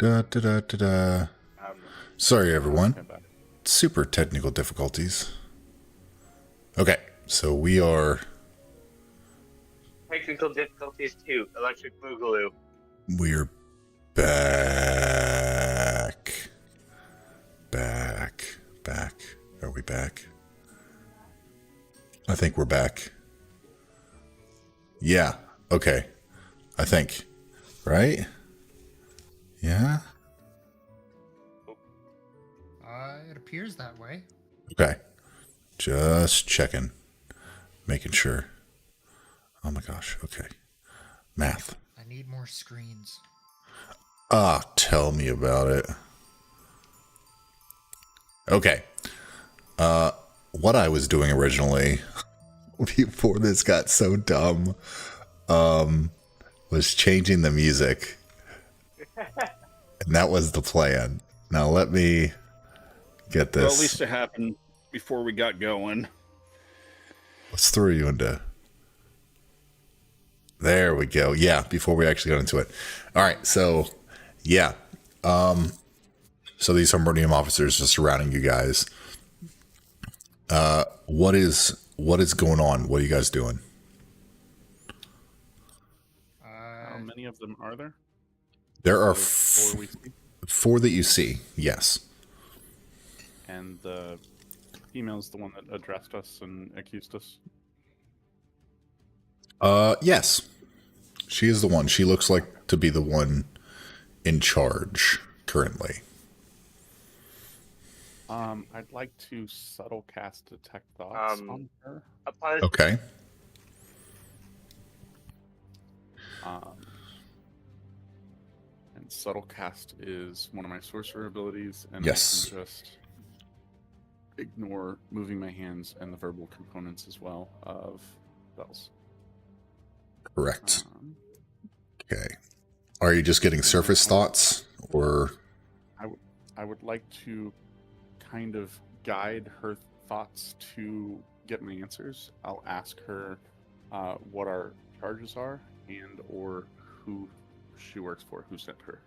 Da, da, da, da, da. Sorry, everyone. Okay, bye. Super technical difficulties. Okay, so we are Technical difficulties too. Electric Boogaloo. we're back. Back. Are we back? I think we're back. Yeah. Okay. I think. Right? Yeah. It appears that way. Okay. Just checking. Making sure. Oh my gosh. Okay. Math. I need more screens. Ah, tell me about it. Okay. What I was doing originally, before this got so dumb, was changing the music. And that was the plan. Now let me get this. Well, at least it happened before we got going. Let's throw you into... There we go. Yeah, before we actually got into it. All right, so, yeah. So these Humbernium officers are surrounding you guys. What is going on? What are you guys doing? How many of them are there? There are Four we see. 4 that you see, yes. And the female's the one that addressed us and accused us. Yes. She is the one. She looks like to be the one in charge currently. I'd like to subtle cast detect thoughts on her. Upon Okay. And subtle cast is one of my sorcerer abilities, and Yes. I can just ignore moving my hands and the verbal components as well of spells. Correct. Okay. Are you just getting surface thoughts, or... I would like to kind of guide her thoughts to get my answers. I'll ask her what our charges are and or who she works for, who sent her.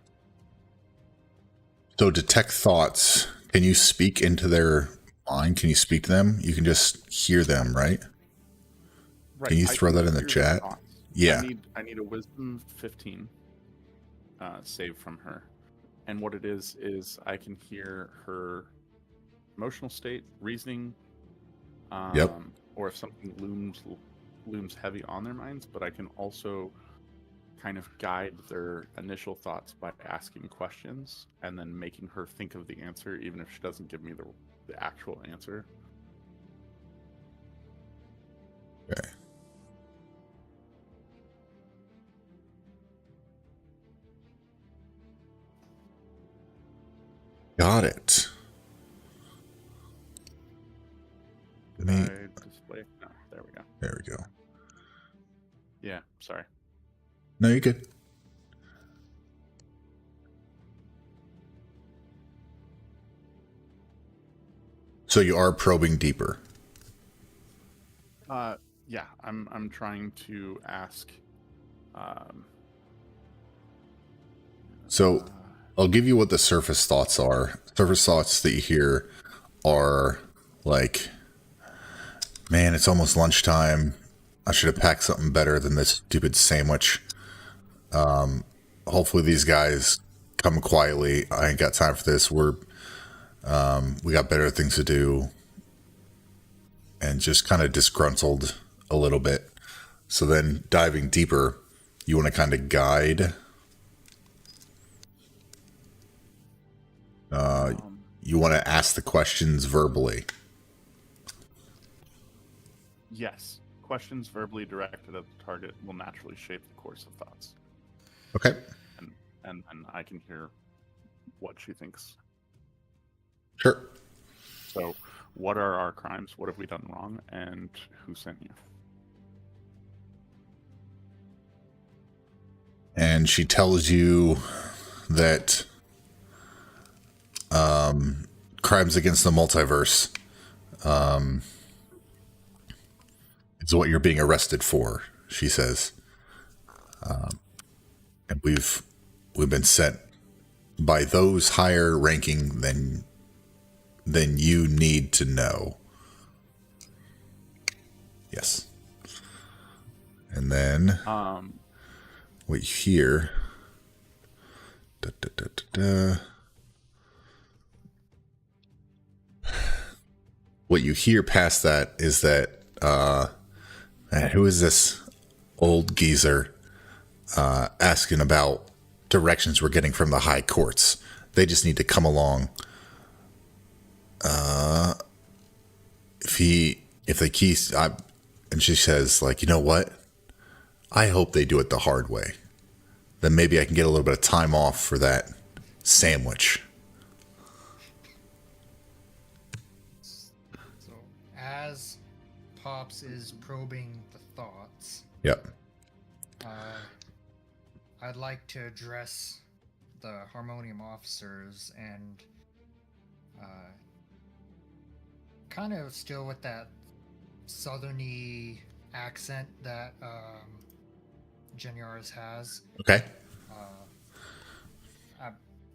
So detect thoughts. Can you speak into their mind? Can you speak to them? You can just hear them, right? Right. Can you throw that in the hear chat? thoughts. Yeah. I need a wisdom 15 save from her. And what it is I can hear her emotional state, reasoning, Yep. or if something looms heavy on their minds, but I can also kind of guide their initial thoughts by asking questions and then making her think of the answer, even if she doesn't give me the actual answer. Okay. Got it. Let me... Display? No, there we go. There we go. Yeah, sorry. No, you're good. So you are probing deeper. Yeah, I'm trying to ask. So I'll give you what the surface thoughts are. Surface thoughts that you hear are like, man, it's almost lunchtime. I should have packed something better than this stupid sandwich. Hopefully these guys come quietly. I ain't got time for this. We got better things to do. And just kind of disgruntled a little bit. So then diving deeper, you want to kind of guide. You want to ask the questions verbally. Yes, questions verbally directed at the target will naturally shape the course of thoughts, Okay. and I can hear what she thinks. Sure. So, what are our crimes? What have we done wrong? And who sent you? And she tells you that crimes against the multiverse is what you're being arrested for, she says. And we've been sent by those higher ranking than you need to know. Yes. And then what you hear. Da, da, da, da, da. What you hear past that is that man, who is this old geezer asking about directions we're getting from the high courts? They just need to come along. If they and she says, like, you know what? I hope they do it the hard way. Then maybe I can get a little bit of time off for that sandwich. So, as Pops is probing the thoughts, Yep. I'd like to address the Harmonium officers and kind of still with that southerny accent that Geniaris has. Okay.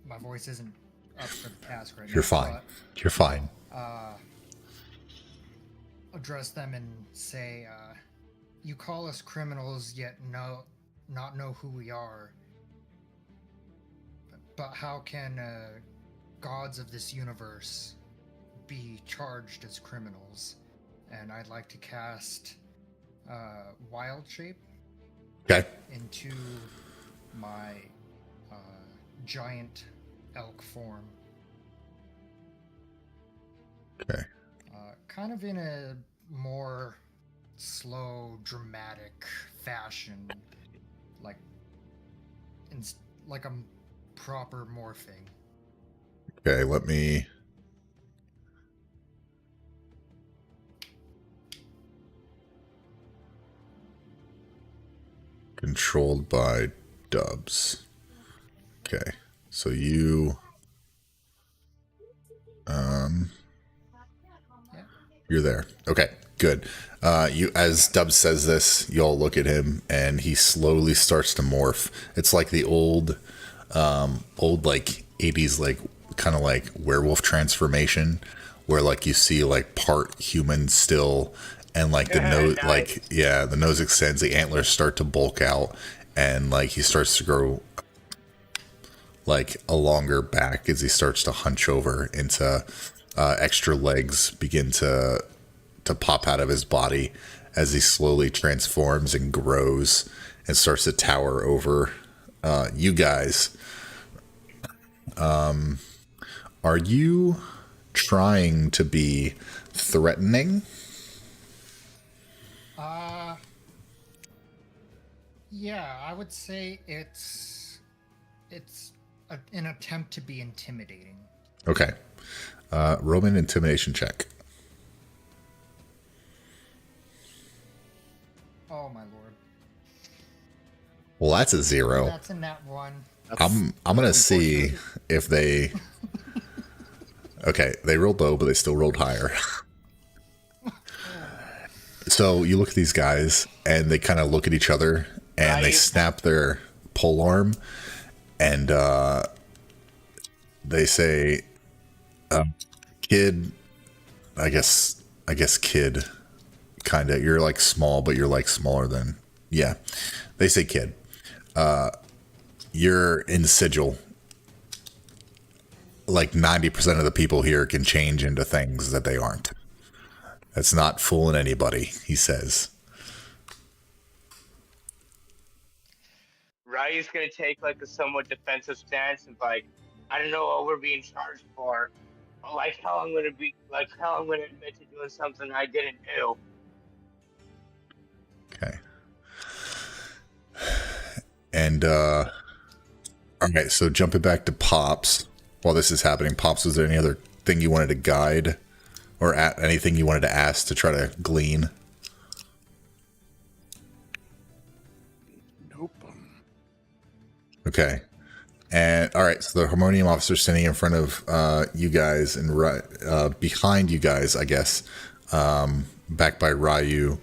My voice isn't up for the task right now. You're fine. You're fine. Address them and say, you call us criminals, yet not know who we are. But how can gods of this universe be charged as criminals? And I'd like to cast Wild Shape Okay. into my giant elk form. Okay. Kind of in a more slow, dramatic fashion, like like a proper morphing. Okay, let me... Controlled by Dubs. Okay, so you... You're there. Okay, good. You, as Dubs says this, you all look at him, and he slowly starts to morph. It's like the old like 80s, like kind of like werewolf transformation, where like you see like part human still, and like the nose, nice. like the nose extends, the antlers start to bulk out, and like he starts to grow like a longer back as he starts to hunch over into extra legs begin to pop out of his body as he slowly transforms and grows and starts to tower over you guys. Are you trying to be threatening? Yeah, I would say it's an attempt to be intimidating. Okay. Roman intimidation check. Oh my lord. Well, that's a 0. That's a nat 1. I'm gonna see if they. Okay, they rolled low, but they still rolled higher. So you look at these guys, and they kind of look at each other, and they snap their pole arm, and they say, "Kid, I guess kid, kind of. You're like small, but you're like smaller than yeah." They say, "Kid, you're in sigil. Like 90% of the people here can change into things that they aren't. That's not fooling anybody," he says. Ryu's gonna take like a somewhat defensive stance and like, I don't know what we're being charged for. Like how I'm gonna admit to doing something I didn't do. Okay. And all right, so jumping back to Pops, while this is happening, Pops, was there any other thing you wanted to guide, or anything you wanted to ask to try to glean? Nope. Okay. And all right, so the Harmonium officer standing in front of you guys and behind you guys, I guess, backed by Ryu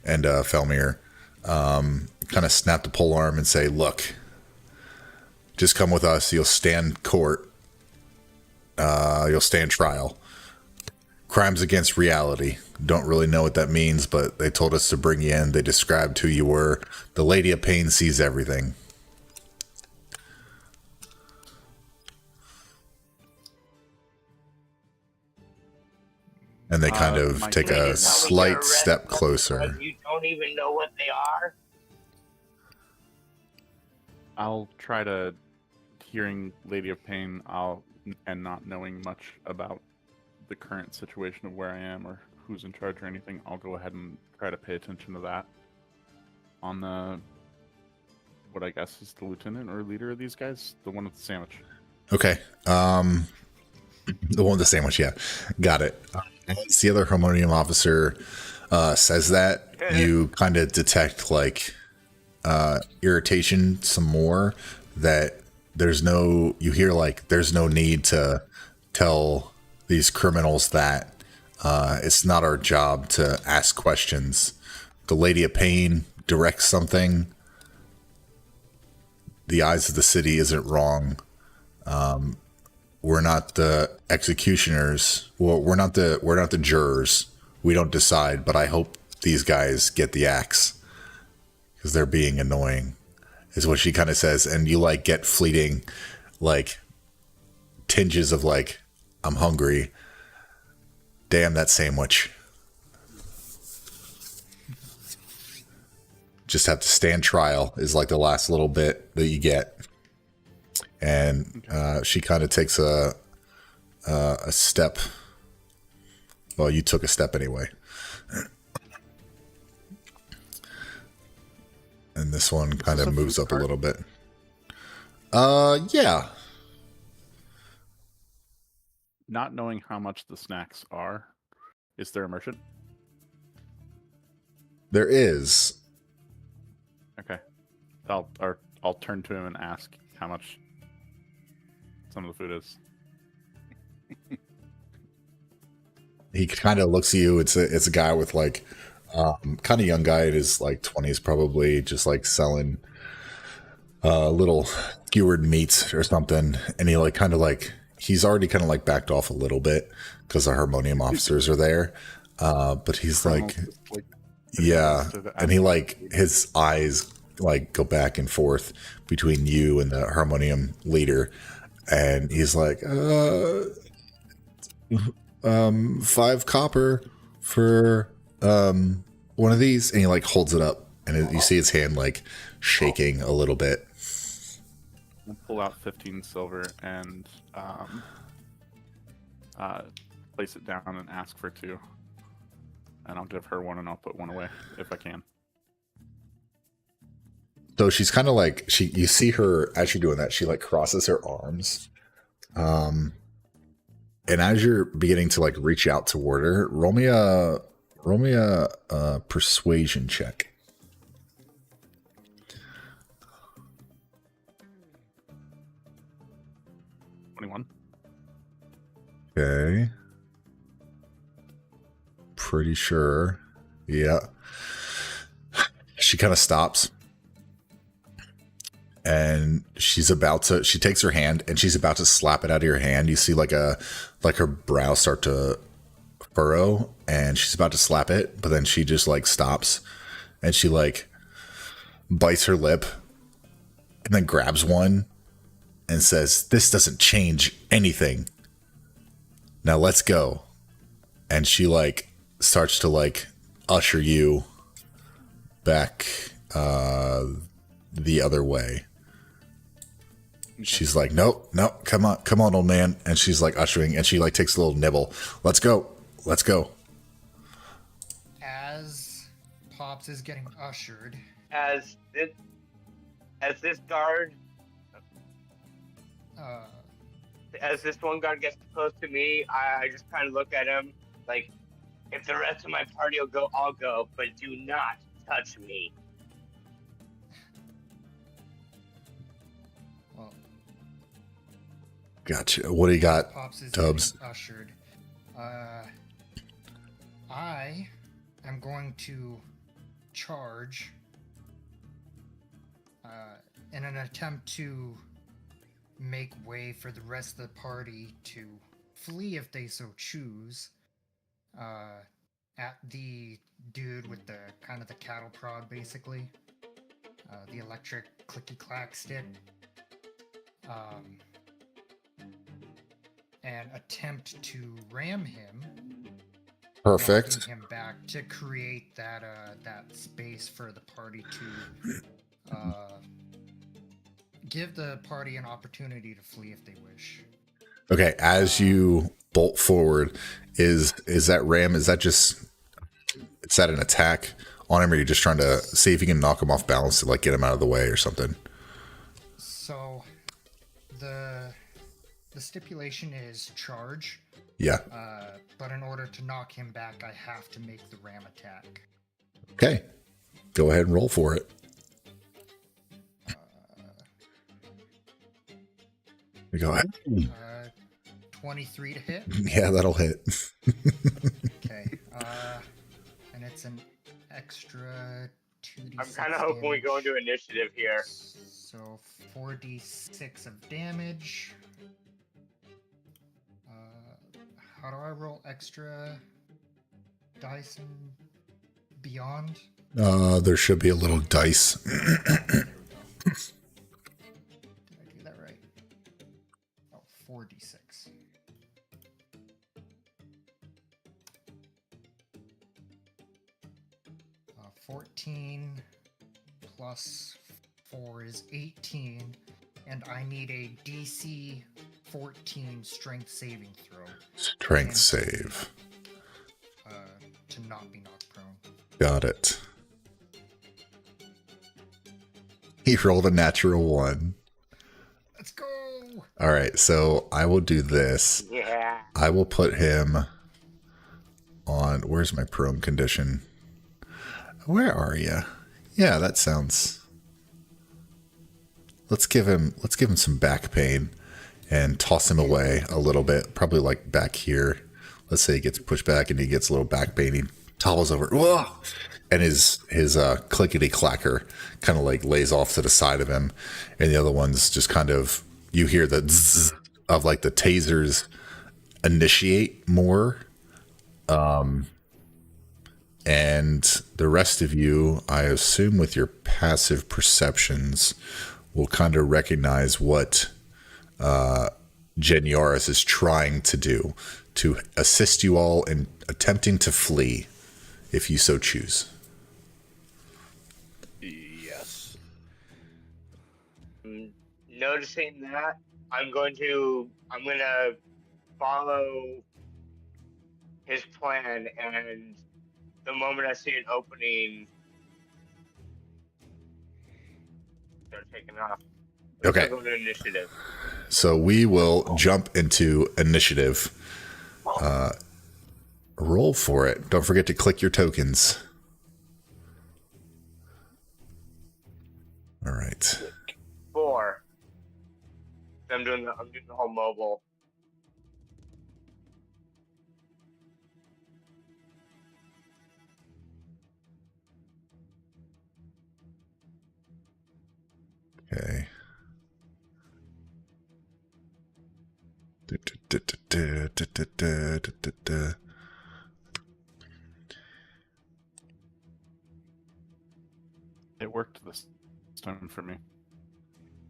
and Felmir, kind of snap the pole arm and say, "Look, Just come with us. You'll stand court. You'll stand trial. Crimes against reality. Don't really know what that means, but they told us to bring you in. They described who you were. The Lady of Pain sees everything. And they kind of my take You mean a to tell me you're slight arresting step us closer. because you don't even know what they are? I'll try to, hearing Lady of Pain, and not knowing much about the current situation of where I am or who's in charge or anything, I'll go ahead and try to pay attention to that. On the, what I guess is the lieutenant or leader of these guys, the one with the sandwich. Okay. The one with the sandwich, yeah. Got it. As the other harmonium officer says that, you kind of detect like irritation some more, that you hear like there's no need to tell these criminals that it's not our job to ask questions. The Lady of Pain directs something. The eyes of the city isn't wrong. We're not the executioners. Well, we're not the jurors. We don't decide, but I hope these guys get the axe because they're being annoying, is what she kind of says. And you like get fleeting, like tinges of like, I'm hungry. Damn that sandwich. Just have to stand trial is like the last little bit that you get. And she kind of takes a step. Well, you took a step anyway. And this one kind of moves up a little bit. Yeah. Not knowing how much the snacks are, is there a merchant? There is. Okay. I'll turn to him and ask how much some of the food is. He kind of looks at you. It's a guy with like kind of young guy in his like 20s, probably, just like selling little skewered meats or something. And he like kind of like, he's already kind of like backed off a little bit because the harmonium officers are there. But he's like, yeah. And he like, his eyes like go back and forth between you and the harmonium leader. And he's like, 5 copper for one of these. And he like holds it up, and you see his hand like shaking a little bit. I'll pull out 15 silver and place it down and ask for 2. And I'll give her 1 and I'll put 1 away if I can. So she's kind of like, you see her as you're doing that, she like crosses her arms. And as you're beginning to like reach out toward her, roll me a persuasion check. 21. Okay. Pretty sure. Yeah. She kind of stops. And she takes her hand and she's about to slap it out of your hand. You see like her brow start to furrow, and she's about to slap it, but then she just like stops and she like bites her lip and then grabs one and says, "This doesn't change anything. Now let's go." And she like starts to like usher you back the other way. She's like, nope, come on, old man. And she's like ushering, and she like takes a little nibble. Let's go. As Pops is getting ushered, As this guard, as this one guard gets close to me, I just kind of look at him like, if the rest of my party will go, I'll go, but do not touch me. well, Gotcha. What do you got, Pops is Tubbs? getting ushered. I am going to charge in an attempt to make way for the rest of the party to flee if they so choose. At the dude with the kind of the cattle prod, basically. The electric clicky clack stick. And attempt to ram him. Perfect. Knocking him back to create that space for the party to give the party an opportunity to flee if they wish. Okay, as you bolt forward, is that ram? Is that an attack on him, or are you just trying to see if you can knock him off balance to like get him out of the way or something? So the stipulation is charge. Yeah. But in order to knock him back, I have to make the ram attack. Okay. Go ahead and roll for it. Go ahead. 23 to hit. Yeah, that'll hit. Okay. And it's an extra 2d6. I'm kind of hoping we go into initiative here. So 4d6 of damage. How do I roll extra dice and beyond? There should be a little dice. There we go. Did I do that right? Oh, 4d6. 14 plus 4 is 18, and I need a DC 14 strength saving throw. Strength save. To not be knocked prone. Got it. He rolled a natural 1. Let's go! All right, so I will do this. Yeah. I will put him on. Where's my prone condition? Where are you? Yeah, that sounds. Let's give him some back pain and toss him away a little bit. Probably like back here. Let's say he gets pushed back and he gets a little back pain. He topples over. Whoa! And his clickety clacker kind of like lays off to the side of him, and the other one's just kind of, you hear the zzz of like the tasers initiate more. And the rest of you, I assume with your passive perceptions, will kind of recognize what Jen Yaris is trying to do to assist you all in attempting to flee, if you so choose. Yes. Noticing that, I'm gonna follow his plan, and the moment I see an opening, start taking off. Okay. Go to initiative. So we will jump into initiative. Roll for it. Don't forget to click your tokens. All right. 4. I'm doing the whole mobile. Okay. It worked this time for me.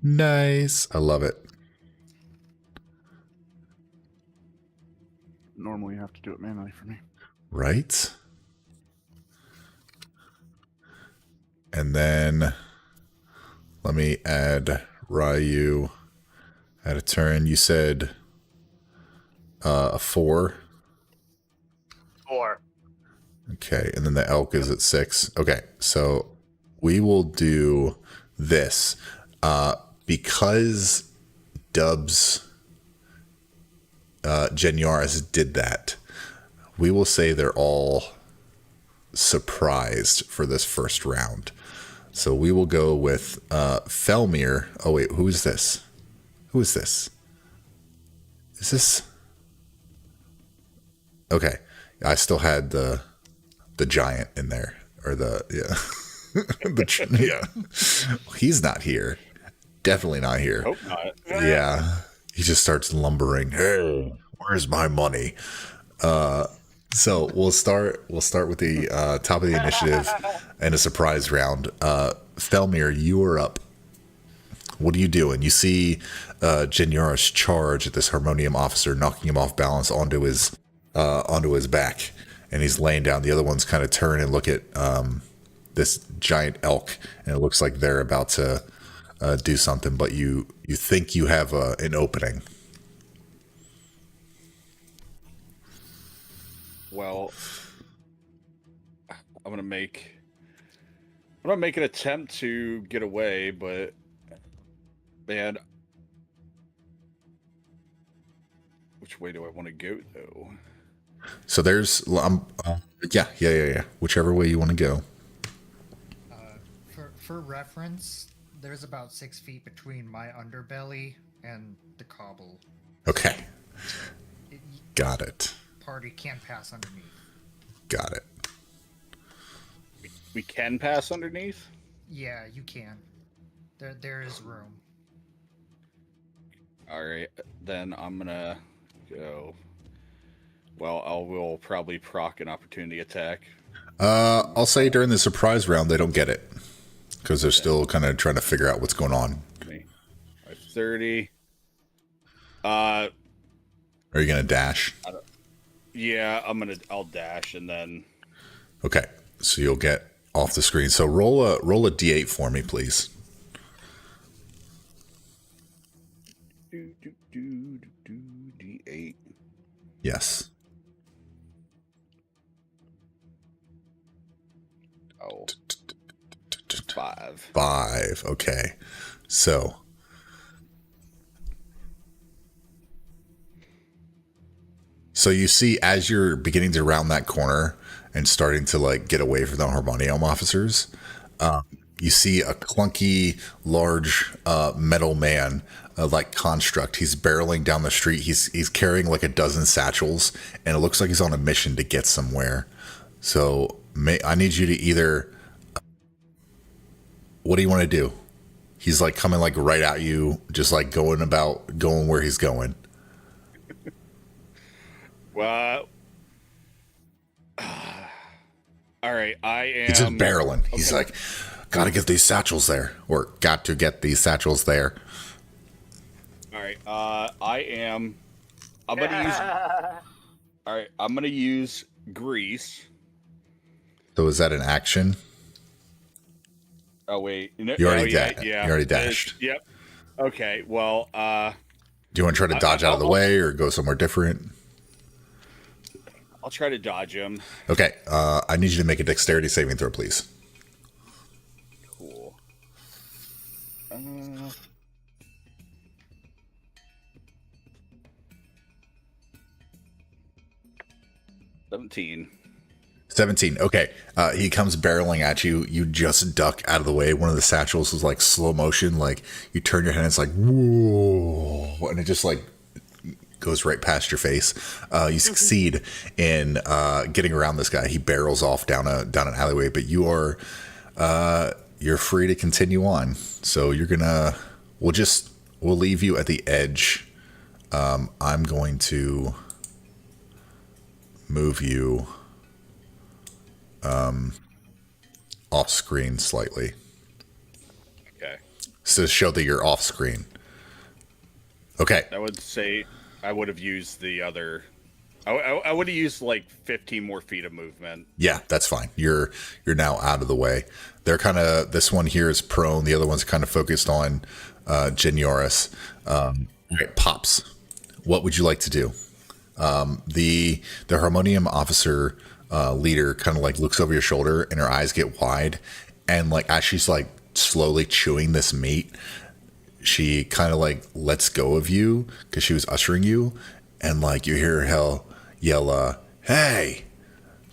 Nice. I love it. Normally you have to do it manually for me. Right? And then let me add Ryu at a turn. You said a 4. 4. Okay, and then the elk is at 6. Okay, so we will do this. Because Dubs Jen Yaris did that, we will say they're all surprised for this first round. So we will go with Felmir. Oh wait, who is this? Who is this? Is this? Okay, I still had the giant in there, or the yeah, yeah. He's not here. Definitely not here. Hope not. Yeah. He just starts lumbering. Hey, where's my money? So we'll start with the top of the initiative and a surprise round. Felmir, you are up. What are you doing? You see Genyaris charge at this Harmonium officer, knocking him off balance onto his back, and he's laying down. The other ones kind of turn and look at this giant elk, and it looks like they're about to do something. But you think you have an opening. Well, I'm gonna make an attempt to get away, but man, which way do I want to go though? So there's yeah. Whichever way you want to go. For reference, there's about 6 feet between my underbelly and the cobble. Okay, got it. Party can't pass underneath. Got it. We can pass underneath. Yeah, you can. There is room. All right, then I'm gonna go. Well, I will probably proc an opportunity attack. I'll say during the surprise round they don't get it because they're still kind of trying to figure out what's going on. 30. Are you gonna dash? Yeah, I'll dash and then. Okay, so you'll get off the screen. So roll a d8 for me, please. D8. Yes. Oh. 5. 5. Okay. So you see as you're beginning to round that corner and starting to like get away from the Harmonium officers, you see a clunky, large metal man, like construct. He's barreling down the street. He's carrying like a dozen satchels, and it looks like he's on a mission to get somewhere. So I need you to either. What do you want to do? He's like coming like right at you, just like going where he's going. Well, all right. I am. He's just barreling. He's like, got to get these satchels there, or got to get these satchels there. All right. I am. I'm gonna use. All right. I'm gonna use grease. So is that an action? Oh wait. No, You already yeah. You already dashed. Yep. Okay. Well. Do you want to try to dodge out of the way or go somewhere different? I'll try to dodge him. Okay. I need you to make a dexterity saving throw, please. Cool. 17. 17. Okay. He comes barreling at you. You just duck out of the way. One of the satchels is like slow motion. Like you turn your head and it's like, whoa. And it just like goes right past your face. You succeed in getting around this guy. He barrels off down an alleyway, but you're free to continue on. So we'll leave you at the edge. I'm going to move you off screen slightly. Okay. So show that you're off screen. Okay. I would say I would have used the other. I would have used like 15 more feet of movement. Yeah, that's fine. You're now out of the way. They're kind of, this one here is prone. The other one's kind of focused on Genyaris. Right, Pops, what would you like to do? The Harmonium officer leader kind of like looks over your shoulder and her eyes get wide, and like as she's like slowly chewing this meat, she kind of like lets go of you because she was ushering you, and like you hear her yell, "Hey!"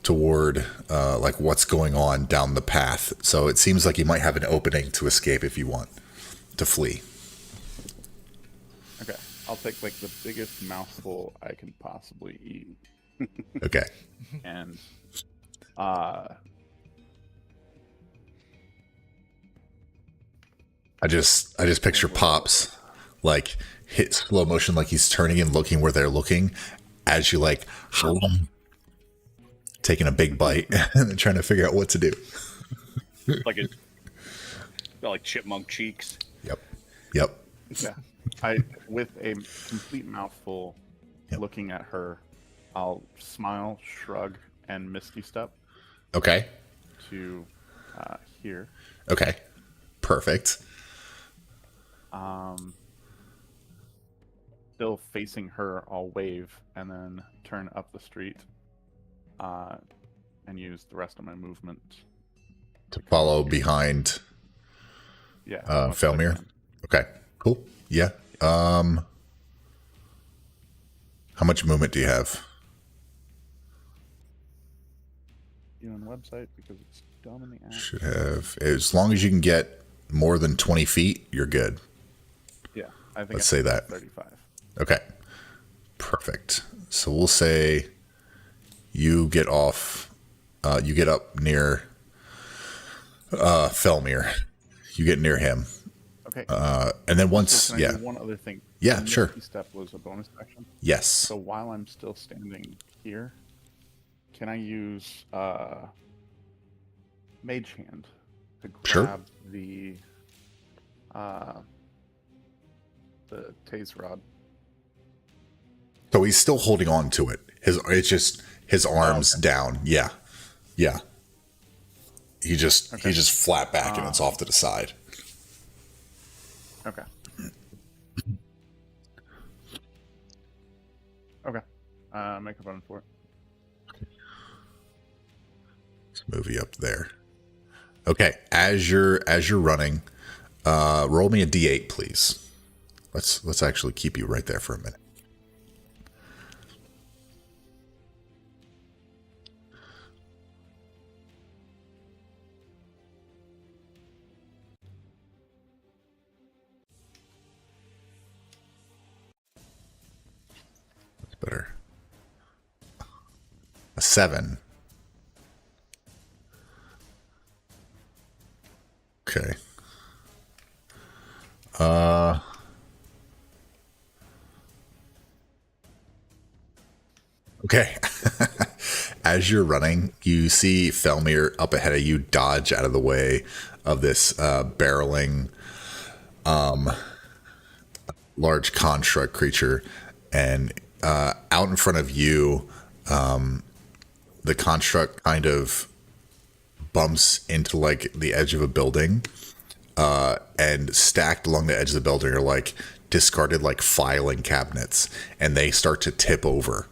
toward like what's going on down the path. So it seems like you might have an opening to escape if you want to flee. Okay, I'll take like the biggest mouthful I can possibly eat. Okay. And I just picture Pops like hit slow motion, like he's turning and looking where they're looking, as you like taking a big bite and then trying to figure out what to do. Like a got like chipmunk cheeks. Yep. Yeah. With a complete mouthful, Yep. looking at her, I'll smile, shrug, and misty step Okay. to here. Okay. Perfect. Still facing her, I'll wave and then turn up the street and use the rest of my movement. To follow behind Yeah. as much as I Felmir. can. Okay. Cool. Yeah. How much movement do you have? You on the website because it's dumb in the app. Should have, as long as you can get more than 20 feet, you're good. Yeah. I think Let's I say that. 35. Okay. Perfect. So we'll say you get off, you get up near Felmir. You get near him. Okay. And then So once, can I yeah. do one other thing? Yeah, The sure. Misty Step was a bonus action. Yes. So while I'm still standing here, can I use Mage Hand to Sure. grab the Tase Rod? So he's still holding on to it. It's just his arms down. Yeah. Yeah. He's just flat back and it's off to the side. Okay. Okay. Make a run for it. Let's move you up there. Okay, as you're running, roll me a d8, please. Let's actually keep you right there for a minute. That's better. A 7. Okay. Okay. As you're running, you see Felmir up ahead of you dodge out of the way of this barreling large construct creature, and out in front of you, the construct kind of bumps into like the edge of a building, and stacked along the edge of the building are like discarded like filing cabinets, and they start to tip over.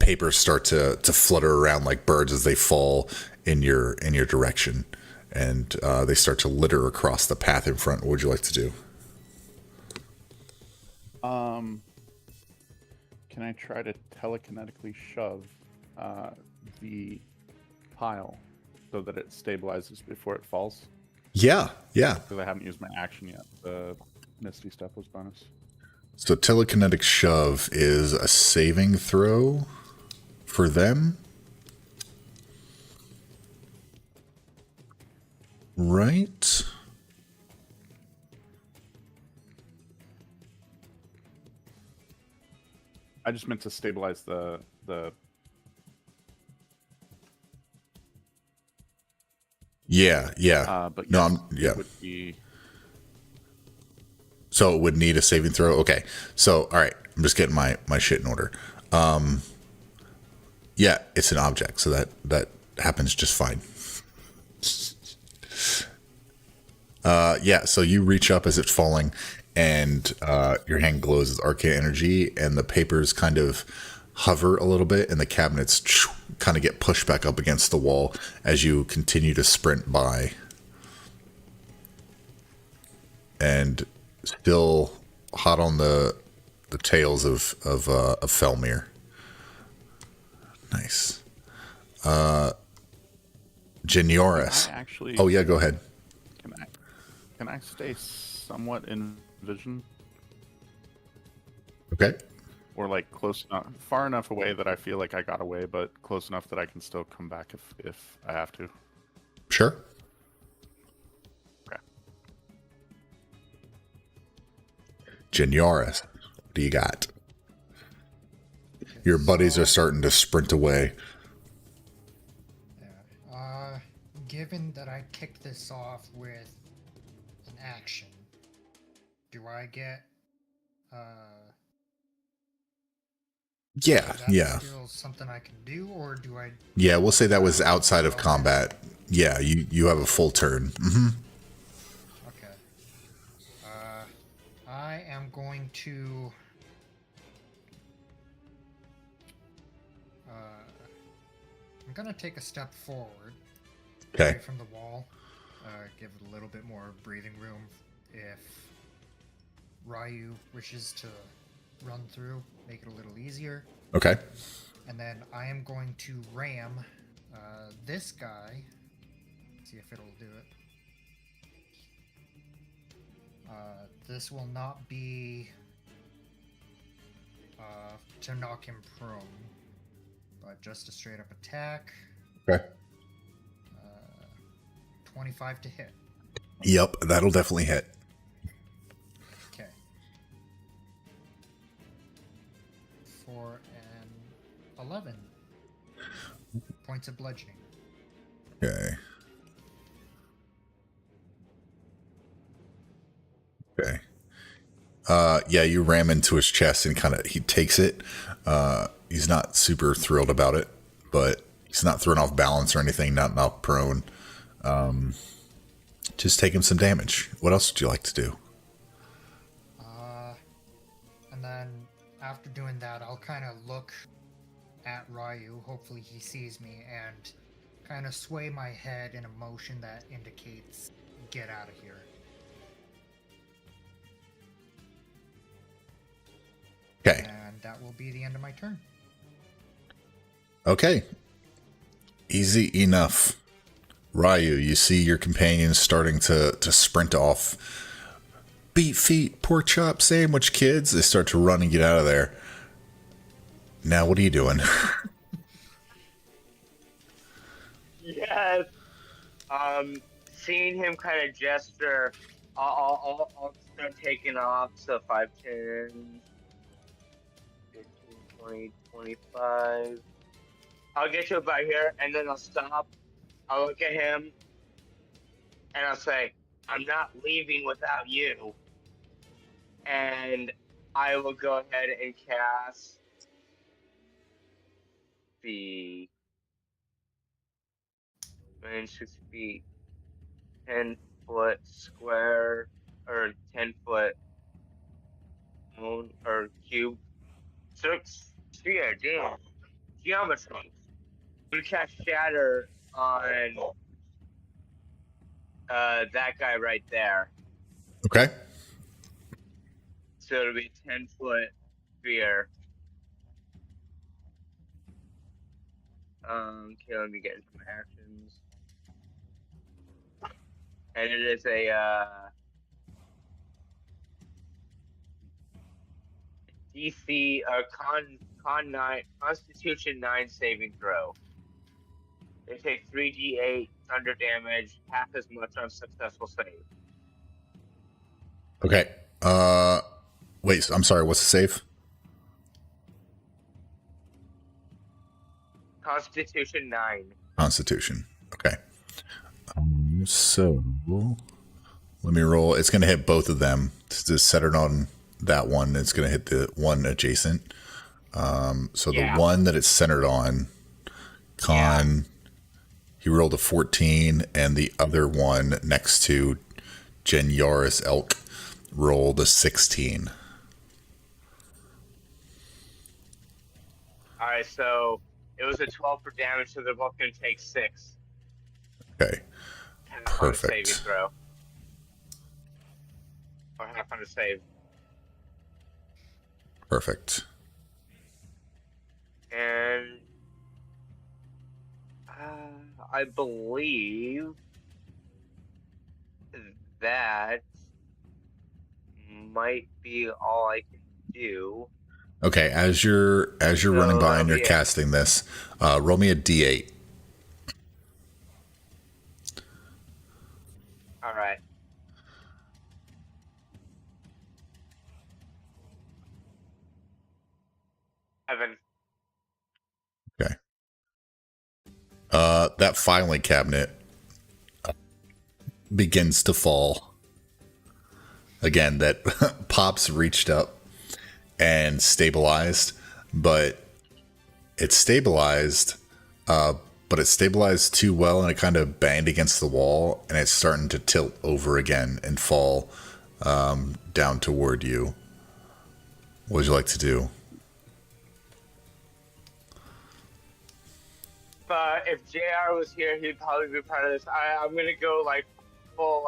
Papers start to flutter around like birds as they fall in your direction, and they start to litter across the path in front. What would you like to do? Can I try to telekinetically shove the pile so that it stabilizes before it falls? Yeah. Because I haven't used my action yet. The Misty Step was bonus. So telekinetic shove is a saving throw for them, right? I just meant to stabilize the Yeah. but No, yes, yeah. it would be So it would need a saving throw. Okay. So all right, I'm just getting my shit in order. Yeah, it's an object, so that happens just fine. Yeah, so you reach up as it's falling, and your hand glows with arcane energy, and the papers kind of hover a little bit, and the cabinets kind of get pushed back up against the wall as you continue to sprint by. And still hot on the tails of Felmir. Nice. Genioris. I actually. Oh yeah, go ahead. Can I stay somewhat in vision, Okay. or like close enough, far enough away that I feel like I got away, but close enough that I can still come back if I have to? Sure. Okay. Genyaris, what do you got? Your buddies are starting to sprint away. Yeah. Given that I kicked this off with an action, do I get Yeah, is that yeah. still something I can do, or do I? Yeah, we'll say that was outside of combat. Yeah, you have a full turn. Okay. I am going to. I'm gonna take a step forward, Okay. away from the wall. Give it a little bit more breathing room if Ryu wishes to run through, make it a little easier. Okay. And then I am going to ram this guy. See if it'll do it. This will not be to knock him prone, but just a straight up attack. Okay. 25 to hit. Yep, that'll definitely hit. Okay. For an 11 points of bludgeoning. Okay. Okay. Yeah, you ram into his chest and he takes it. He's not super thrilled about it, but he's not thrown off balance or anything, not knocked prone. Just take him some damage. What else would you like to do? And then after doing that, I'll kind of look at Ryu. Hopefully he sees me, and kind of sway my head in a motion that indicates get out of here. Okay. And that will be the end of my turn. Okay. Easy enough. Ryu, you see your companions starting to sprint off. Beat feet, pork chop sandwich, kids. They start to run and get out of there. Now, what are you doing? Yes. Seeing him kind of gesture, I'll start taking off. So 5, 10, 15, 20, 25. I'll get to about here, and then I'll stop. I'll look at him, and I'll say, I'm not leaving without you. And I will go ahead and cast the 6 feet, 10-foot square, or 10-foot moon, or cube. Sphere, damn. Geometry. I'm gonna cast Shatter on that guy right there. Okay. So it'll be 10-foot sphere. Okay, let me get into my actions. And it is a DC Con 9 Constitution 9 saving throw. They take 3d8 thunder damage, half as much on successful save. Okay. Wait, I'm sorry, what's the save? Constitution 9. Constitution. Okay. So, let me roll. It's going to hit both of them. To set it on that one, it's going to hit the one adjacent. So Yeah. the one that it's centered on, he rolled a 14, and the other one next to Genyaris Elk rolled a 16. Alright, so it was a 12 for damage, so they're both going to take 6. Okay. Half on a Perfect. saving throw. Or half on a save. Perfect. And I believe that might be all I can do. Okay, as you're running by and you're yeah. casting this, roll me a d8. All right. That filing cabinet begins to fall. Again, that Pops reached up and stabilized, but it's stabilized, but it stabilized too well, and it kind of banged against the wall, and it's starting to tilt over again and fall down toward you. What would you like to do? If JR was here, he'd probably be part of this. I'm gonna go like full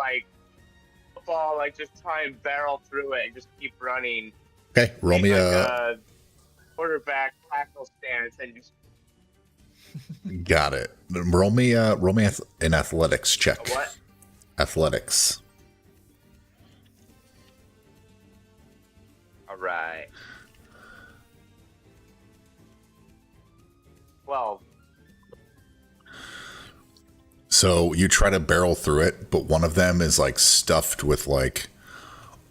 football, like just try and barrel through it and just keep running. Okay, roll me like a quarterback tackle stance and just got it. Roll me an athletics check. what? Athletics. All right. 12. So you try to barrel through it, but one of them is like stuffed with like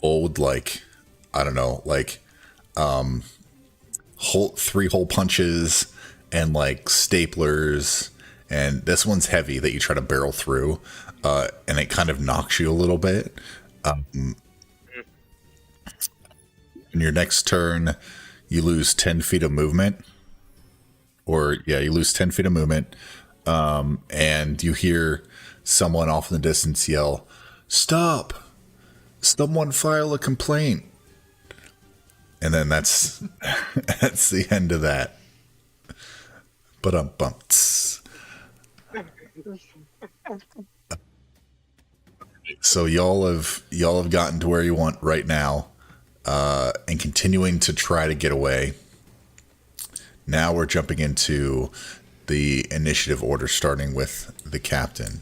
old, like, I don't know, like three hole punches and like staplers. And this one's heavy that you try to barrel through, and it kind of knocks you a little bit. In your next turn, you lose 10 feet of movement. You lose 10 feet of movement. And you hear someone off in the distance yell, "Stop! Someone file a complaint." And then that's that's the end of that. But bumps. So y'all have gotten to where you want right now, and continuing to try to get away. Now we're jumping into the initiative order, starting with the captain,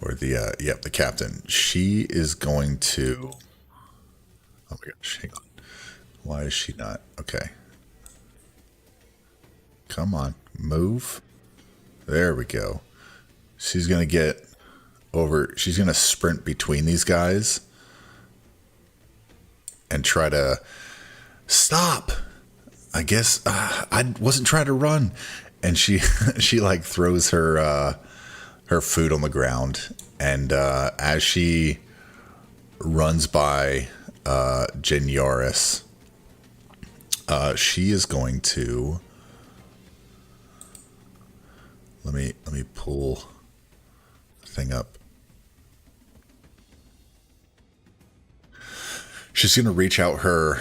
or the captain. She is going to. Oh my gosh! Hang on. Why is she not? Okay. Come on, move. There we go. She's gonna get over. She's gonna sprint between these guys and try to stop. I guess I wasn't trying to run. And she like throws her food on the ground, and as she runs by Jin Yaris, she is going to let me pull the thing up. She's going to reach out her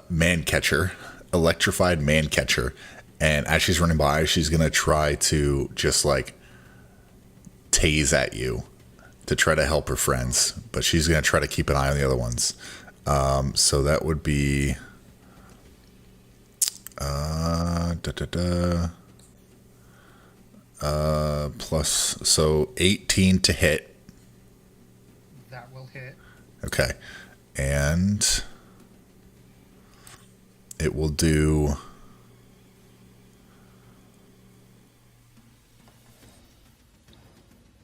man catcher, electrified man catcher. And as she's running by, she's going to try to just like tase at you to try to help her friends. But she's going to try to keep an eye on the other ones. So that would be plus, so 18 to hit. That will hit. Okay. And it will do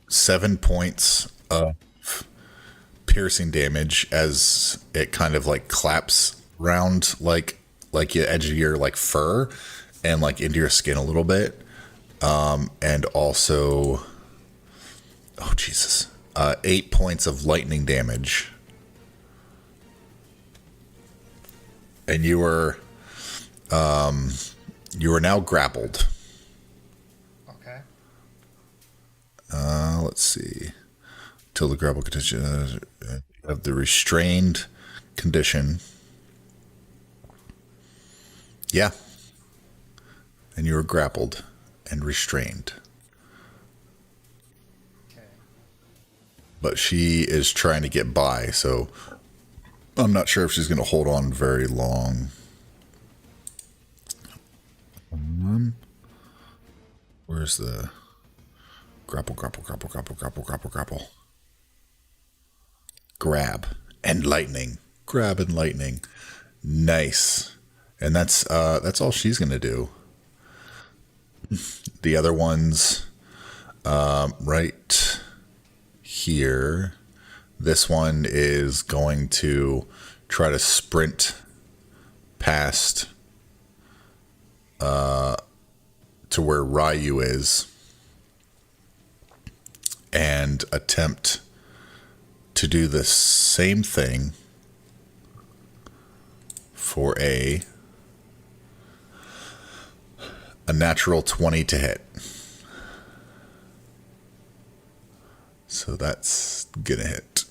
7 points of piercing damage as it kind of like claps round like the edge of your like fur and like into your skin a little bit. And also, oh Jesus, 8 points of lightning damage. And you are now grappled. Okay. Let's see. Till the grapple condition of the restrained condition. Yeah. And you are grappled and restrained. Okay. But she is trying to get by, so I'm not sure if she's going to hold on very long. Where's the grapple? Grab and lightning. Grab and lightning. Nice. And that's all she's going to do. The other ones, right here. This one is going to try to sprint past to where Ryu is. attempt to do the same thing for a natural 20 to hit. So that's gonna hit.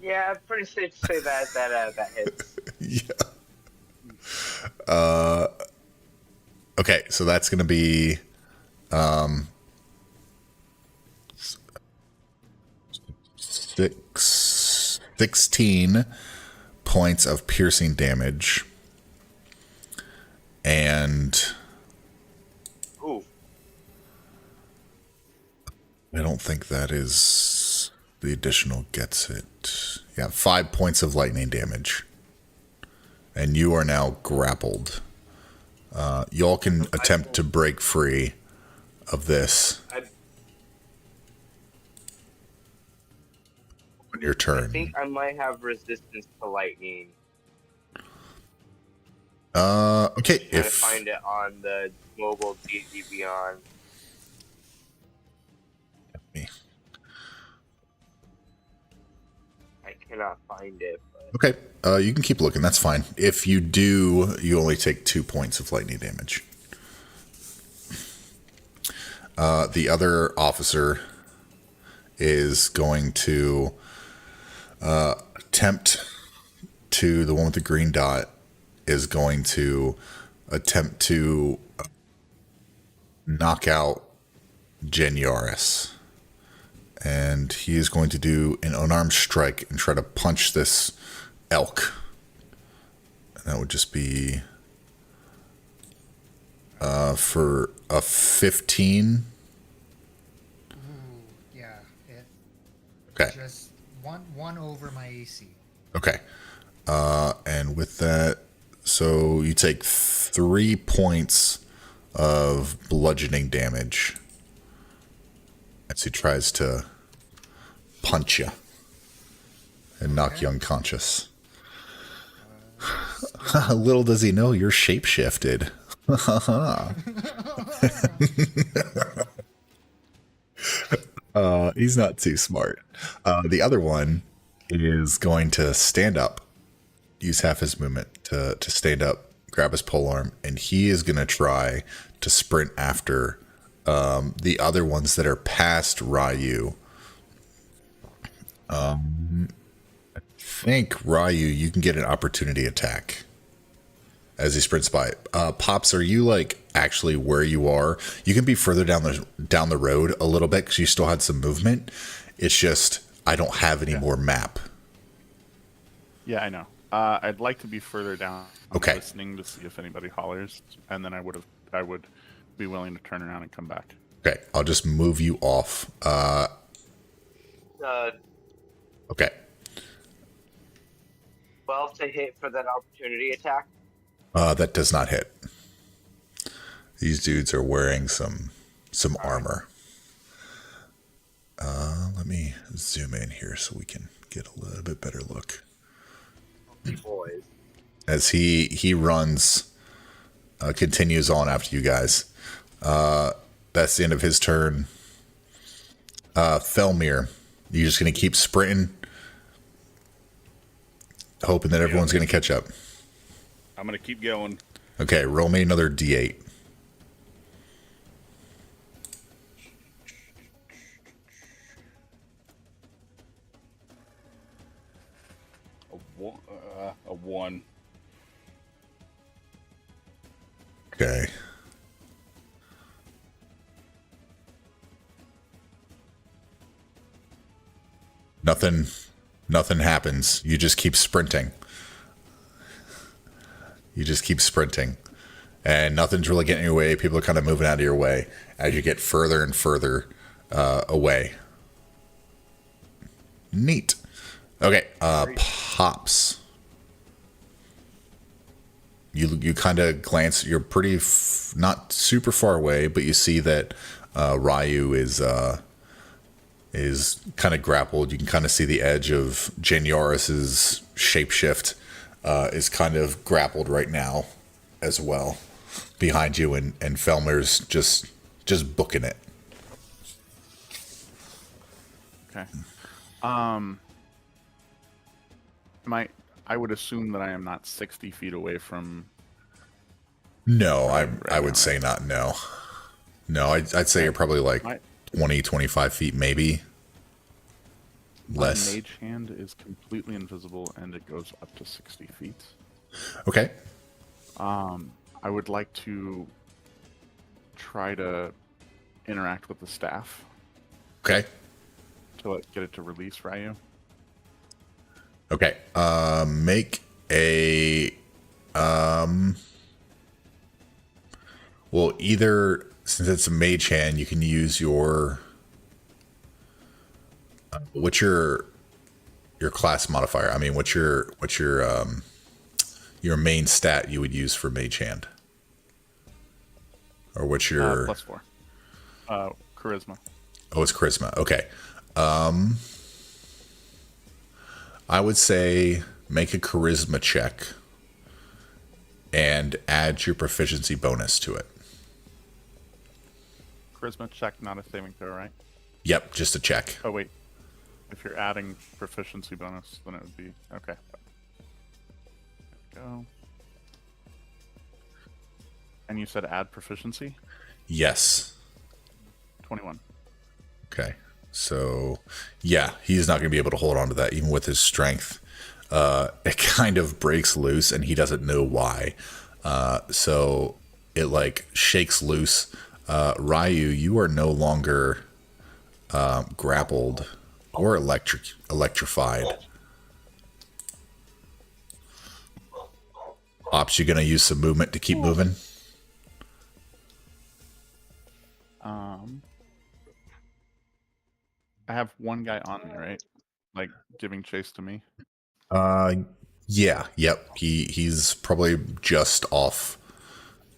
Yeah, pretty safe to say that hits. Yeah. Okay, so that's gonna be 16 points of piercing damage. And Ooh. I don't think that is the additional gets it. Yeah, 5 points of lightning damage. And you are now grappled. Y'all can attempt to break free of this on your I turn. think I might have resistance to lightning. Okay, Trying to if find it on the mobile D&D Beyond. I cannot find it, but okay, you can keep looking. That's fine. If you do, you only take 2 points of lightning damage. The other officer is going to attempt to, the one with the green dot is going to attempt to knock out Jen Yaris. And he is going to do an unarmed strike and try to punch this elk. And that would just be for a 15. Ooh, yeah. It Okay. just one over my AC. Okay. And with that, so you take 3 points of bludgeoning damage as he tries to punch you and knock you unconscious. Little does he know you're shapeshifted. He's not too smart. The other one is going to stand up, use half his movement to stand up, grab his polearm, and he is going to try to sprint after the other ones that are past Ryu. I think Ryu, you can get an opportunity attack as he sprints by. Pops, are you like actually where you are? You can be further down the road a little bit because you still had some movement. It's just I don't have any more map. Yeah, I know. I'd like to be further down. I'm Okay. listening to see if anybody hollers, and then I would be willing to turn around and come back. Okay, I'll just move you off. Okay. 12 to hit for that opportunity attack. That does not hit. These dudes are wearing some armor. Let me zoom in here so we can get a little bit better look. Boys. As he runs, continues on after you guys. That's the end of his turn. Felmir, you're just going to keep sprinting, hoping that everyone's going to catch up. I'm gonna keep going. Okay, roll me another D8. A 1. Okay. Nothing happens. You just keep sprinting. And nothing's really getting in your way. People are kind of moving out of your way as you get further and further away. Neat. Okay, Pops. You kind of glance. You're pretty not super far away, but you see that Ryu is kind of grappled. You can kind of see the edge of Jen Yaris's shapeshift is kind of grappled right now as well behind you, and Felmir's just booking it. Okay. I would assume that I am not 60 feet away from. No, I Right would now, say not. No, no, I'd say you're probably like My, 20, 25 feet, maybe my less. mage hand is completely invisible, and it goes up to 60 feet. Okay. I would like to try to interact with the staff Okay. to get it to release Ryu. Okay. Make a well, either since it's a mage hand, you can use your what's your class modifier? I mean, what's your main stat you would use for mage hand? Or what's your +4. Charisma. Oh, it's charisma. Okay. I would say make a charisma check and add your proficiency bonus to it. Charisma check, not a saving throw, right? Yep, just a check. Oh wait, if you're adding proficiency bonus, then it would be okay. There we go. And you said add proficiency? Yes. 21. Okay. So, yeah, he's not going to be able to hold on to that even with his strength. It kind of breaks loose and he doesn't know why. So it like shakes loose. Ryu, you are no longer grappled or electrified. Ops, you going to use some movement to keep moving? I have one guy on me, right? Like giving chase to me. Yeah, yep. He's probably just off.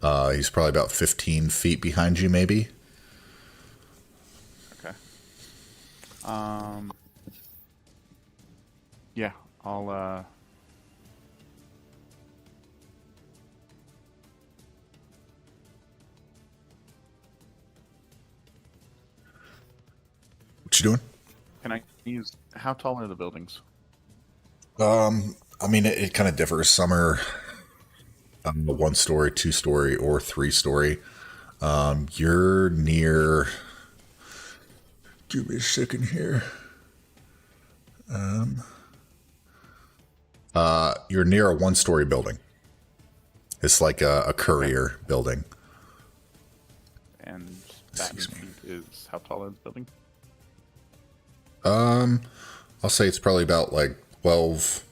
He's probably about 15 feet behind you, maybe. Okay. Yeah, I'll What you doing? Can I use? How tall are the buildings? I mean, it kind of differs. Some are 1 story, 2 story, or 3 story. You're near. Give me a second here. You're near a 1 story building. It's like a courier building. And that Excuse me. feet is how tall is the building? I'll say it's probably about like 12,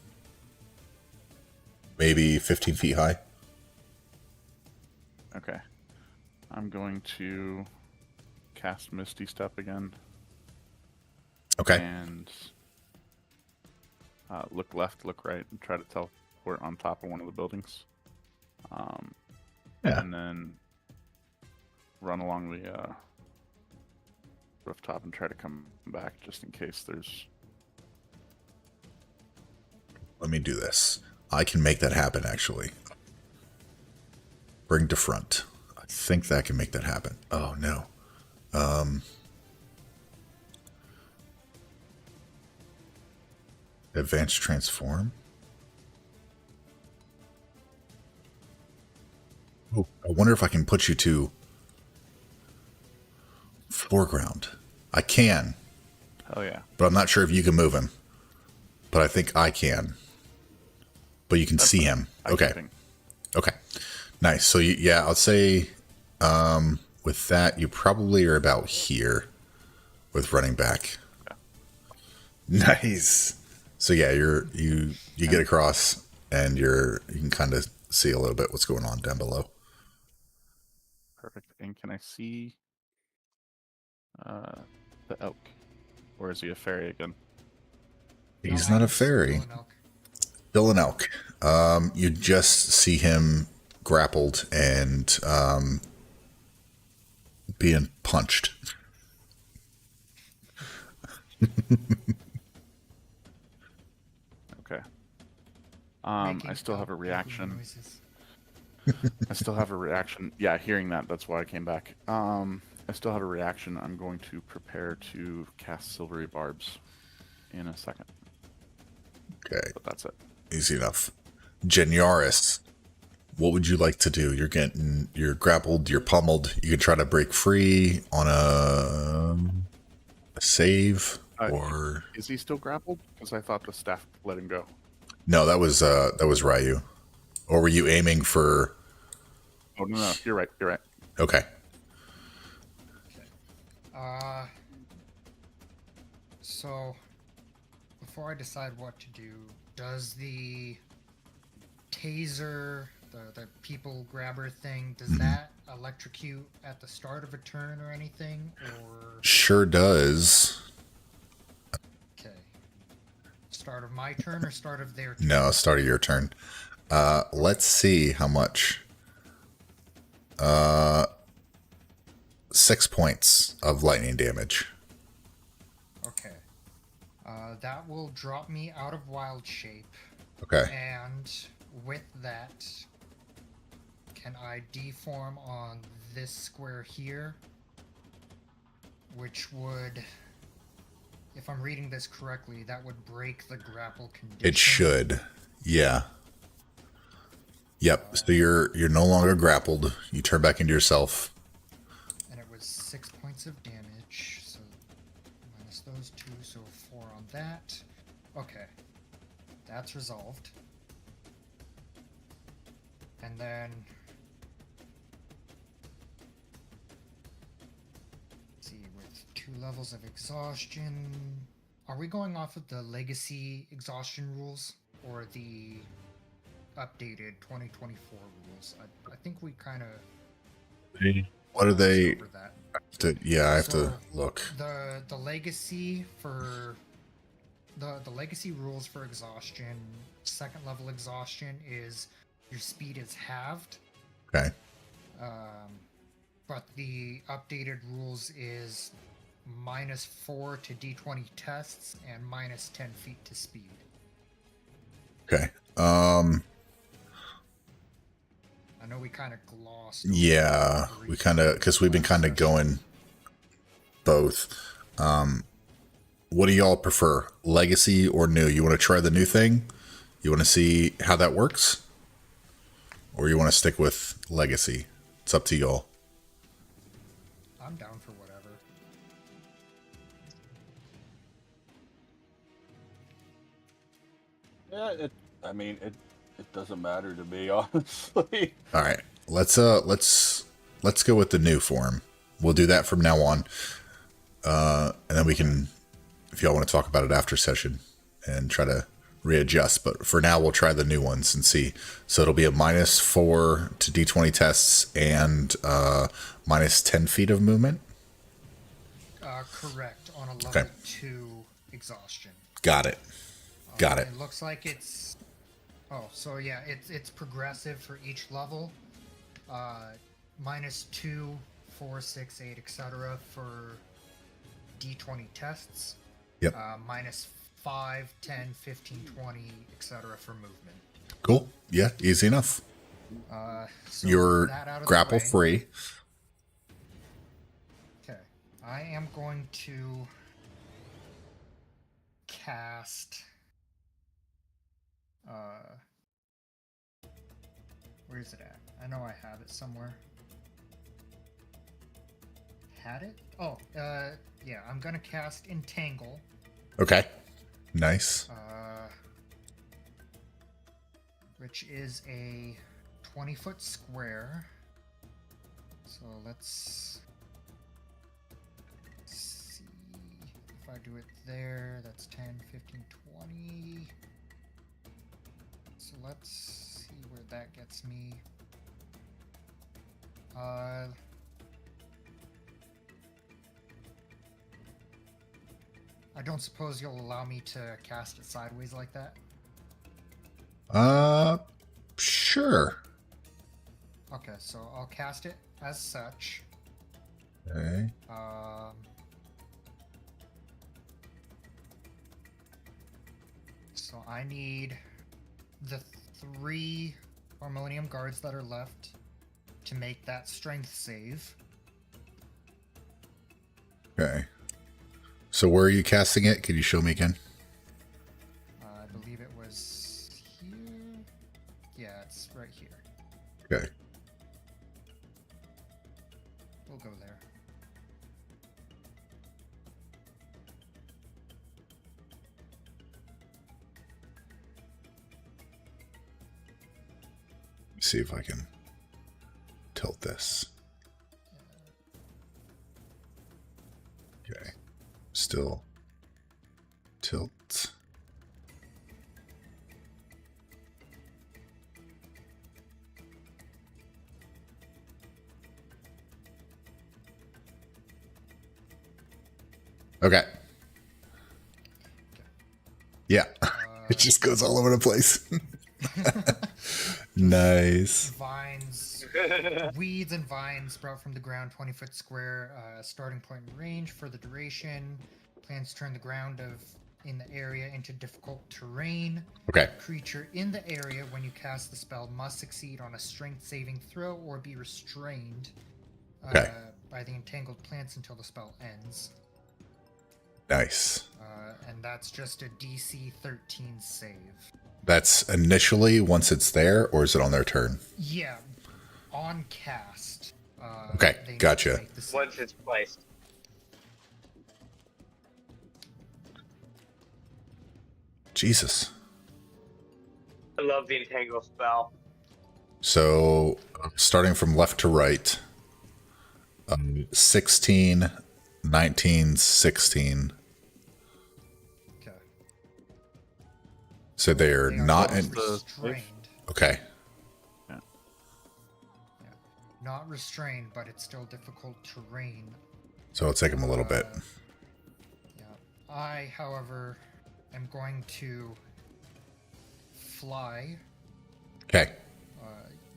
maybe 15 feet high. Okay. I'm going to cast Misty Step again Okay. and look left, look right, and try to teleport on top of one of the buildings. Yeah. And then run along the rooftop and try to come back just in case there's. Let me do this. I can make that happen, actually. Bring to front. I think that can make that happen. Oh, no. Advanced transform. Oh, I wonder if I can put you to foreground. I can, Hell yeah. but I'm not sure if you can move him. But I think I can. But you can see him. Okay. Keeping. Okay. Nice. So, yeah, I'll say with that, you probably are about here with running back. Nice. So, yeah, you get across and you can kind of see a little bit what's going on down below. Perfect. And can I see the elk? Or is he a fairy again? He's not a fairy. Still an elk. You just see him grappled and being punched. Okay. I still have a reaction. I still have a reaction. Yeah, hearing that, that's why I came back. I still had a reaction. I'm going to prepare to cast Silvery Barbs in a second, Okay, but that's it. easy enough. Geniaris, what would you like to do? You're grappled, you're pummeled. You can try to break free on a save, or Is he still grappled? Because I thought the staff let him go. no, that was Ryu. Or were you aiming for? Oh no, you're right. You're right. Okay, So, before I decide what to do, does the taser, the people grabber thing, does that electrocute at the start of a turn or anything? Or, sure does. okay. Start of my turn or start of their turn? No, start of your turn. Let's see how much. 6 points of lightning damage. Okay. That will drop me out of wild shape. Okay. And with that, can I deform on this square here? Which would, if I'm reading this correctly, that would break the grapple condition. It should. Yeah. Yep. So you're no longer grappled. You turn back into yourself. And it was 6 points of damage, so minus those 2, so 4 on that. Okay. That's resolved. And then... let's see, with 2 levels of exhaustion... Are we going off of the legacy exhaustion rules? Or the updated 2024 rules? I think we kind of... What are they? over that. Yeah, I have to So, look. The legacy for the legacy rules for exhaustion, second level exhaustion is your speed is halved. Okay. But the updated rules is -4 to D20 tests and -10 feet to speed. Okay. I know we kind of glossed. over Yeah, the we kind of, because we've been kind of going both. What do y'all prefer, legacy or new? You want to try the new thing? You want to see how that works, or you want to stick with legacy? It's up to y'all. I'm down for whatever. Yeah, it doesn't matter to me, honestly. All right, let's go with the new form. We'll do that from now on, and then we can, if y'all want to talk about it after session and try to readjust. But for now, we'll try the new ones and see. So it'll be a -4 to D20 tests and -10 feet of movement. Correct, on a level Okay. 2 exhaustion. Got it. Got it. It looks like it's... Oh, so yeah, it's progressive for each level. -2, 4, 6, 8, etc. for D20 tests. Yep. -5, 10, 15, 20, etc. for movement. Cool. Yeah, easy enough. So You're that out of the grapple way. free. Okay, I am going to cast. Where is it at? I know I have it somewhere. Had it? Oh, yeah, I'm gonna cast Entangle. Okay. Nice. Which is a 20-foot square. So let's see. If I do it there, that's 10, 15, 20. So let's see where that gets me. I don't suppose you'll allow me to cast it sideways like that? Sure. Okay, so I'll cast it as such. Okay. So I need the 3 Harmonium guards that are left to make that strength save. Okay. So where are you casting it? Could you show me again? I believe it was here. Yeah, it's right here. Okay. We'll go there. Let me see if I can tilt this. Okay. Still tilt. Okay. Yeah. It just goes all over the place. Nice. Vines, weeds and vines sprout from the ground 20-foot square, starting point and range for the duration. Plans to turn the ground in the area into difficult terrain. Okay. Creature in the area when you cast the spell must succeed on a strength saving throw or be restrained Okay. by the entangled plants until the spell ends. Nice. And that's just a DC 13 save. That's initially once it's there, or is it on their turn? Yeah, on cast. Okay, they need gotcha. to make the save. Once it's placed. Jesus. I love the entangle spell. So, starting from left to right, 16, 19, 16. Okay. So they are They are not not in. restrained. Okay. Not restrained, but it's still difficult terrain. So it'll take them a little bit. Yeah. I, however, am going to fly. Okay.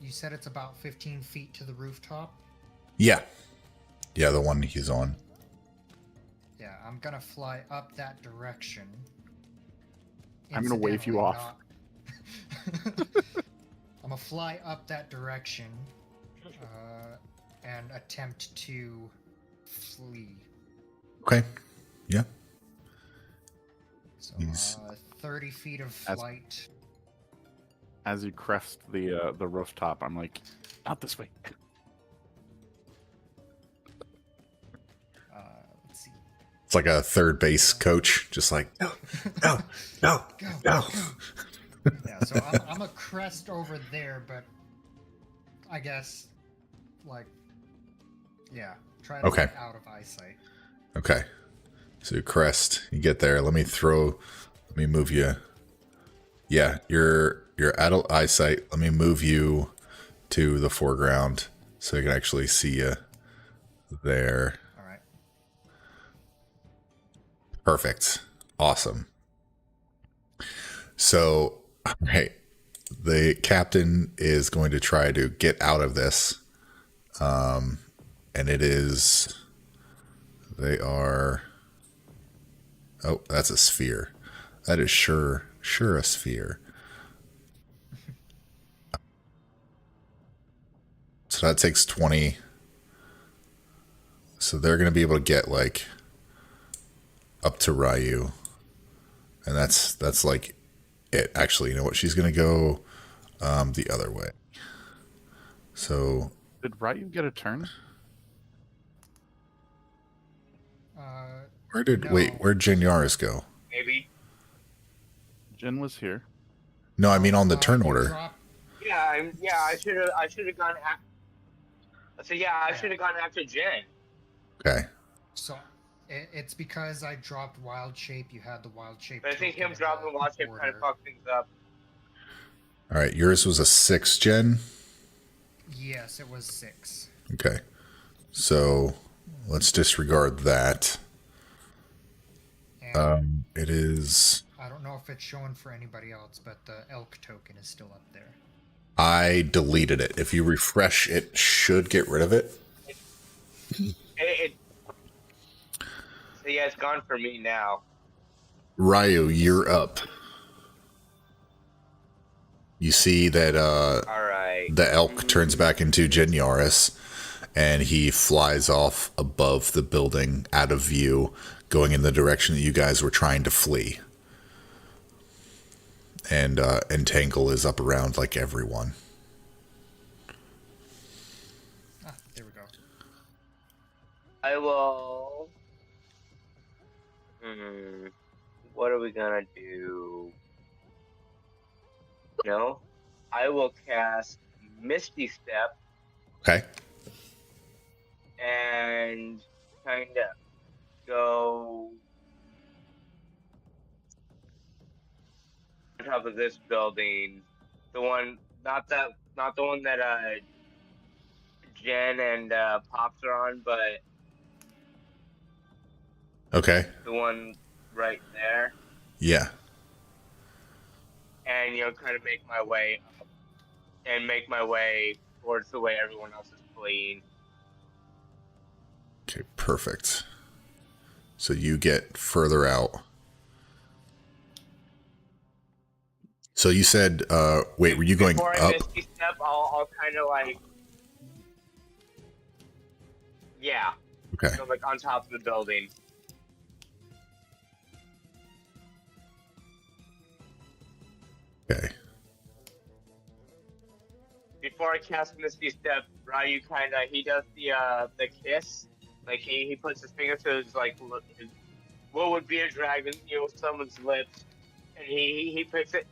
You said it's about 15 feet to the rooftop? Yeah. Yeah, the one he's on. Yeah, I'm gonna fly up that direction. I'm gonna wave you Incidentally, off. I'm gonna fly up that direction and attempt to flee. Okay. Yeah. So, He's- 30 feet of As- flight. As you crest the rooftop, I'm like, not this way. Let's see. It's like a third base coach, just like, no, no, no, Go, no. go. Yeah, so I'm a crest over there, but I guess, like, yeah, try to Okay. get out of eyesight. Okay. So crest, you get there. Let me move you. Yeah, you're out of eyesight. Let me move you to the foreground so I can actually see you there. All right. Perfect. Awesome. So, all right. The captain is going to try to get out of this. And it is, they are, oh, that's a sphere. That is sure a sphere. So that takes 20. So they're going to be able to get like up to Ryu. And that's like it. Actually, you know what? She's going to go the other way. So Did Ryu get a turn? where'd Jin Yaris go? Maybe. Jin was here. No, I mean on the turn You order. drop- Yeah, I should have gone. So yeah, I should have gone after Jen. Okay. So it's because I dropped wild shape. You had the wild shape. But I think token him in dropping the watch him kind of order. fucked things up. All right. Yours was a 6 gen. Yes, it was 6. Okay. So let's disregard that. And It is. I don't know if it's showing for anybody else, but the elk token is still up there. I deleted it. If you refresh, it should get rid of it. So yeah, it's gone for me now. Ryu, you're up. You see that All right. the elk turns back into Jin Yaris, and he flies off above the building out of view, going in the direction that you guys were trying to flee. And Entangle is up around like everyone. Ah, there we go. I will. What are we gonna do? No, I will cast Misty Step Okay. and kind of go on top of this building. The one, not the one that Jen and Pops are on, but Okay. the one right there. Yeah. And kind of make my way up and make my way towards the way everyone else is fleeing. Okay, perfect. So you get further out. So you said, wait, were you going Before I up? Misty Step, I'll kind of like, yeah, Okay. so like on top of the building. Okay. Before I cast Misty Step, Ryu kind of, he does the kiss. Like he puts his finger to his what would be a dragon, someone's lips, and he picks it,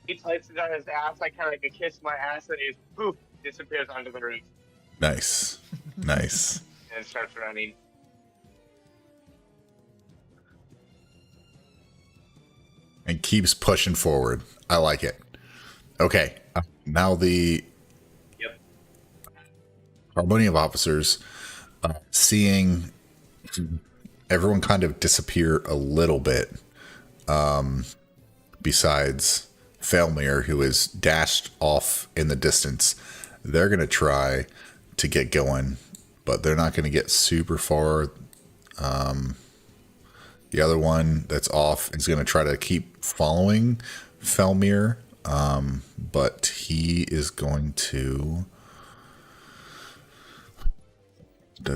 he places it on his ass, like kind of like a kiss my ass, and he poof disappears onto the roof Nice. Nice. and starts running. And keeps pushing forward. I like it. Okay. Now the Yep. Harmonium officers, seeing everyone kind of disappear a little bit, besides Felmir, who is dashed off in the distance. They're going to try to get going, but they're not going to get super far. The other one that's off is going to try to keep following Felmir, but he is going to... A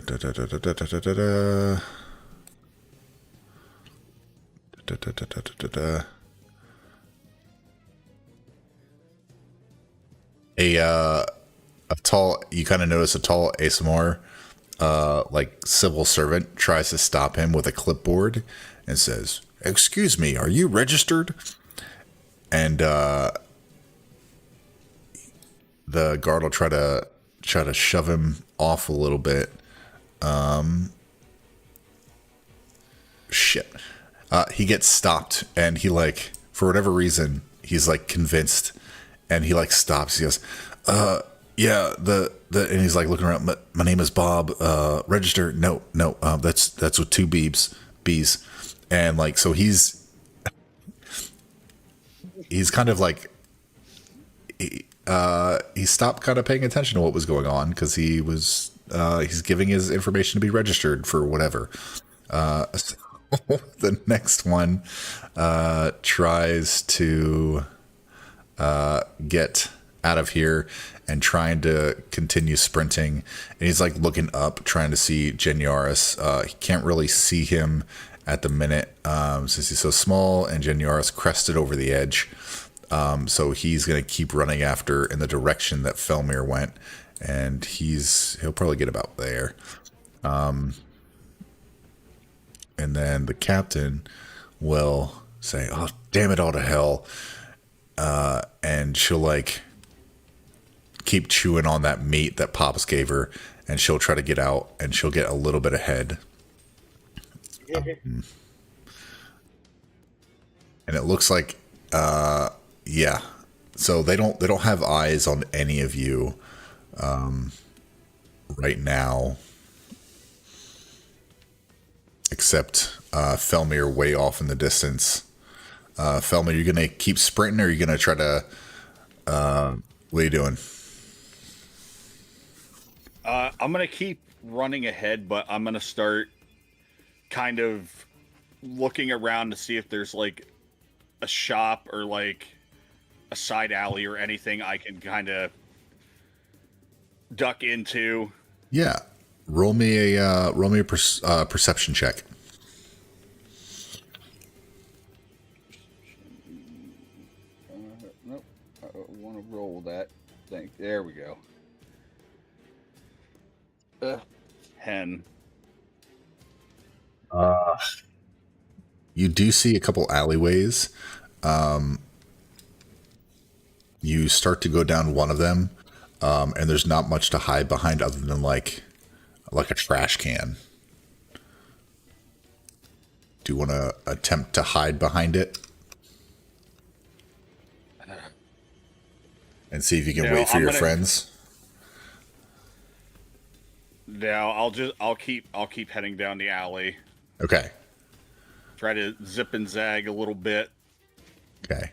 tall, you kind of notice a tall ASMR, like civil servant tries to stop him with a clipboard and says, "Excuse me, are you registered?" And the guard will try to shove him off a little bit. Shit. He gets stopped, and he for whatever reason, he's convinced, and he stops. He goes, yeah, and he's looking around. My name is Bob. Register? No. That's with two B's, and so he's kind of he stopped kind of paying attention to what was going on because he's giving his information to be registered for whatever. So the next one tries to get out of here and trying to continue sprinting, and he's looking up trying to see Geniaris. He can't really see him at the minute since he's so small, and Geniaris crested over the edge, so he's going to keep running after in the direction that Felmir went, and he'll probably get about there. And then the captain will say, "Oh, damn it all to hell," and she'll keep chewing on that meat that Pops gave her, and she'll try to get out, and she'll get a little bit ahead. And it looks like, yeah. So they don't have eyes on any of you right now, except Felmir way off in the distance. Felmir, you're gonna keep sprinting, or are you gonna try to? What are you doing? I'm going to keep running ahead, but I'm going to start kind of looking around to see if there's a shop or a side alley or anything I can kind of duck into. Yeah. roll me a perception check. Nope. I want to roll that thing. There we go. 10. You do see a couple alleyways. You start to go down one of them, and there's not much to hide behind other than like a trash can. Do you want to attempt to hide behind it and see if you can No, wait for I'm your gonna- friends? Now I'll keep heading down the alley. Okay. Try to zip and zag a little bit. Okay.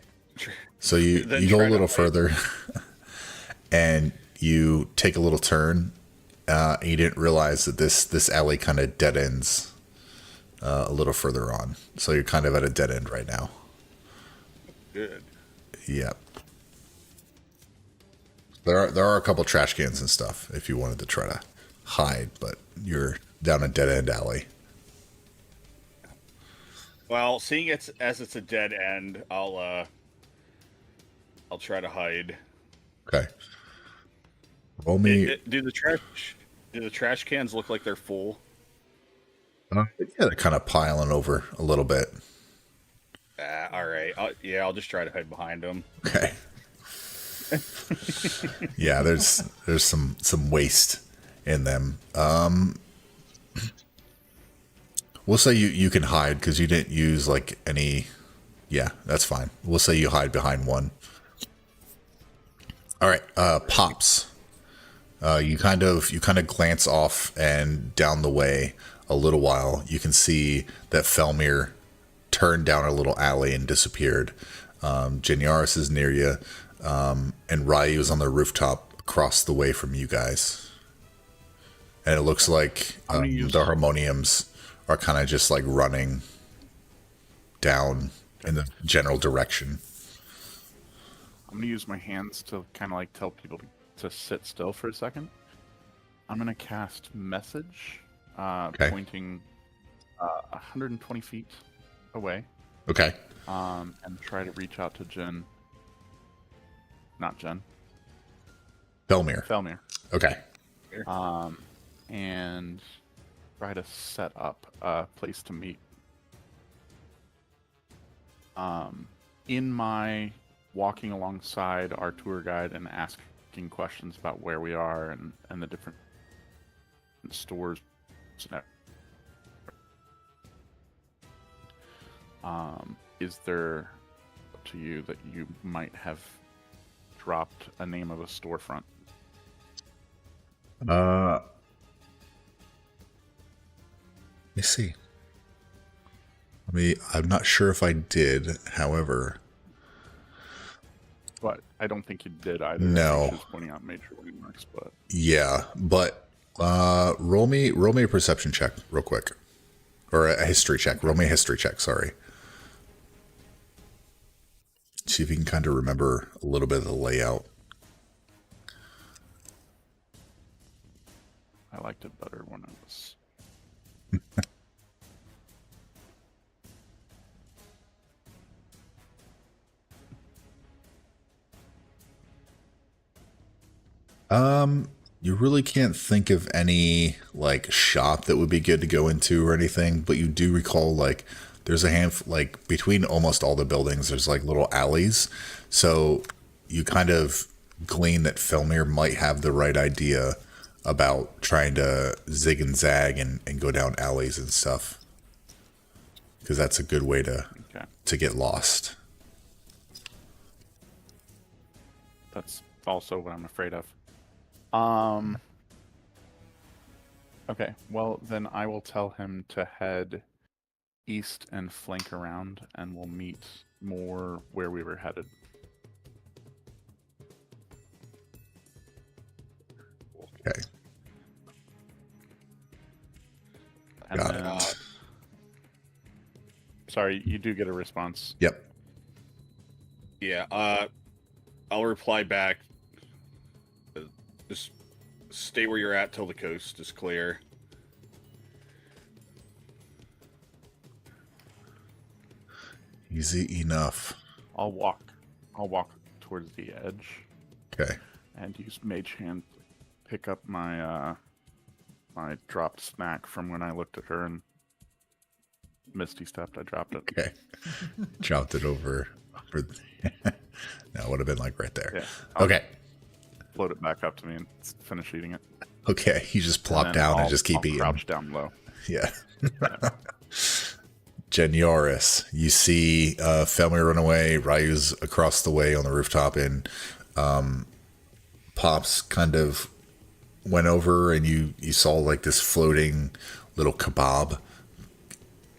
So you Then go a try to little hide. further, and you take a little turn. And you didn't realize that this alley kind of dead ends a little further on. So you're kind of at a dead end right now. Good. Yep. There are a couple trash cans and stuff if you wanted to try to hide, but you're down a dead end alley. Well, seeing it's a dead end, I'll try to hide. Okay. Roll me. Do the trash cans look like they're full? Yeah, they're kind of piling over a little bit. All right. I'll just try to hide behind them. Okay. Yeah, there's some waste in them. We'll say you can hide because you didn't use like any. Yeah, that's fine. We'll say you hide behind one. All right, Pops. You kind of glance off and down the way a little while. You can see that Felmir turned down a little alley and disappeared. Janiaris is near you, and Ryu is on the rooftop across the way from you guys. And it looks like I'm gonna use- the harmoniums are kind of just like running down in the general direction. I'm gonna use my hands to kind of like tell people to sit still for a second. I'm gonna cast message, Okay. pointing 120 feet away, Okay. and try to reach out to Jen. Not Jen, Felmir. Felmir. Okay. And try to set up a place to meet. In my walking alongside our tour guide and asking questions about where we are and the different stores. Is there to you that you might have dropped a name of a storefront? Let me see. I'm not sure if I did. However, But I don't think you did either. No. I think she was pointing out major landmarks, but yeah. But roll me a perception check real quick, or a history check. Roll me a history check. Sorry. See if you can kind of remember a little bit of the layout. I liked it better when I was. You really can't think of any like shop that would be good to go into or anything, but you do recall like there's a handful, like between almost all the buildings, there's like little alleys. So you kind of glean that Felmir might have the right idea about trying to zig and zag and go down alleys and stuff. Because that's a good way to get lost. That's also what I'm afraid of. Okay, well then I will tell him to head east and flank around, and we'll meet more where we were headed. Okay. And Got then, it. sorry, you do get a response. Yep. Yeah. I'll reply back. Just stay where you're at till the coast is clear. Easy enough. I'll walk towards the edge Okay. and use Mage Hand to pick up my my dropped snack from when I looked at her and Misty stepped. I dropped it. Okay. Dropped it over. That would have been like right there. Yeah. I'll Okay. float it back up to me and finish eating it. Okay. You just plop then down and I'll- just keep I'll eating. Crouch down low. Yeah. Genioris, you see Felmir run away. Ryu's across the way on the rooftop, and Pops kind of went over, and you saw like this floating little kebab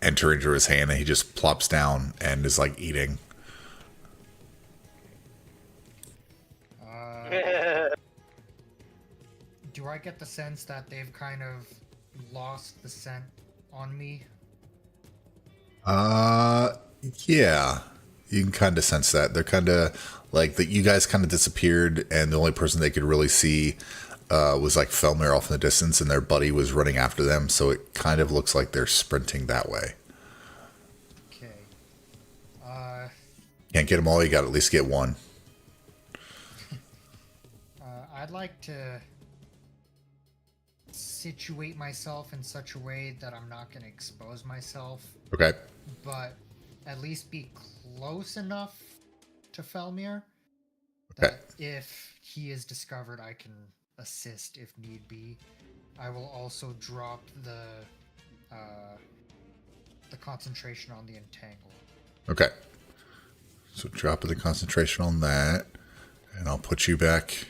enter into his hand, and he just plops down and is like eating. Do I get the sense that they've kind of lost the scent on me? Yeah. You can kind of sense that. They're kind of like that. You guys kind of disappeared, and the only person they could really see was like Felmir off in the distance, and their buddy was running after them. So it kind of looks like they're sprinting that way. Okay. Can't get them all. You got to at least get one. I'd like to situate myself in such a way that I'm not going to expose myself, Okay. but at least be close enough to Felmir Okay. that if he is discovered, I can assist if need be. I will also drop the concentration on the entangle. Okay. So drop the concentration on that, and I'll put you back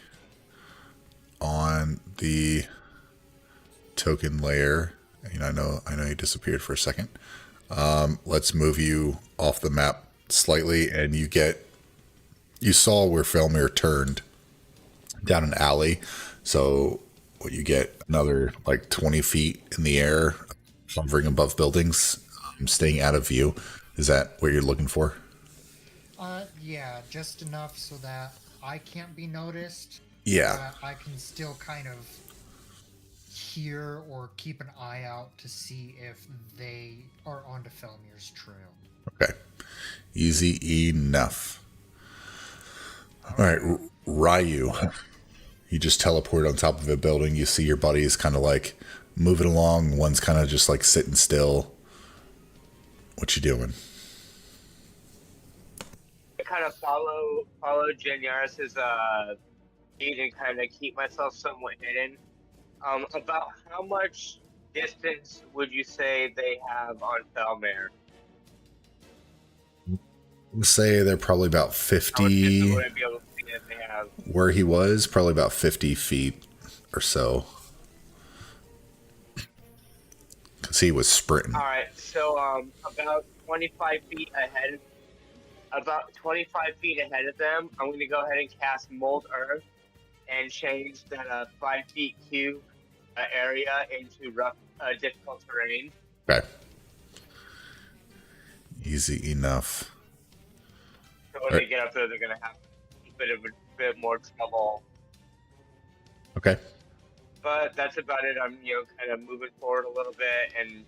on the token layer. You know, I know you disappeared for a second. Let's move you off the map slightly, and you saw where Felmir turned down an alley. So what you get another like 20 feet in the air, hovering above buildings, staying out of view. Is that what you're looking for? Yeah, just enough so that I can't be noticed. Yeah. But I can still kind of hear or keep an eye out to see if they are onto Felmir's trail. Okay. Easy enough. All right, Ryu. You just teleport on top of a building. You see your buddies kind of like moving along. One's kind of just like sitting still. What you doing? I kind of follow Genyaris's lead and kind of keep myself somewhat hidden. About how much distance would you say they have on Felmir? Let's say they're probably about How much 50, distance would I be able to see if they have? where he was, probably about 50 feet or so. Because he was sprinting. All right, so about 25 feet ahead. About 25 feet ahead of them, I'm going to go ahead and cast Mold Earth and change that 5 feet cube area into rough, difficult terrain. Okay. Easy enough. So when they get up there, they're going to have a bit more trouble. Okay. But that's about it. I'm kind of moving forward a little bit and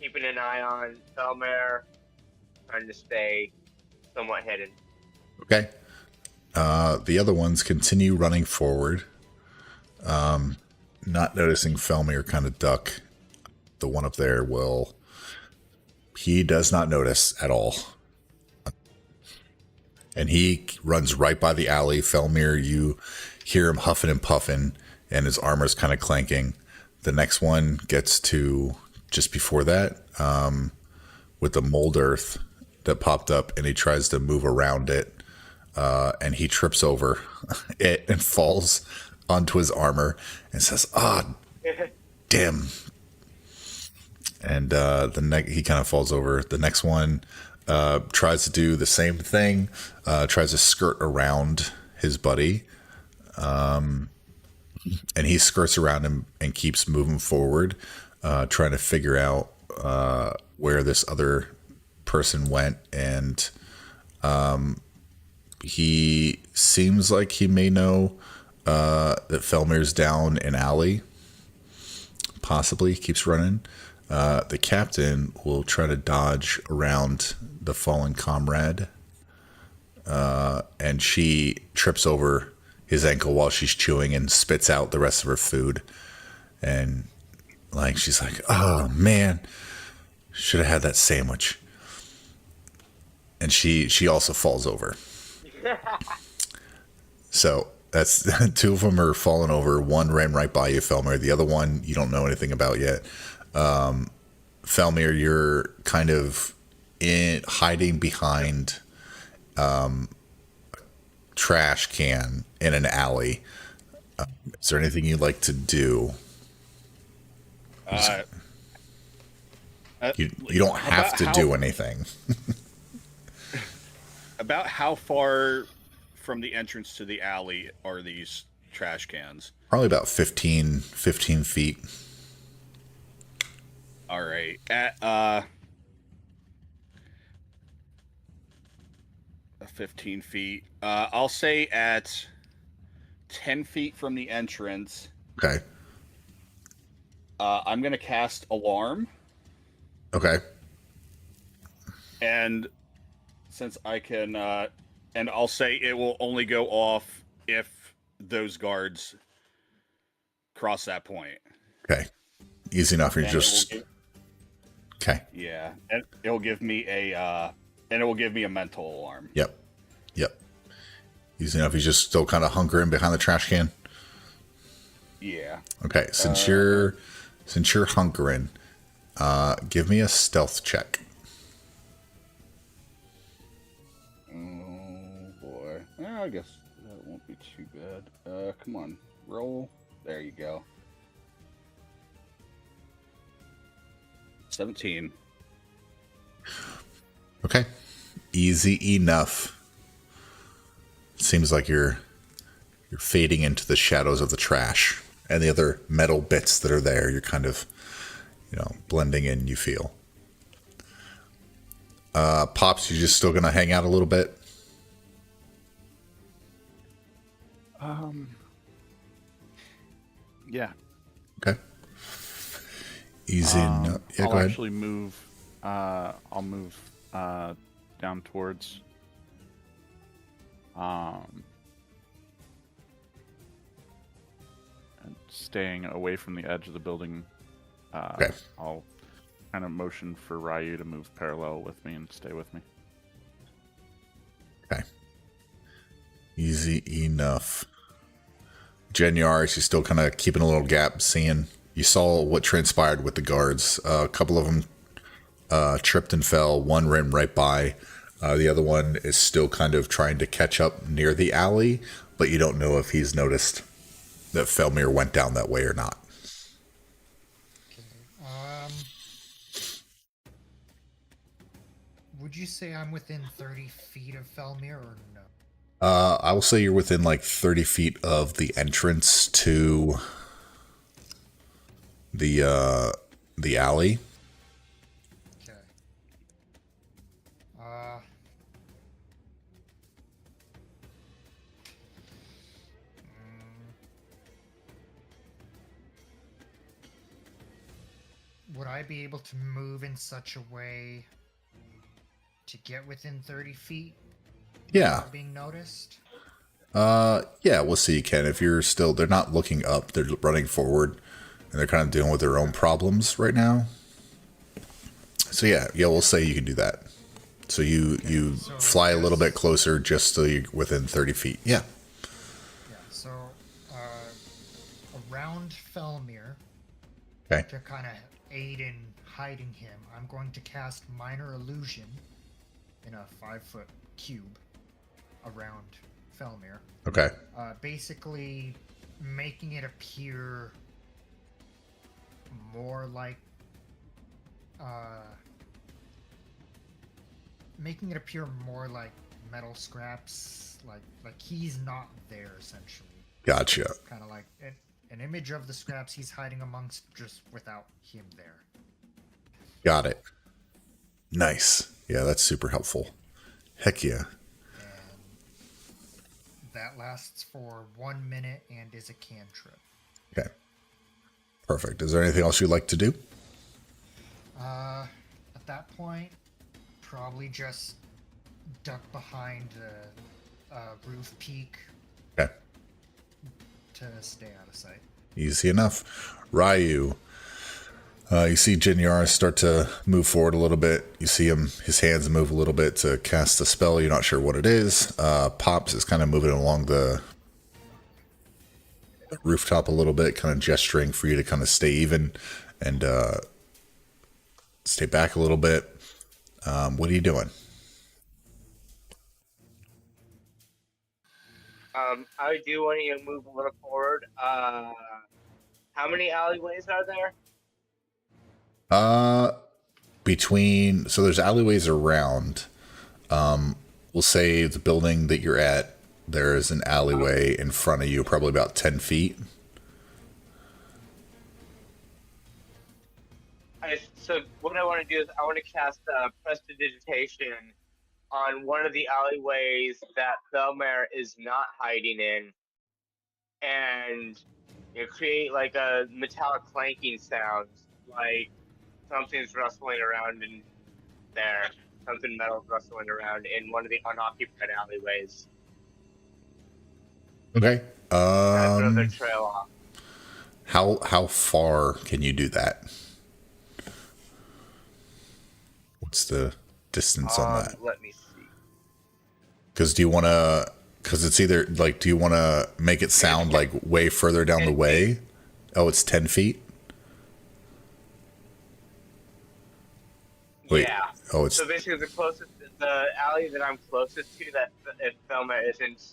keeping an eye on Felmir, trying to stay somewhat hidden. Okay. The other ones continue running forward. Not noticing Felmir kind of duck. The one up there he does not notice at all. And he runs right by the alley. Felmir, you hear him huffing and puffing, and his armor's kind of clanking. The next one gets to just before that, with the mold earth that popped up, and he tries to move around it, and he trips over it and falls onto his armor and says, damn. And he kind of falls over. The next one tries to do the same thing, tries to skirt around his buddy, and he skirts around him and keeps moving forward, trying to figure out where this other person went. And he seems like he may know that Felmir's down an alley. Possibly keeps running. The captain will try to dodge around the fallen comrade. And she trips over his ankle while she's chewing and spits out the rest of her food. And like she's like, oh man, should have had that sandwich. And she also falls over. So that's two of them are falling over. One ran right by you, Felmir. The other one you don't know anything about yet. Felmir, you're kind of hiding behind trash can in an alley. Is there anything you'd like to do? You don't have to do anything. About how far from the entrance to the alley are these trash cans? Probably about 15 feet. All right. At 15 feet. I'll say at 10 feet from the entrance. Okay. I'm gonna cast Alarm, Okay. and since I can, and I'll say it will only go off if those guards cross that point. Okay. Easy enough. You're And it will just give- okay. yeah, and it will give me a mental alarm. Yep. Easy enough. He's just still kind of hunkering behind the trash can. Yeah. Okay. Since you're hunkering, give me a stealth check. Oh boy. I guess that won't be too bad. Come on, roll. There you go. 17. Okay. Easy enough. Seems like you're fading into the shadows of the trash and the other metal bits that are there. You're kind of, blending in, you feel. Pops, you just still gonna hang out a little bit? Yeah. Okay. Easy enough. Yeah, I'll go ahead. actually move. I'll move down towards. And staying away from the edge of the building. Okay. I'll kind of motion for Ryu to move parallel with me and stay with me. Okay. Easy enough. Genyar, she's still kind of keeping a little gap, seeing. You saw what transpired with the guards. A couple of them tripped and fell. One ran right by. The other one is still kind of trying to catch up near the alley, but you don't know if he's noticed that Felmir went down that way or not. Would you say I'm within 30 feet of Felmir or no? I will say you're within like 30 feet of the entrance to the alley. Okay. Would I be able to move in such a way to get within 30 feet Yeah. without being noticed? Yeah, we'll see you can. If you're still, they're not looking up, they're running forward, and they're kind of dealing with their own problems right now. So yeah, we'll say you can do that. So you so fly a little yes. bit closer just so you're within 30 feet. Yeah. Yeah, so around Felmir, Okay. to kind of aid in hiding him, I'm going to cast Minor Illusion in a 5-foot cube around Felmir. Okay. Basically making it appear more like metal scraps, like he's not there essentially. Gotcha. Kind of like an image of the scraps he's hiding amongst, just without him there. Got it. Nice. Yeah, that's super helpful. Heck yeah. That lasts for 1 minute and is a cantrip. Okay. Perfect. Is there anything else you'd like to do? At that point, probably just duck behind the roof peak Okay. to stay out of sight. Easy enough. Ryu, you see Jinyar start to move forward a little bit. You see his hands move a little bit to cast a spell. You're not sure what it is. Pops is kind of moving along the rooftop a little bit, kind of gesturing for you to kind of stay even and stay back a little bit. What are you doing? I do want you to move a little forward. How many alleyways are there? So there's alleyways around. We'll say the building that you're at, there is an alleyway in front of you, probably about 10 feet. So what I want to do is I want to cast Prestidigitation on one of the alleyways that Felmare is not hiding in, and create like a metallic clanking sound, like something's rustling around in there, something metal's rustling around in one of the unoccupied alleyways. Okay. Throw the trail off. How far can you do that? What's the distance on that? Let me see. Because it's either like, do you want to make it sound like way further down the way? Oh, it's 10 feet? Wait. Yeah. Oh, it's So basically, the alley that I'm closest to, that if Thelma isn't.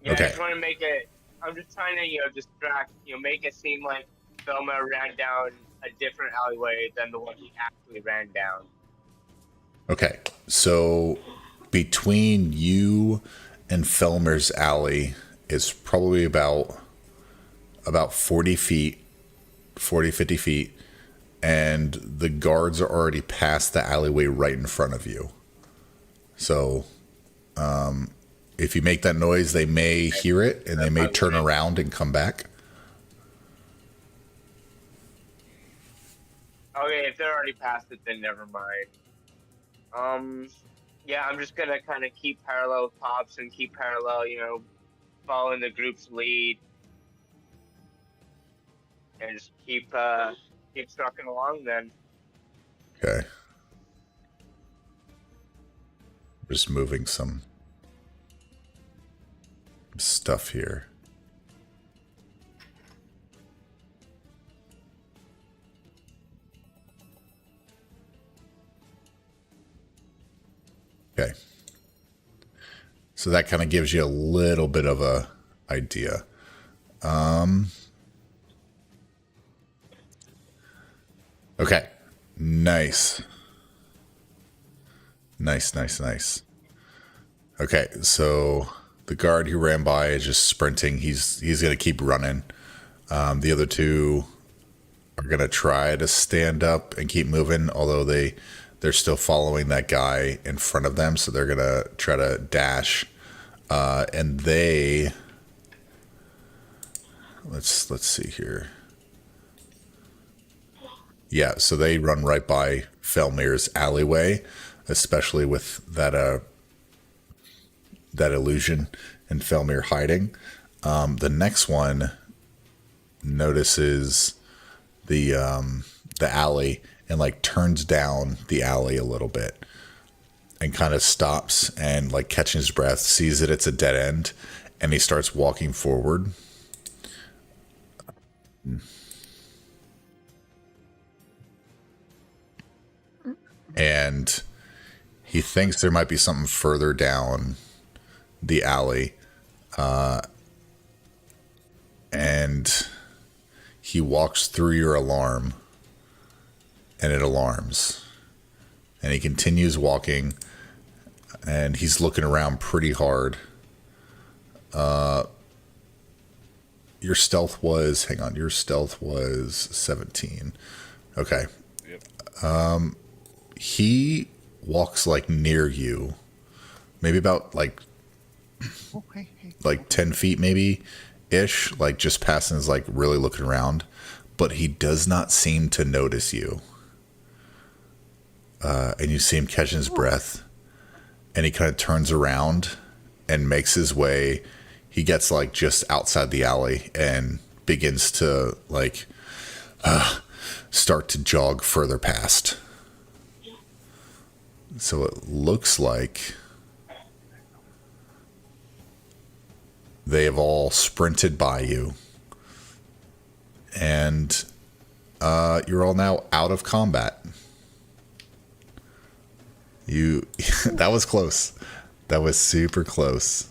Yeah, Okay. I just want to make it. I'm just trying to, distract, make it seem like Thelma ran down a different alleyway than the one he actually ran down. okay. So between you and Felmer's alley is probably about 40 feet, 50 feet. And the guards are already past the alleyway right in front of you. So, if you make that noise, they may hear it and they may turn around and come back. Okay, if they're already past it, then never mind. Yeah, I'm just gonna kind of keep parallel with Pops and keep parallel, following the group's lead, and just keep trucking along then. Okay. Just moving some stuff here. Okay. So that kind of gives you a little bit of a idea. Okay. Nice. Nice. Okay, so the guard who ran by is just sprinting. He's going to keep running. The other two are going to try to stand up and keep moving, although they're still following that guy in front of them, so they're going to try to dash. And they... Let's see here. Yeah, so they run right by Felmir's alleyway, especially with that illusion and Felmir hiding. The next one notices the alley and like turns down the alley a little bit and kind of stops and like catching his breath, sees that it's a dead end, and he starts walking forward. And he thinks there might be something further down the alley. And he walks through your alarm, and it alarms. And he continues walking, and he's looking around pretty hard. Your stealth was 17. Okay. Yep. He walks like near you, maybe about Oh, hey. like 10 feet maybe ish, like just passing is like really looking around, but he does not seem to notice you. And you see him catching his breath, and he kind of turns around and makes his way. He gets like just outside the alley and begins to like start to jog further past. So it looks like they have all sprinted by you, and you're all now out of combat. That was close. That was super close.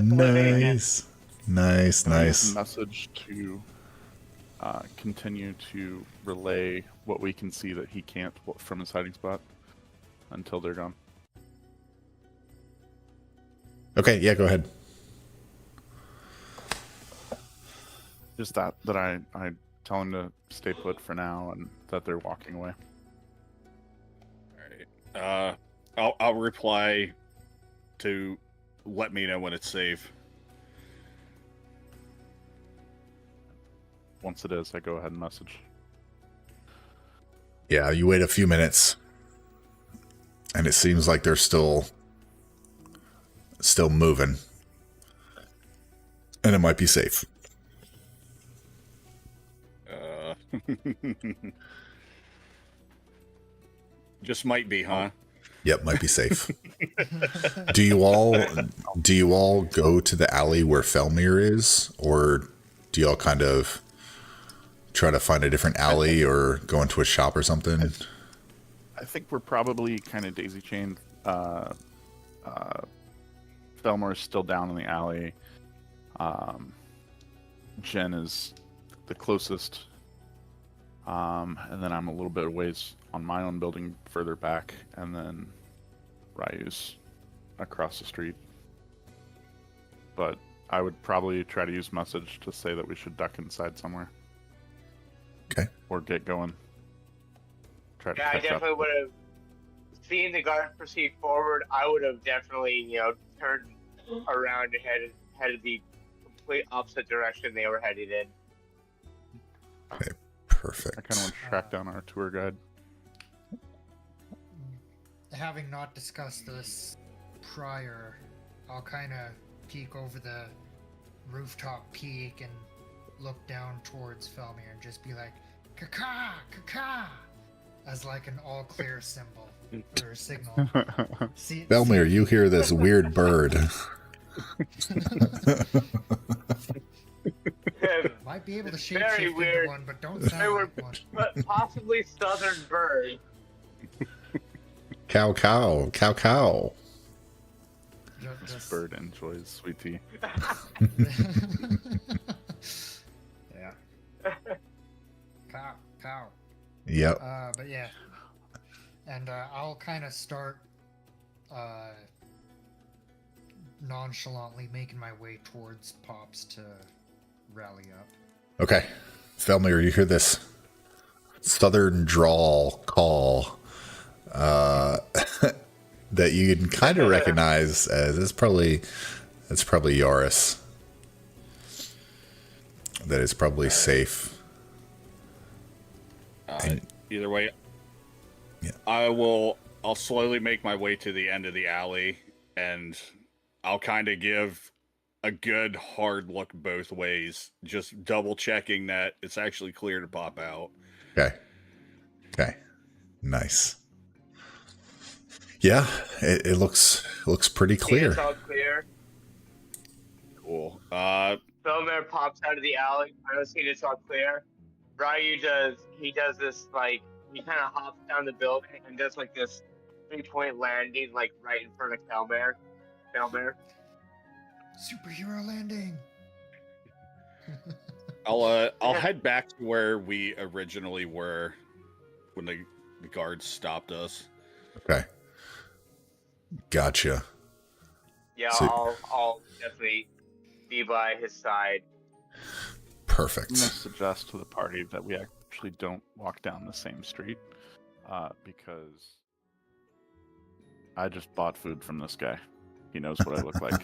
Nice. Nice. Message to continue to relay what we can see that he can't from his hiding spot until they're gone. Okay, yeah, go ahead. Just that I tell him to stay put for now and that they're walking away. All right. I'll reply to let me know when it's safe. Once it is, I go ahead and message. Yeah, you wait a few minutes, and it seems like they're still moving, and it might be safe. Just might be, huh? Yep, might be safe. Do you all go to the alley where Felmir is, or do you all kind of try to find a different alley or go into a shop or something? I think we're probably kind of daisy chained. Felmor is still down in the alley. Jen is the closest. And then I'm a little bit of ways on my own building further back, and then Ryu's across the street. But I would probably try to use message to say that we should duck inside somewhere. Okay. Or get going. Try to Yeah, I catch up. definitely would have seen the guard proceed forward. I would have definitely, turned around and headed the complete opposite direction they were headed in. Perfect. I kind of want to track down our tour guide. Having not discussed this prior, I'll kind of peek over the rooftop peak and look down towards Felmir and just be like, "Kaka, kaka," as like an all clear symbol or signal. Felmir, you hear this weird bird. Might be able to Very shapeshift into weird. one, but don't sound Very like one. But possibly southern bird. Cow, cow, cow, cow. This Just- bird enjoys sweet tea. Yeah. Cow. Yep. But yeah. And I'll kind of start nonchalantly making my way towards Pops to rally up. Okay. Felmir, you hear this southern drawl call that you can kind of recognize as it's probably Yaris. That is probably safe. And- Either way, Yeah. I'll slowly make my way to the end of the alley, and I'll kind of give a good hard look both ways, just double checking that it's actually clear to pop out. Okay. Nice. Yeah, it looks pretty clear. It's all clear. Cool. Felmir pops out of the alley. I don't see it's all clear. Ryu does this, like, he kind of hops down the building and does like this 3-point landing, like right in front of Felmir. Superhero landing. I'll head back to where we originally were when the guards stopped us. Okay. Gotcha. Yeah, So- I'll definitely be by his side. Perfect. I'm going to suggest to the party that we actually don't walk down the same street because I just bought food from this guy. He knows what I look like.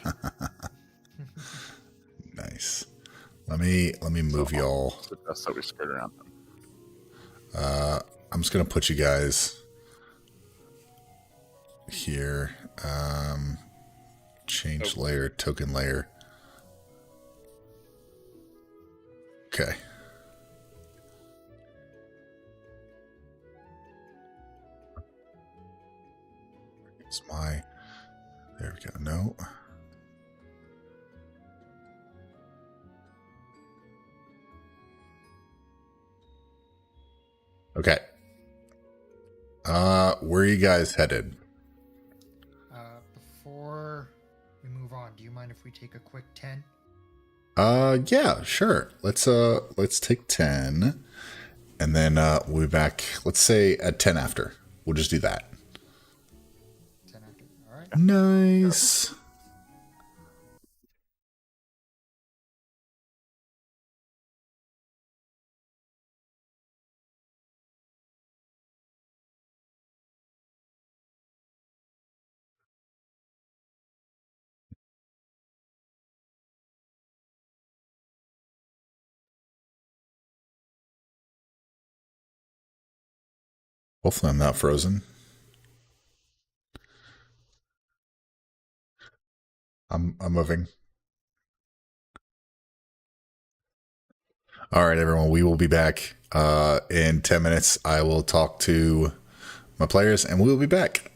Nice. Let me move So y'all. I'll suggest that we skirt around them. I'm just gonna put you guys here. Change layer, token layer. Okay. It's my. There we go. No. Okay. Where are you guys headed? Before we move on, do you mind if we take a quick 10? Yeah, sure. Let's take 10. And then we'll be back, let's say at 10 after. We'll just do that. 10 after. All right. Nice. Hopefully I'm not frozen. I'm moving. All right, everyone. We will be back in 10 minutes. I will talk to my players and we will be back.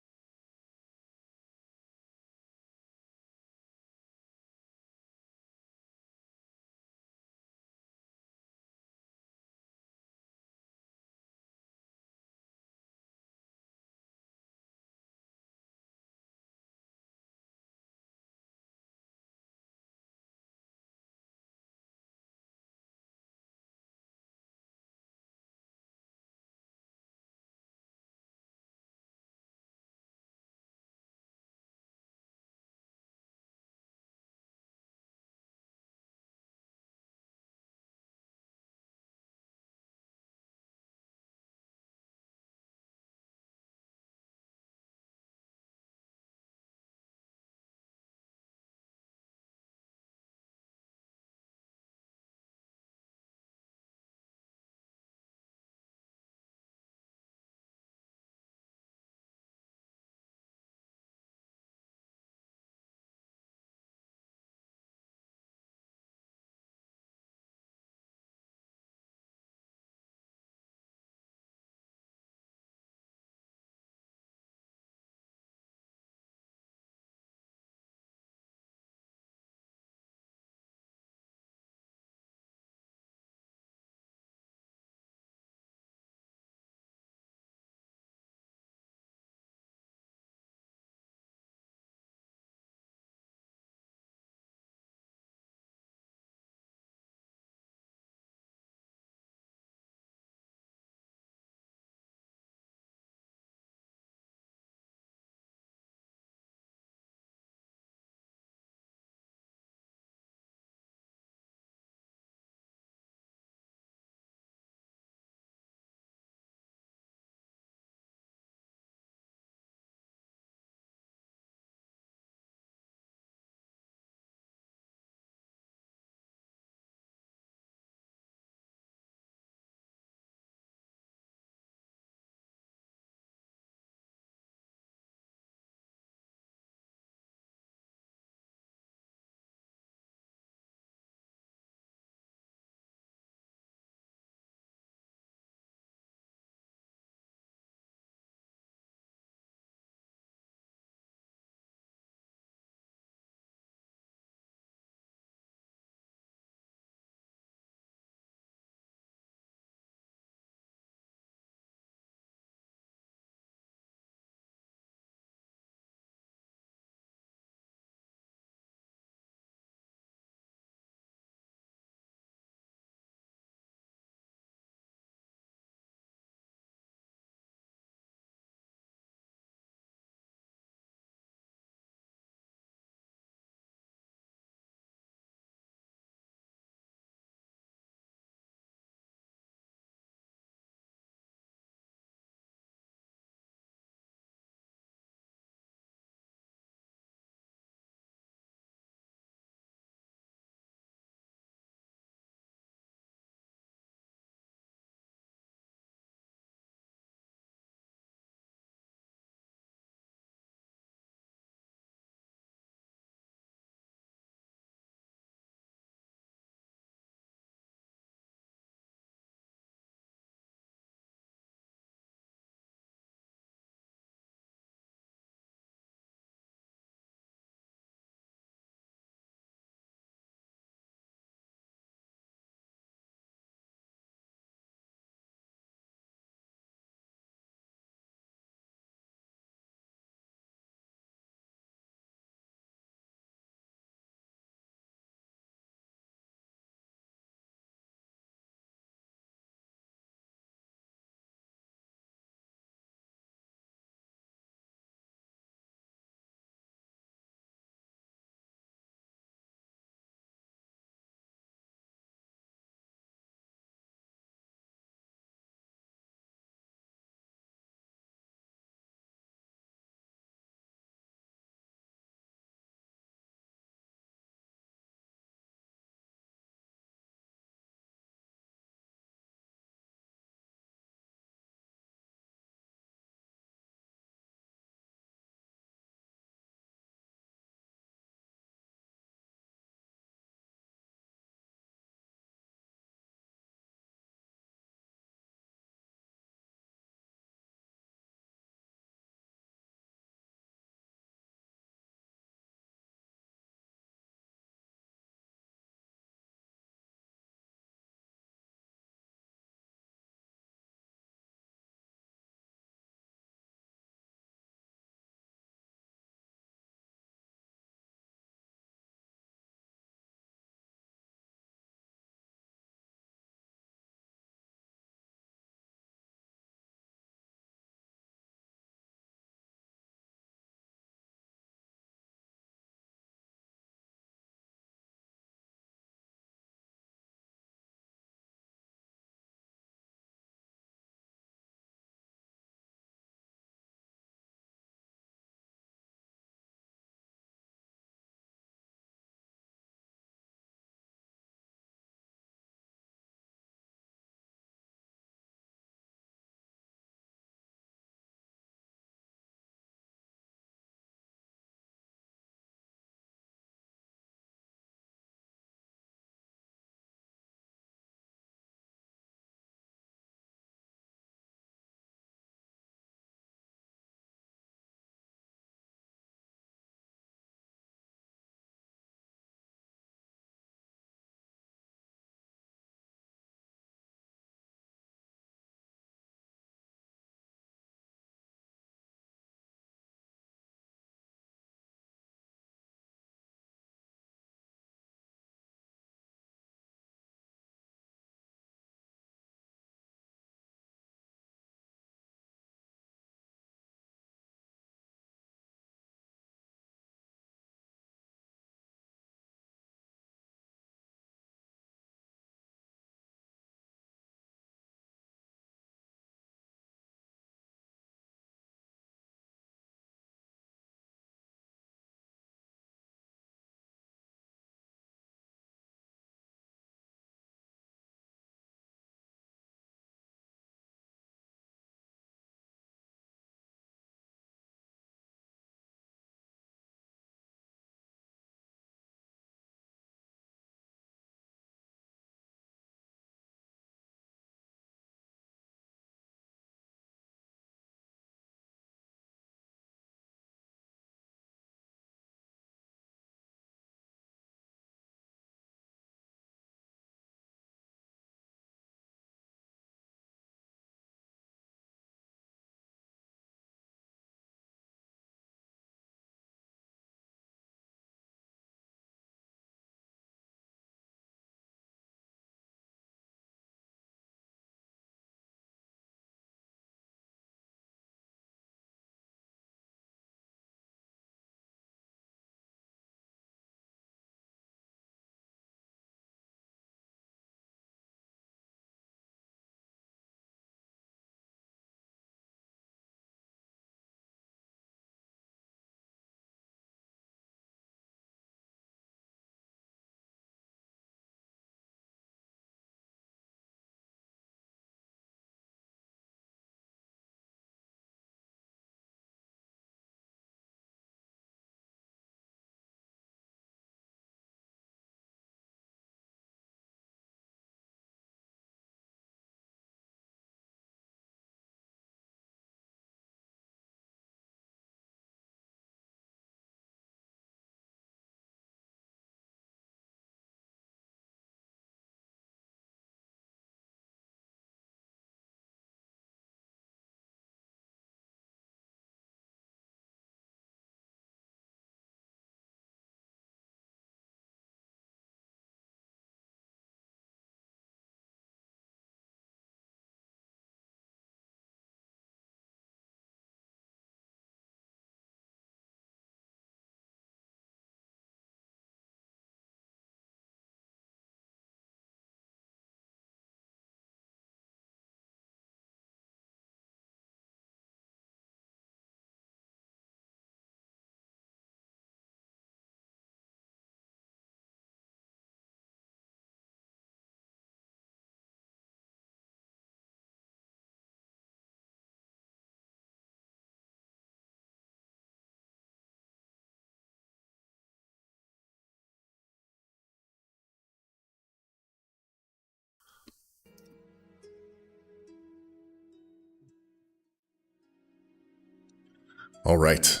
All right.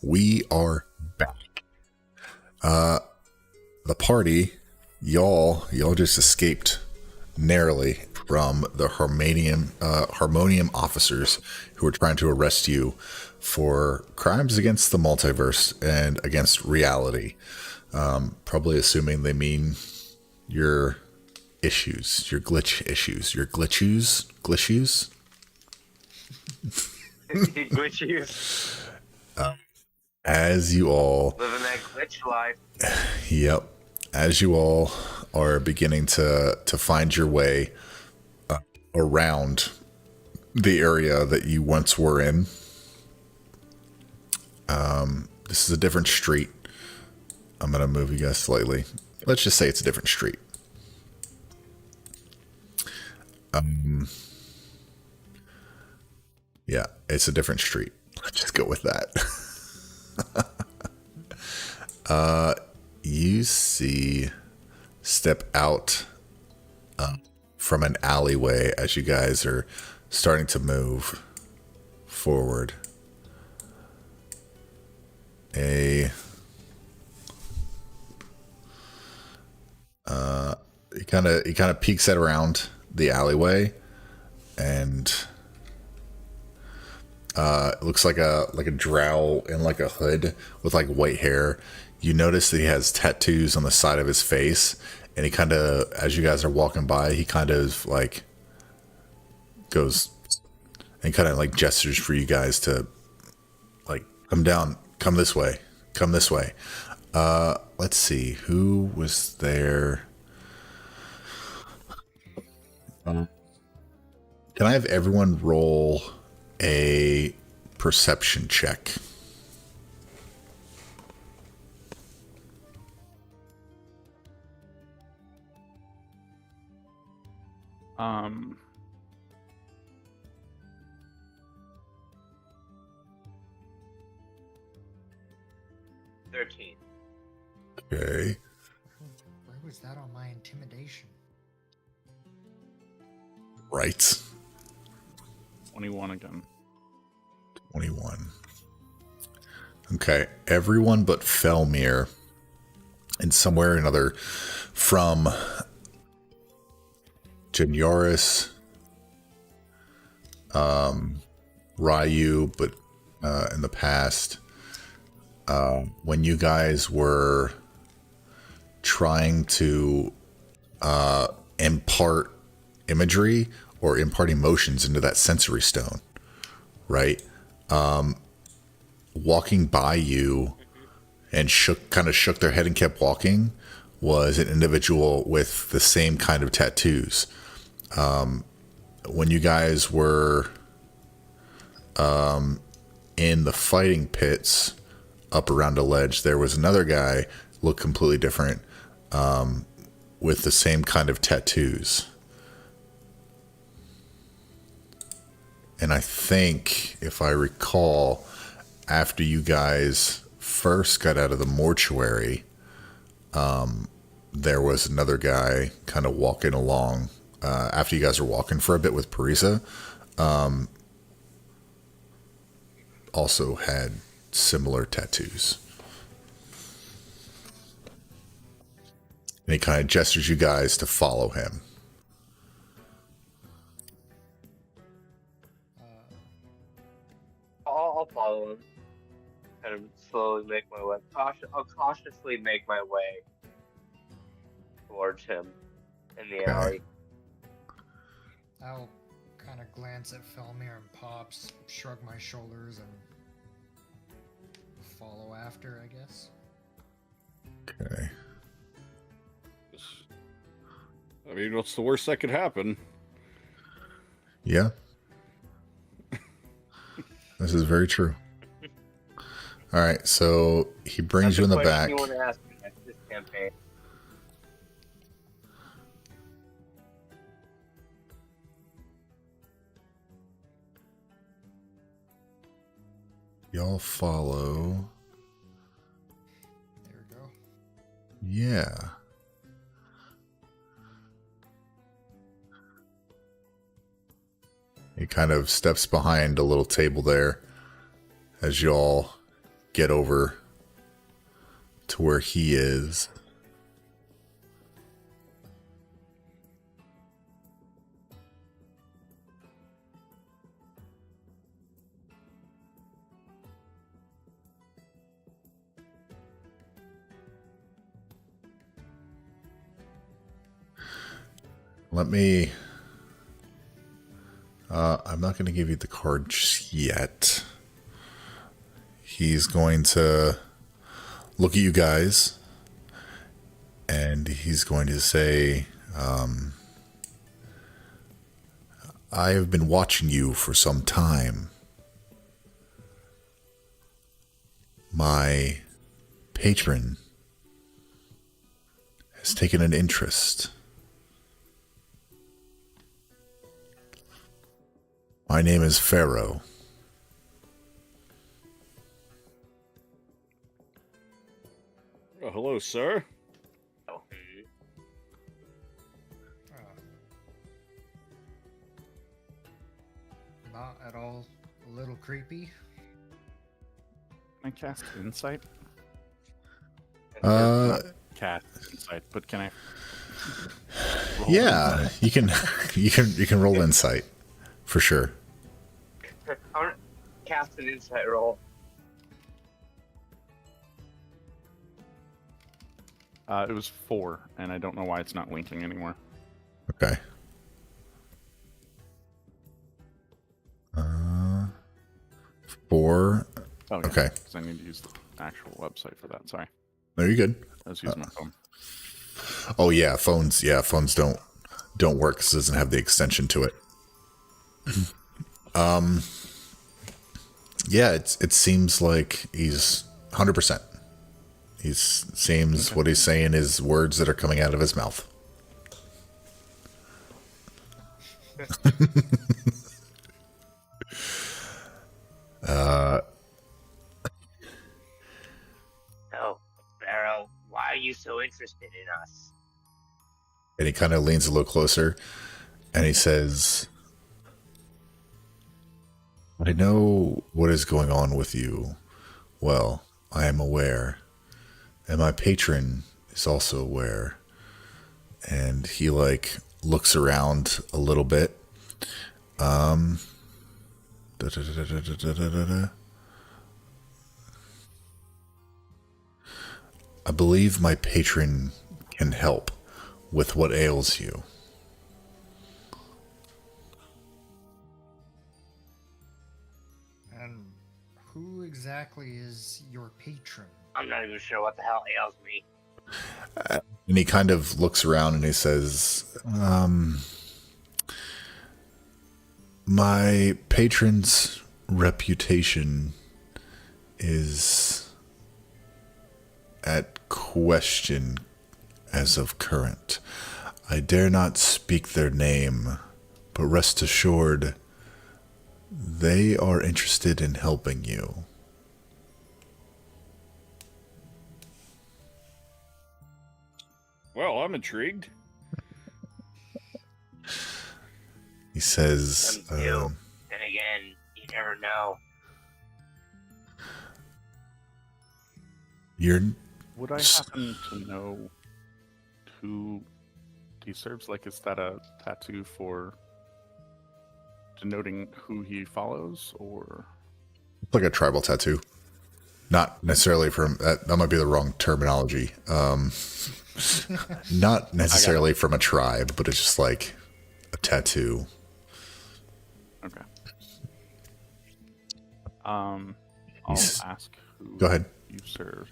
We are back. The party, y'all just escaped narrowly from the Harmonium officers who were trying to arrest you for crimes against the multiverse and against reality. Probably assuming they mean your issues, your glitch issues, your glitches. Glitch you. As you all, Living that glitch life. yep, as you all are beginning to find your way around the area that you once were in, this is a different street. I'm gonna move you guys slightly. Let's just say it's a different street. Yeah, it's a different street. Let's just go with that. You see, step out from an alleyway as you guys are starting to move forward. He kind of peeks at around the alleyway, and it looks like a drow in like a hood with like white hair. You notice that he has tattoos on the side of his face, and he kind of, as you guys are walking by, he kind of like goes and kind of like gestures for you guys to like come down, come this way. Let's see, who was there? Can I have everyone roll a perception check? Um, 13. Okay. Where was that on my intimidation? Right. 21 again. 21. Okay. Everyone but Felmir, and somewhere or another from Janoris, Ryu, but in the past, when you guys were trying to impart imagery or impart emotions into that sensory stone, right? Walking by you and shook their head and kept walking was an individual with the same kind of tattoos. When you guys were in the fighting pits up around a ledge, there was another guy, looked completely different, with the same kind of tattoos. And I think, if I recall, after you guys first got out of the mortuary, there was another guy kind of walking along, after you guys were walking for a bit with Parisa, also had similar tattoos. And he kind of gestures you guys to follow him. I'll follow him. Kind of slowly make my way. I'll cautiously make my way towards him in the alley. I'll kind of glance at Felmir and Pops, shrug my shoulders, and follow after, I guess. Okay. I mean, what's the worst that could happen? Yeah. This is very true. All right, so he brings you in the back. You want to ask me next this campaign? Y'all follow. There we go. Yeah. He kind of steps behind a little table there as y'all get over to where he is. Let me... I'm not going to give you the card just yet. He's going to look at you guys, and he's going to say, I have been watching you for some time. My patron has taken an interest. My name is Pharaoh. Oh, hello, sir. Oh. Not at all a little creepy. Can I cast insight? Uh, Cast insight, but can I? roll yeah, insight? you can roll insight for sure. I'm gonna cast an insight roll. It was 4, and I don't know why it's not winking anymore. Okay. 4. Oh, yeah, Okay. because I need to use the actual website for that. Sorry, No, you're good. I was using my phone. Oh yeah, phones. Yeah, phones don't work 'cause it doesn't have the extension to it. Yeah, it seems like he's 100%. Seems what he's saying is words that are coming out of his mouth. So, Pharaoh, why are you so interested in us? And he kind of leans a little closer and he says, I know what is going on with you. Well, I am aware. And my patron is also aware. And he looks around a little bit. I believe my patron can help with what ails you. And who exactly is your patron? I'm not even sure what the hell ails me. And he kind of looks around and he says, my patron's reputation is at question as of current. I dare not speak their name, but rest assured, they are interested in helping you. Well, I'm intrigued. He says, Them too. Then again, you never know. you're Would I happen to know who he serves? Like, is that a tattoo for denoting who he follows, or? like a tribal tattoo. Not necessarily from that might be the wrong terminology. Not necessarily from a tribe, but it's just like a tattoo. Okay. I'll He's- ask who Go ahead. you serve.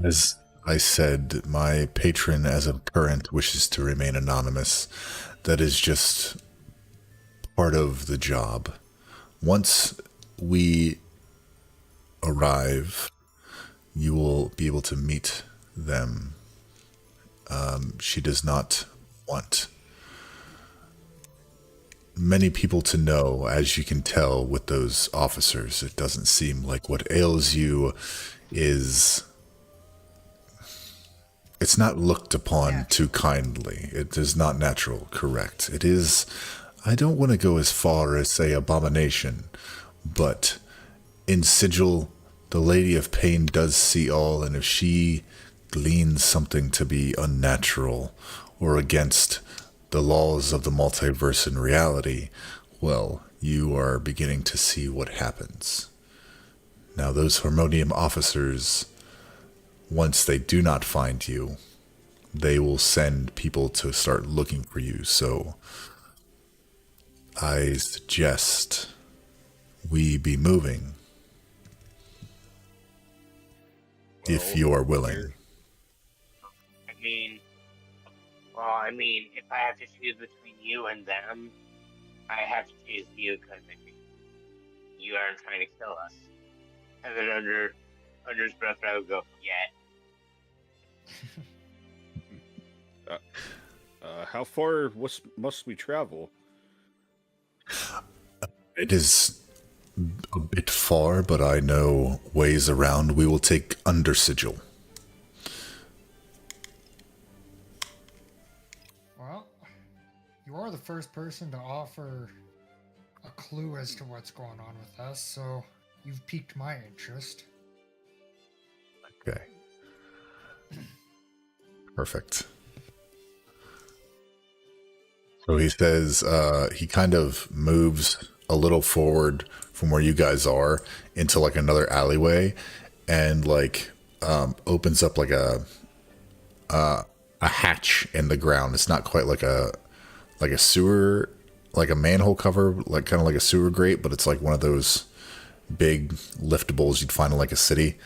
As I said, my patron as of current wishes to remain anonymous. That is just part of the job. Once we arrive, you will be able to meet them. She does not want many people to know, as you can tell with those officers. It doesn't seem like what ails you is... It's not looked upon too kindly. It is not natural, correct. It is... I don't want to go as far as say abomination, But in Sigil, the Lady of Pain does see all, and if she gleans something to be unnatural or against the laws of the multiverse in reality, well, you are beginning to see what happens. Now, those Harmonium officers, once they do not find you, they will send people to start looking for you. So I suggest we be moving if you are willing. I mean, if I have to choose between you and them, I have to choose you because you aren't trying to kill us. And then under his breath, I would go, How far must we travel? It is a bit far, but I know ways around. We will take Under Sigil. Well, you are the first person to offer a clue as to what's going on with us, so you've piqued my interest. Okay. Perfect. So he says he kind of moves a little forward from where you guys are into like another alleyway, and like opens up like a hatch in the ground. It's not quite like a sewer, like a manhole cover, like kind of like a sewer grate, but it's like one of those big liftables you'd find in like a city.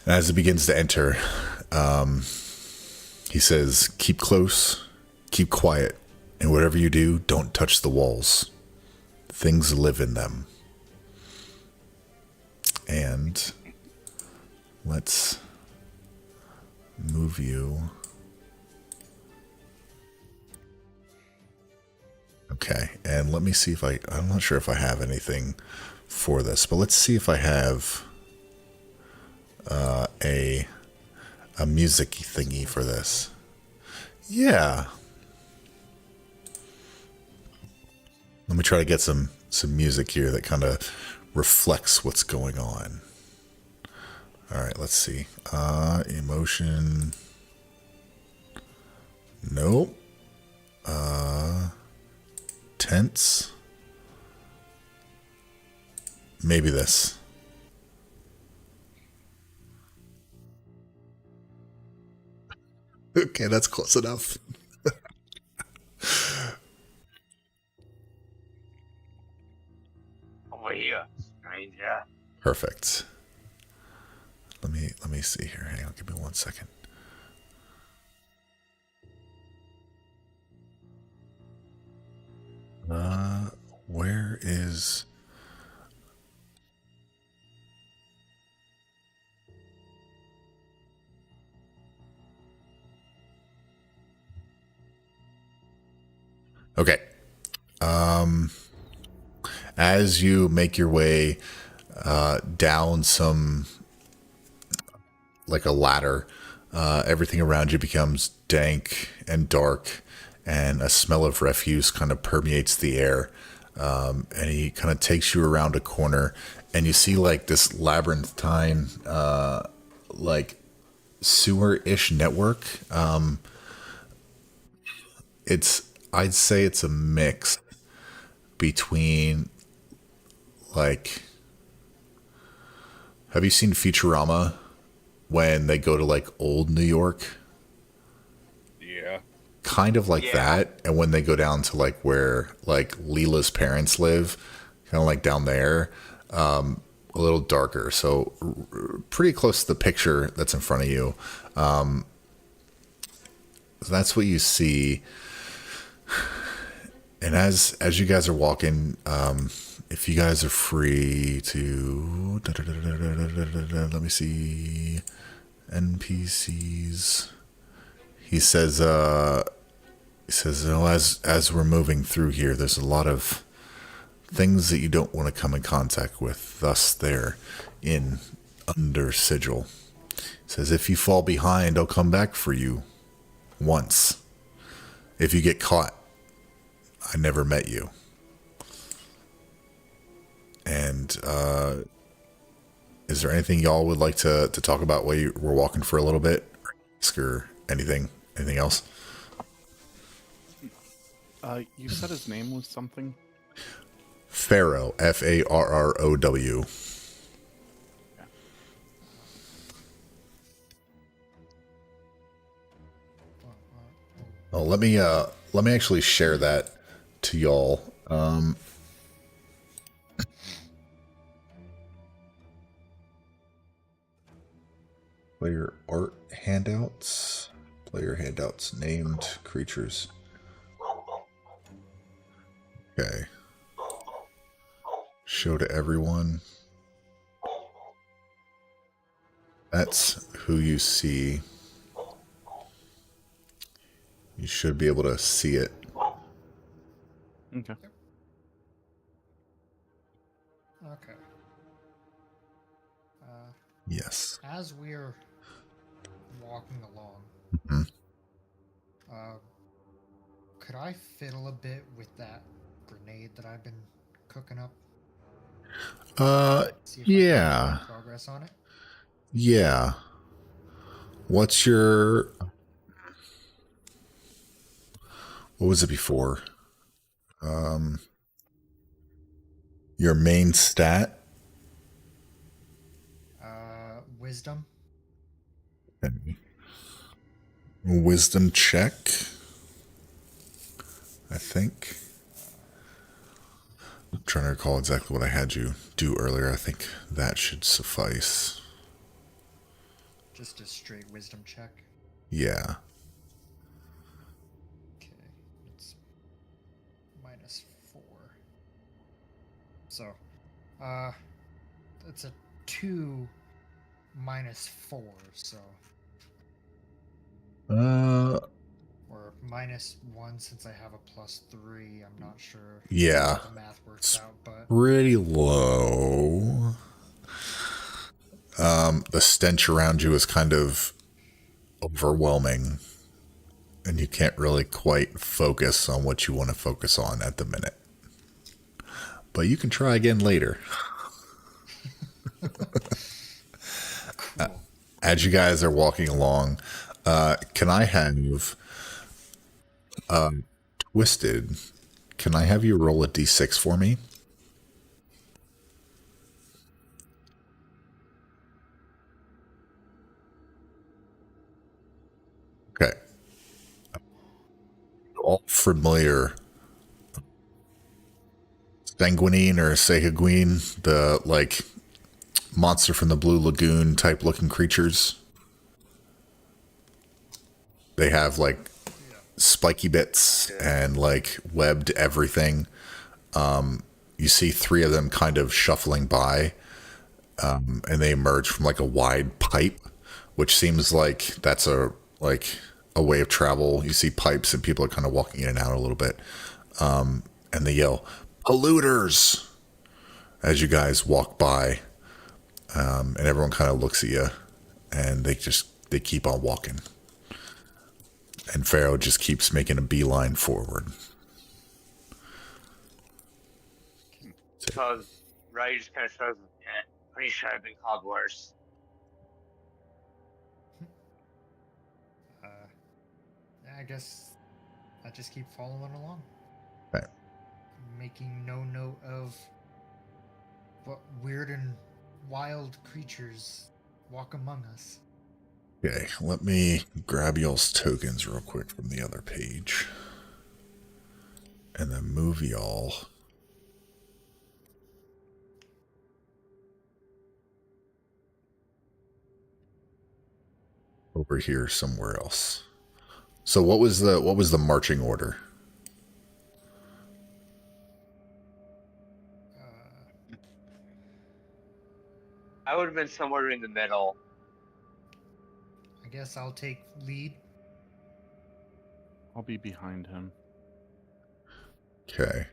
And as it begins to enter, he says, keep close, keep quiet, and whatever you do, don't touch the walls. Things live in them. And let's move you. Okay, and let me see if I'm not sure if I have anything for this, but let's see if I have a music thingy for this. Yeah. Let me try to get some music here that kind of reflects what's going on. All right, let's see. Emotion. Nope. Tense. Maybe this. Okay, that's close enough. over here, stranger. Perfect. Let me see here. Hang on, give me 1 second. Where is... Okay. As you make your way down some, like a ladder, everything around you becomes dank and dark, and a smell of refuse kind of permeates the air. And he kind of takes you around a corner, and you see like this labyrinthine, like sewer-ish network. I'd say it's a mix between, like, have you seen Futurama when they go to like old New York? Yeah. Kind of like that. And when they go down to like where like Leela's parents live, kind of like down there, a little darker. So pretty close to the picture that's in front of you. So that's what you see. And as you guys are walking, if you guys are free to, let me see, NPCs. He says, as we're moving through here, there's a lot of things that you don't want to come in contact with. Thus, they're in Under Sigil. He says, if you fall behind, I'll come back for you once. If you get caught, I never met you. And is there anything y'all would like to talk about while we're walking for a little bit? Or anything else? You said his name was something? Pharaoh, Farrow. Oh, let me actually share that to y'all. Player art handouts. Player handouts. Named creatures. Okay. Show to everyone. That's who you see. You should be able to see it. Okay. Okay. Yes. As we're walking along, Mhm. could I fiddle a bit with that grenade that I've been cooking up? See if I can Yeah. make progress on it. Yeah. What's your... What was it before? Your main stat? Wisdom. Wisdom check, I think. I'm trying to recall exactly what I had you do earlier. I think that should suffice. Just a straight wisdom check. Yeah. Okay, it's -4. So, it's a 2 -4, so or -1 since I have a +3. I'm not sure Yeah. how the math works out, but Pretty low. The stench around you is kind of overwhelming, and you can't really quite focus on what you want to focus on at the minute. But you can try again later. cool. As you guys are walking along, can I have Twisted? Can I have you roll a d6 for me? Okay. All familiar. Sanguinine or Sahuagin, the like monster from the Blue Lagoon type looking creatures. They have like spiky bits and like webbed everything. You see 3 of them kind of shuffling by, and they emerge from like a wide pipe, which seems like that's a way of travel. You see pipes and people are kind of walking in and out a little bit, and they yell "polluters" as you guys walk by, and everyone kind of looks at you, and they keep on walking. And Pharaoh just keeps making a beeline forward. So Ray just kind of shows, pretty sure I've been called worse. I guess I just keep following along. Right. Making no note of what weird and wild creatures walk among us. Okay, let me grab y'all's tokens real quick from the other page. And then move y'all over here somewhere else. So what was the marching order? I would have been somewhere in the middle. I guess I'll take lead. I'll be behind him. Okay.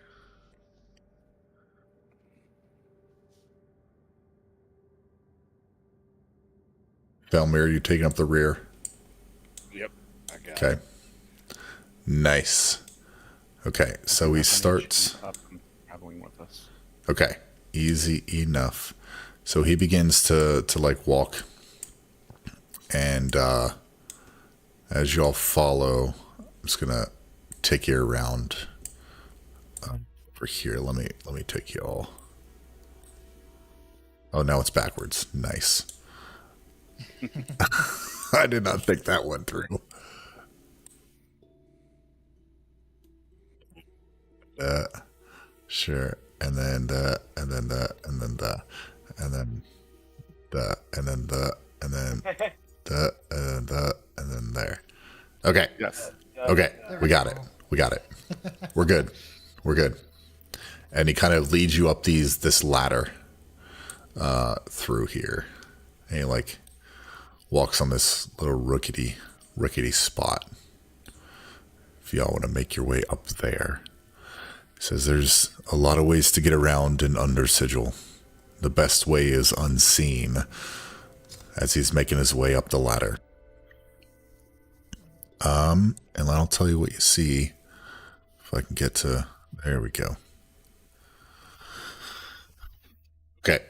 Valmir, you taking up the rear? Yep. I got Okay. Nice. Okay, so he starts. Up and traveling with us. Okay. Easy enough. So he begins to like walk, and as y'all follow, I'm just gonna take you around over here. Let me take you all. Oh, now it's backwards. Nice. I did not think that one through. Sure. And then the, and then the, and then the, and then the, and then the, and then the, and then the, and then there. Okay. Yes. Okay. There We got it. go. We got it. We're good. We're good. And he kind of leads you up this ladder through here. And he like walks on this little rickety spot. If y'all want to make your way up there. He says there's a lot of ways to get around an under sigil. The best way is unseen, as he's making his way up the ladder. And I'll tell you what you see. If I can get to, there we go. Okay.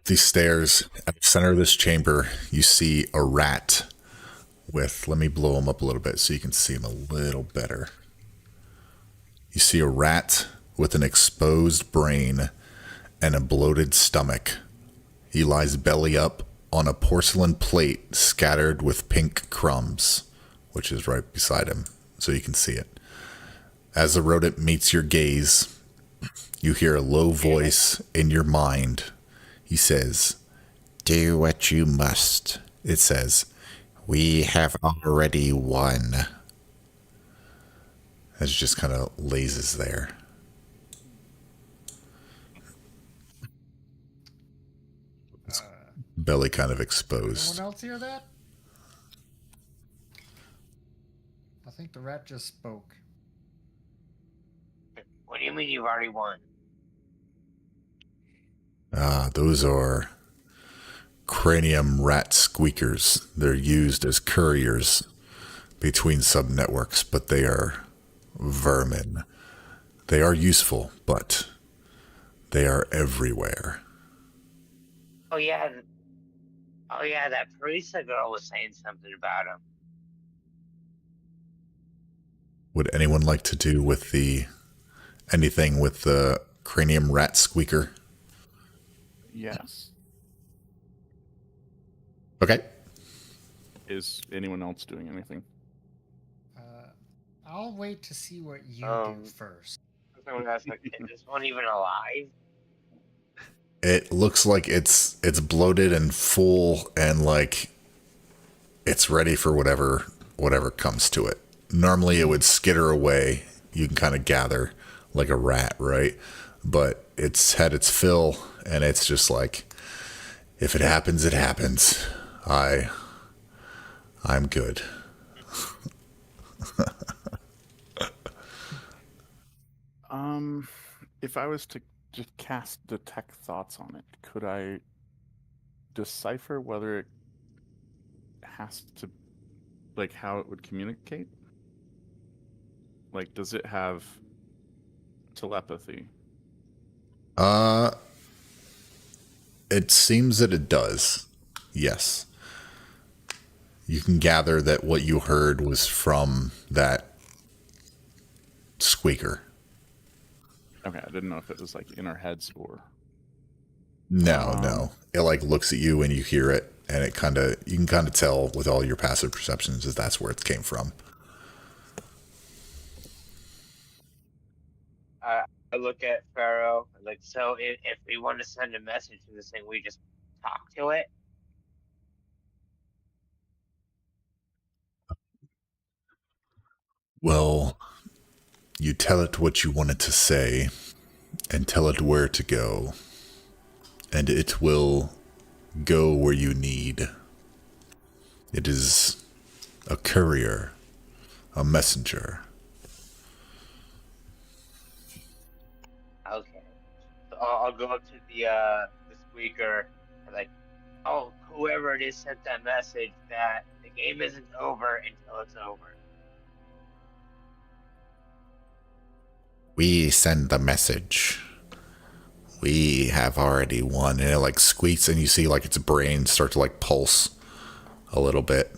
These stairs, at the center of this chamber, you see a rat with, let me blow him up a little bit so you can see him a little better. You see a rat with an exposed brain and a bloated stomach. He lies belly up on a porcelain plate scattered with pink crumbs, which is right beside him, so you can see it. As the rodent meets your gaze, you hear a low voice in your mind. He says, "Do what you must." It says, "We have already won." As it just kind of lazes there. Belly kind of exposed. Anyone else hear that? I think the rat just spoke. What do you mean you've already won? Those are cranium rat squeakers. They're used as couriers between subnetworks, but they are vermin. They are useful, but they are everywhere. Oh yeah, that Parisa girl was saying something about him. Would anyone like to do with anything with the cranium rat squeaker? Yes. Okay. Is anyone else doing anything? I'll wait to see what you do first. Someone asked, like, is this one even alive? It looks like it's bloated and full, and like it's ready for whatever comes to it. Normally it would skitter away. You can kind of gather like a rat, right? But it's had its fill, and it's just like, if it happens, it happens. I'm good. If I was to just cast detect thoughts on it, could I decipher whether it has to, like, how it would communicate? Like, does it have telepathy? It seems that it does. Yes. You can gather that what you heard was from that squeaker. Okay, I didn't know if it was like in our heads or. No. It like looks at you and you hear it, and you can kind of tell with all your passive perceptions that that's where it came from. I look at Pharaoh, like, so if we want to send a message to this thing, we just talk to it? Well, you tell it what you want it to say, and tell it where to go, and it will go where you need. It is a courier, a messenger. Okay. So I'll go up to the squeaker and like, oh, whoever it is sent that message that the game isn't over until it's over. We send the message. we have already won. And it like squeaks, and you see like its brain start to like pulse a little bit.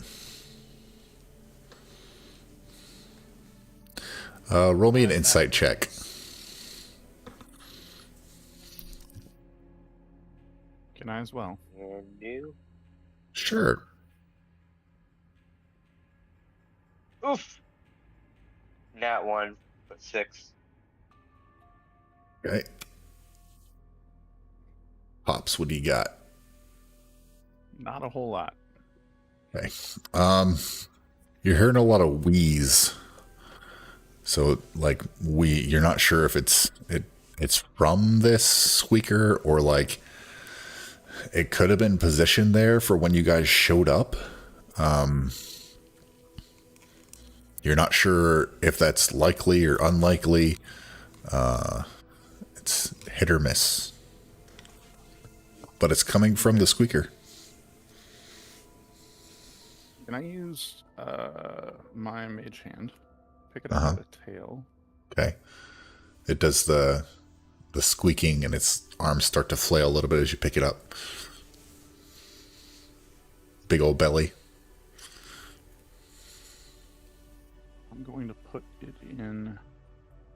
Roll me an insight check. Can I as well? And new. Sure. Oof. Nat 1, but 6. Okay. Pops, what do you got? Not a whole lot. Okay. You're hearing a lot of wheeze. So like you're not sure if it's from this squeaker, or like it could have been positioned there for when you guys showed up. You're not sure if that's likely or unlikely. It's hit or miss. But it's coming from the squeaker. Can I use my mage hand? Pick it up by the tail. Okay. It does the squeaking, and its arms start to flail a little bit as you pick it up. Big old belly. I'm going to put it in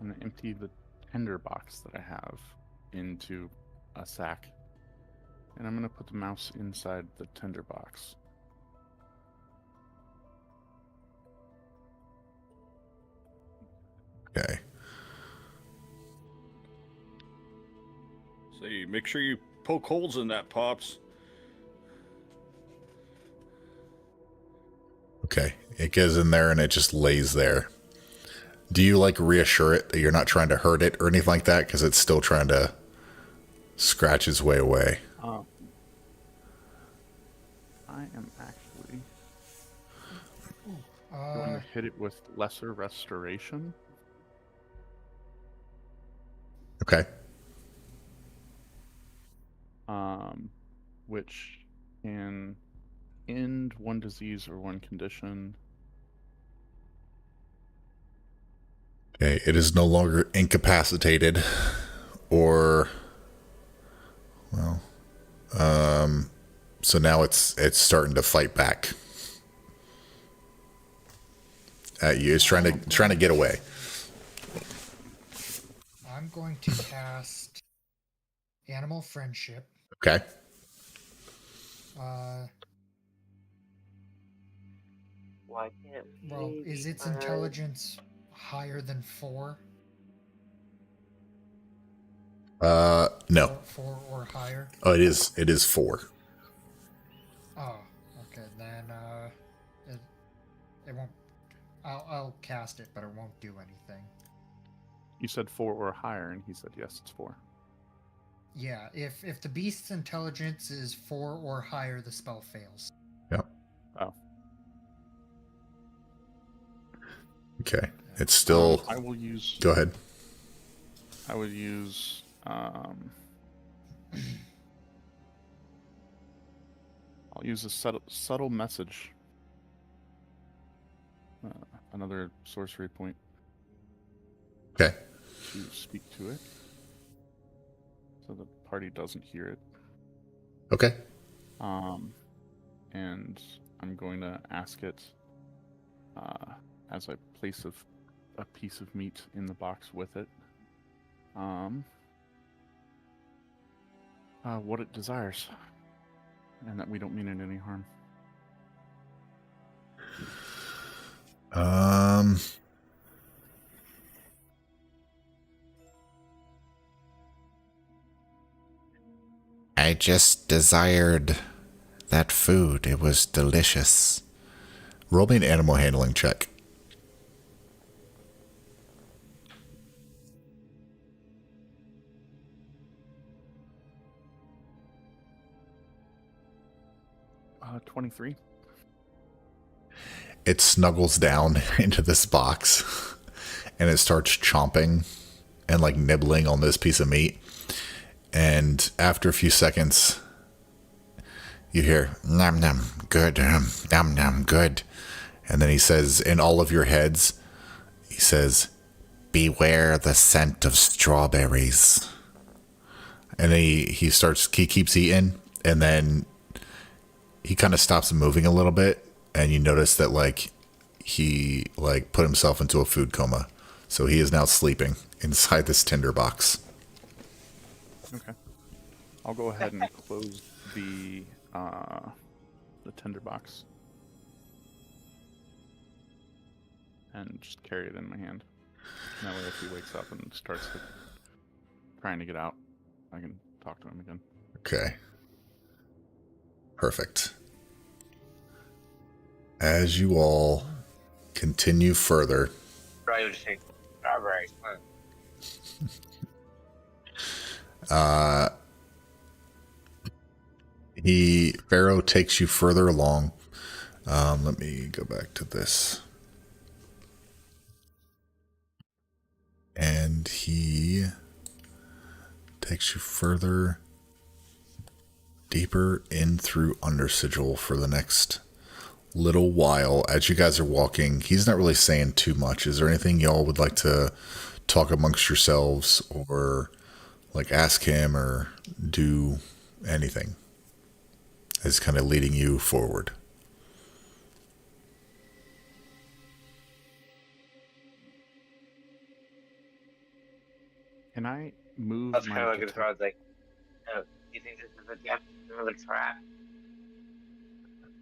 and empty the tender box that I have into a sack. And I'm going to put the mouse inside the tender box. Okay. So you make sure you poke holes in that, Pops. Okay. It goes in there and it just lays there. Do you like reassure it that you're not trying to hurt it or anything like that? Because it's still trying to scratch its way away. I am actually going to hit it with Lesser Restoration. Okay. Which can end one disease or one condition. Okay. It is no longer incapacitated or, well, so now it's starting to fight back at you. It's trying to get away. I'm going to cast Animal Friendship. Okay. Why can't Well, is its intelligence higher than 4? No. 4 or higher? Oh, it is 4. Oh, okay. Then it won't. I'll cast it, but it won't do anything. You said 4 or higher, and he said yes, it's 4. Yeah, if the beast's intelligence is 4 or higher, the spell fails. Yep. Oh. Okay. It's still. I will use. Go ahead. I would use. I'll use a subtle message. Another sorcery point. Okay. To speak to it, so the party doesn't hear it. Okay. And I'm going to ask it, as I place a piece of meat in the box with it, what it desires, and that we don't mean it any harm. I just desired that food. It was delicious. Roll me an animal handling check. Uh, 23. It snuggles down into this box and it starts chomping and like nibbling on this piece of meat. And after a few seconds, you hear, nom nom, good, nom nom, good. And then he says, in all of your heads, he says, beware the scent of strawberries. And he keeps eating, and then he kind of stops moving a little bit, and you notice that like he like put himself into a food coma, so he is now sleeping inside this tinderbox. Okay. I'll go ahead and close the tinderbox and just carry it in my hand. And that way, if he wakes up and starts trying to get out, I can talk to him again. Okay. Perfect. As you all continue further, Ryu just saying, all right. Pharaoh takes you further along. Let me go back to this. And he takes you further, deeper in through Undersigil for the next little while. As you guys are walking, he's not really saying too much. Is there anything y'all would like to talk amongst yourselves, or like ask him, or do anything? Is kind of leading you forward. Can I move I was my kind of looking detect- for. I was like, oh, do you think this is another trap?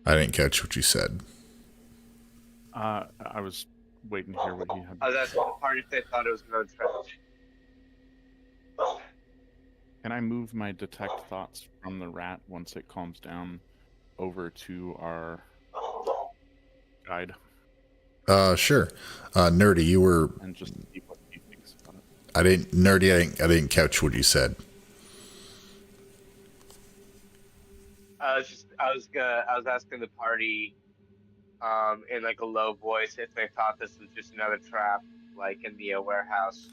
I didn't catch what you said. I was waiting to hear what he had. I was asking the party if they thought it was another trap. Can I move my detect thoughts from the rat once it calms down over to our guide Sure. Nerdy, you were. and just see what he thinks about it? I didn't catch what you said. I was asking the party, in like a low voice if they thought this was just another trap, like in the warehouse.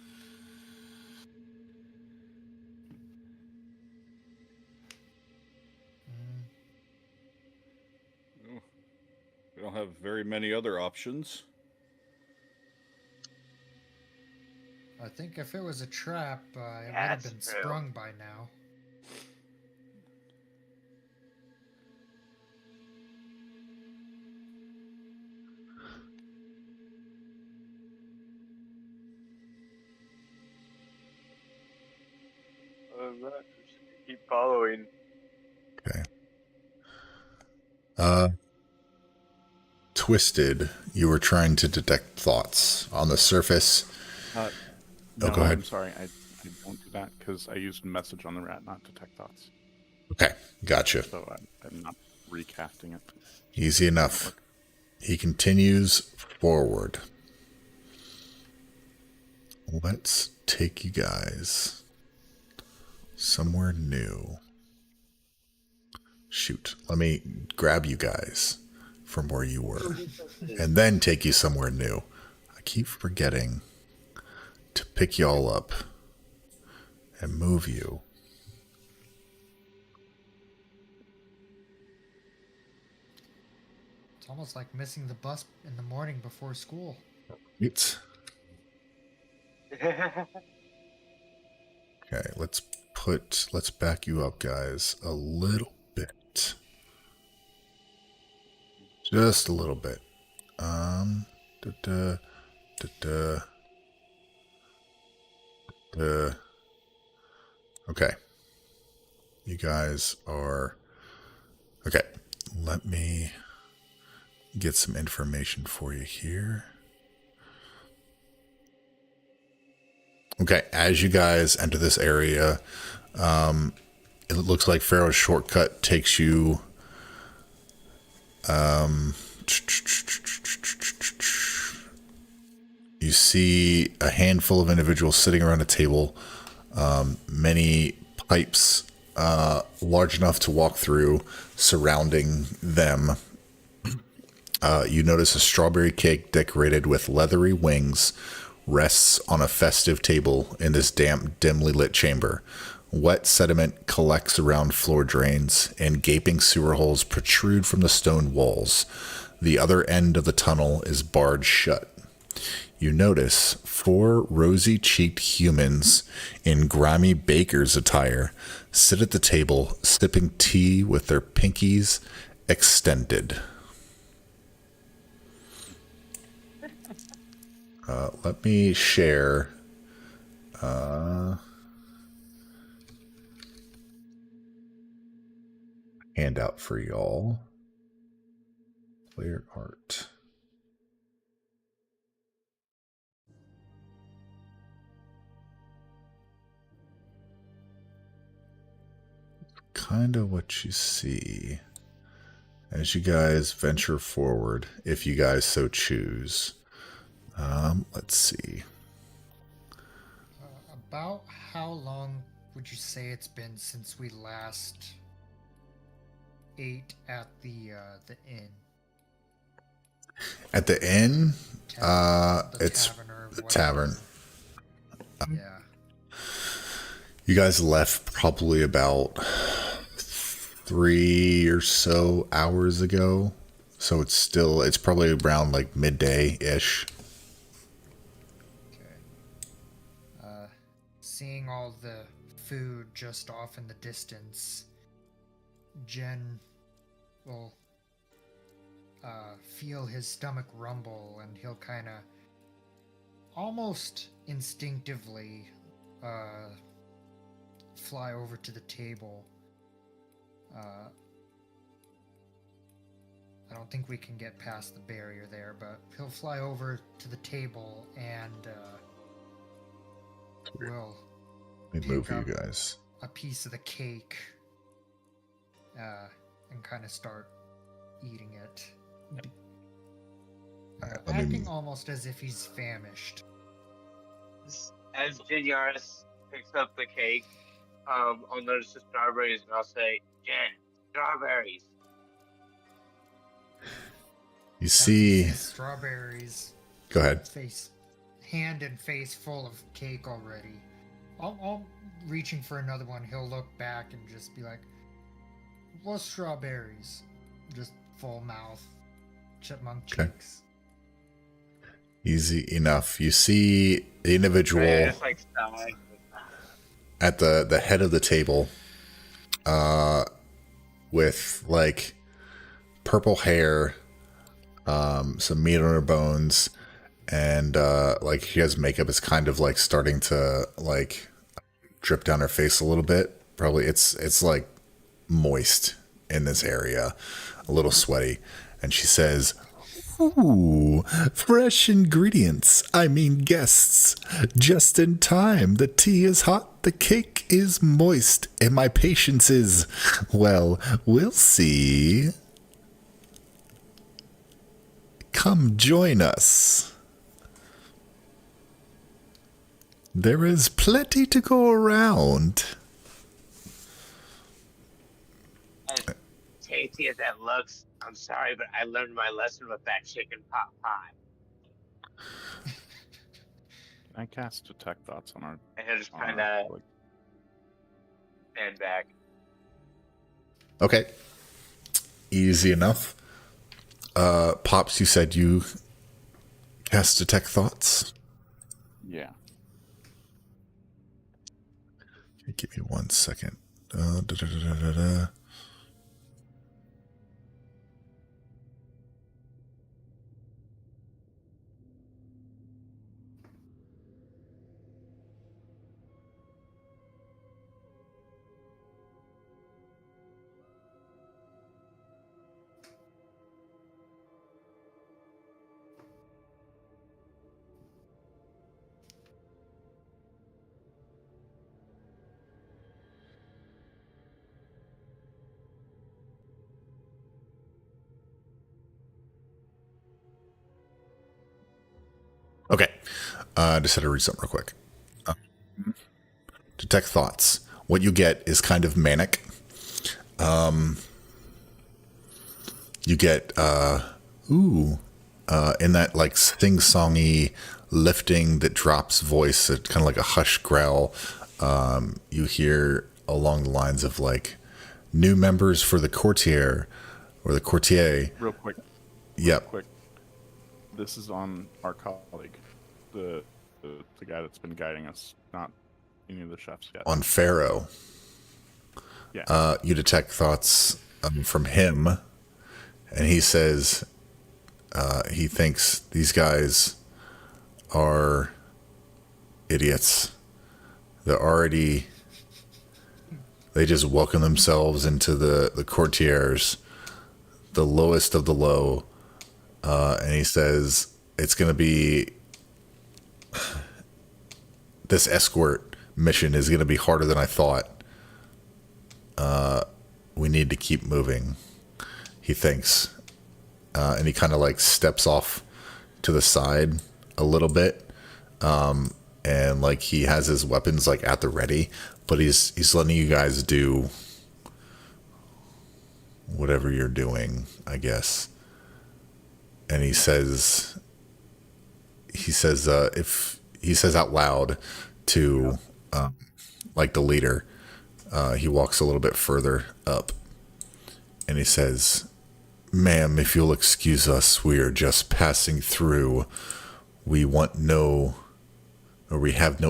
We don't have very many other options. I think if it was a trap, it would have That's been true. sprung by now. Keep following. Okay. Twisted, you were trying to detect thoughts on the surface. No, go ahead. I'm sorry. I won't do that because I used message on the rat, not detect thoughts. Okay, gotcha. So I'm not recasting it. Easy enough. He continues forward. Let's take you guys somewhere new. Shoot, let me grab you guys from where you were and then take you somewhere new. I keep forgetting to pick y'all up and move you. It's almost like missing the bus in the morning before school. It's okay. Let's back you up, guys, a little bit. Just a little bit. Okay. You guys are okay. Let me get some information for you here. Okay, as you guys enter this area, it looks like Pharaoh's shortcut takes you. You see a handful of individuals sitting around a table, many pipes large enough to walk through surrounding them. You notice a strawberry cake decorated with leathery wings rests on a festive table in this damp, dimly lit chamber. Wet sediment collects around floor drains, and gaping sewer holes protrude from the stone walls. The other end of the tunnel is barred shut. you notice 4 rosy-cheeked humans in grimy baker's attire sit at the table sipping tea with their pinkies extended. Let me share handout for y'all. Player art. Kind of what you see as you guys venture forward, if you guys so choose. Let's see. About how long would you say it's been since we last ate at the inn? At the inn, The it's tavern or the whatever. tavern. Yeah. You guys left probably about 3 or so hours ago. So it's probably around like midday-ish. Okay. Seeing all the food just off in the distance, Jen will feel his stomach rumble, and he'll kind of almost instinctively fly over to the table. I don't think we can get past the barrier there, but he'll fly over to the table and will Let me move pick you up guys. a piece of the cake and kind of start eating it. Alright, let me Acting move. almost as if he's famished. As Jen Yaris picks up the cake, I'll notice the strawberries and I'll say, Jen, strawberries. You see. Strawberries, Go ahead. hand and face full of cake already. I'll reaching for another one. He'll look back and just be like, "What strawberries?" Just full mouth, chipmunk Okay. cheeks. Easy enough. You see the individual I just like sigh. at the head of the table, with like purple hair, some meat on her bones, and like she has makeup. It's kind of like starting to like drip down her face a little bit. Probably it's like moist in this area, a little sweaty, and she says, "Ooh, fresh ingredients. I mean guests. Just in time. The tea is hot, the cake is moist, and my patience is, well, we'll see. Come join us. There is plenty to go around." As tasty as that looks, I'm sorry, but I learned my lesson with that chicken pot pie. Can I cast detect thoughts on our? And he'll just on our, kind of like, stand back. Okay. Easy enough. Pops, you said you cast detect thoughts? yeah. Okay, give me 1 second. Da-da-da-da-da-da. Okay. Just had to read something real quick. Detect thoughts. What you get is kind of manic. You get, in that like sing-songy lifting that drops voice, kind of like a hush growl. You hear along the lines of like new members for the courtier or the courtier. Real quick. Yep. Quick. This is on our colleague. the guy that's been guiding us, not any of the chefs yet. On Pharaoh, Yeah. you detect thoughts from him, and he says he thinks these guys are idiots. They just welcome themselves into the courtiers, the lowest of the low, and he says it's going to be, this escort mission is going to be harder than I thought. We need to keep moving, he thinks. And he kind of like steps off to the side a little bit. And like he has his weapons like at the ready, but he's letting you guys do whatever you're doing, I guess. And he says if he says out loud to like the leader, he walks a little bit further up, and he says, "Ma'am, if you'll excuse us, we are just passing through. We have no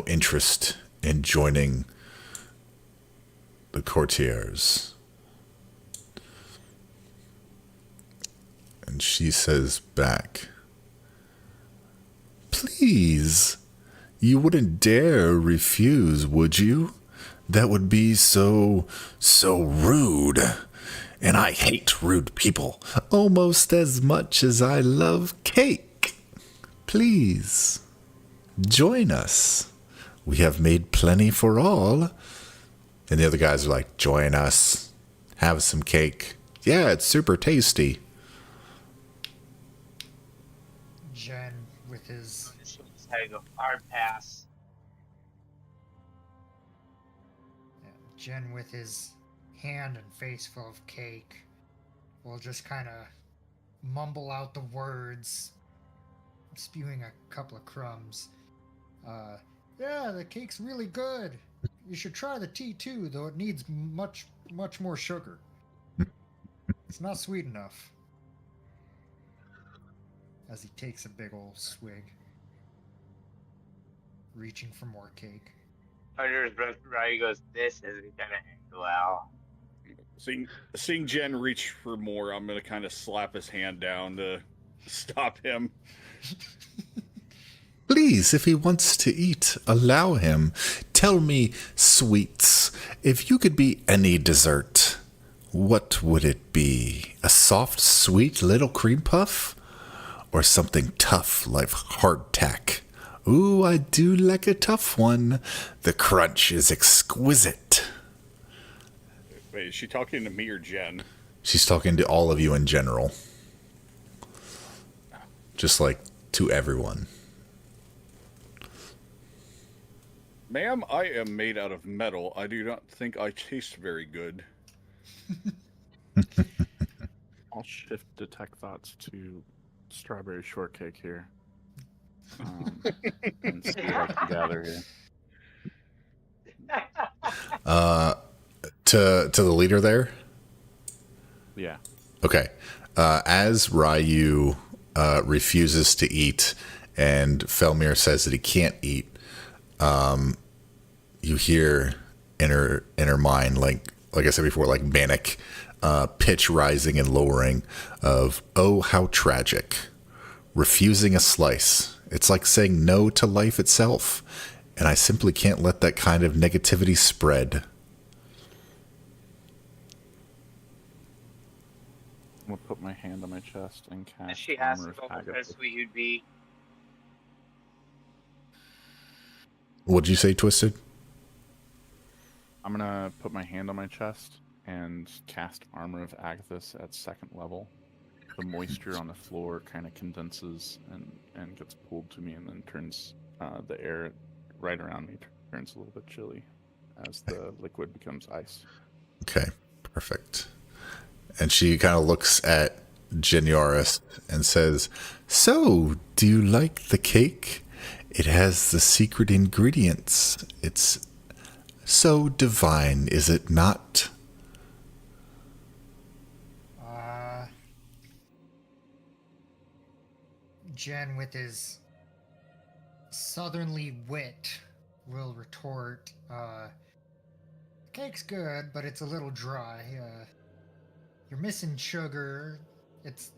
interest in joining the courtiers." And she says back, "Please, you wouldn't dare refuse, would you? That would be so rude. And I hate rude people almost as much as I love cake. Please, join us. We have made plenty for all." And the other guys are like, "Join us. Have some cake. Yeah, it's super tasty." Jen with his Had to go hard pass. Jen with his hand and face full of cake will just kind of mumble out the words, spewing a couple of crumbs. Yeah, the cake's really good. You should try the tea too, though it needs much more sugar. It's not sweet enough. As he takes a big old swig, reaching for more cake. Under his breath, Ryu goes, "This isn't gonna end well." Seeing Jen reach for more, I'm gonna kind of slap his hand down to stop him. Please, if he wants to eat, allow him. Tell me, sweets, if you could be any dessert, what would it be? A soft, sweet little cream puff? Or something tough like hardtack? Ooh, I do like a tough one. The crunch is exquisite. Wait, is she talking to me or Jen? She's talking to all of you in general. Just like to everyone. Ma'am, I am made out of metal. I do not think I taste very good. I'll shift detect thoughts to strawberry shortcake here. And see what I can gather here. To the leader there? Yeah. Okay. As Ryu refuses to eat and Felmir says that he can't eat, you hear in her mind, like I said before, like manic pitch rising and lowering of, "Oh, how tragic. Refusing a slice. It's like saying no to life itself. And I simply can't let that kind of negativity spread." I'm gonna put my hand on my chest and cast She has Armor to of go for how Agathis. sweet you'd be. What'd you say, Twisted? I'm gonna put my hand on my chest and cast Armor of Agathis at 2nd level. The moisture on the floor kind of condenses and gets pulled to me, and then turns the air right around me turns a little bit chilly as the liquid becomes ice. Okay, perfect. And she kind of looks at Genyaris and says, "So, do you like the cake? It has the secret ingredients. It's so divine, is it not?" Jen with his Southernly wit will retort, cake's good, but it's a little dry. You're missing sugar.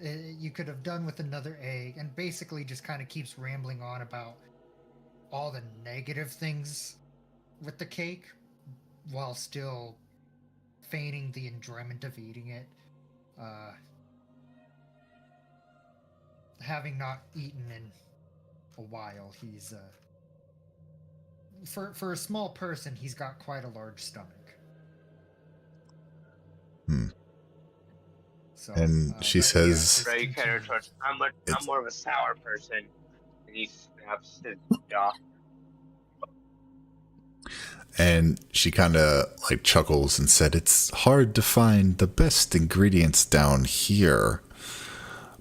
You could have done with another egg, and basically just kind of keeps rambling on about all the negative things with the cake while still feigning the enjoyment of eating it. Having not eaten in a while, he's for a small person, he's got quite a large stomach. So, And she but says, Right, you kind of retorts, I'm more of a sour person. And he snaps his jaw. and she kind of like chuckles and said, "It's hard to find the best ingredients down here,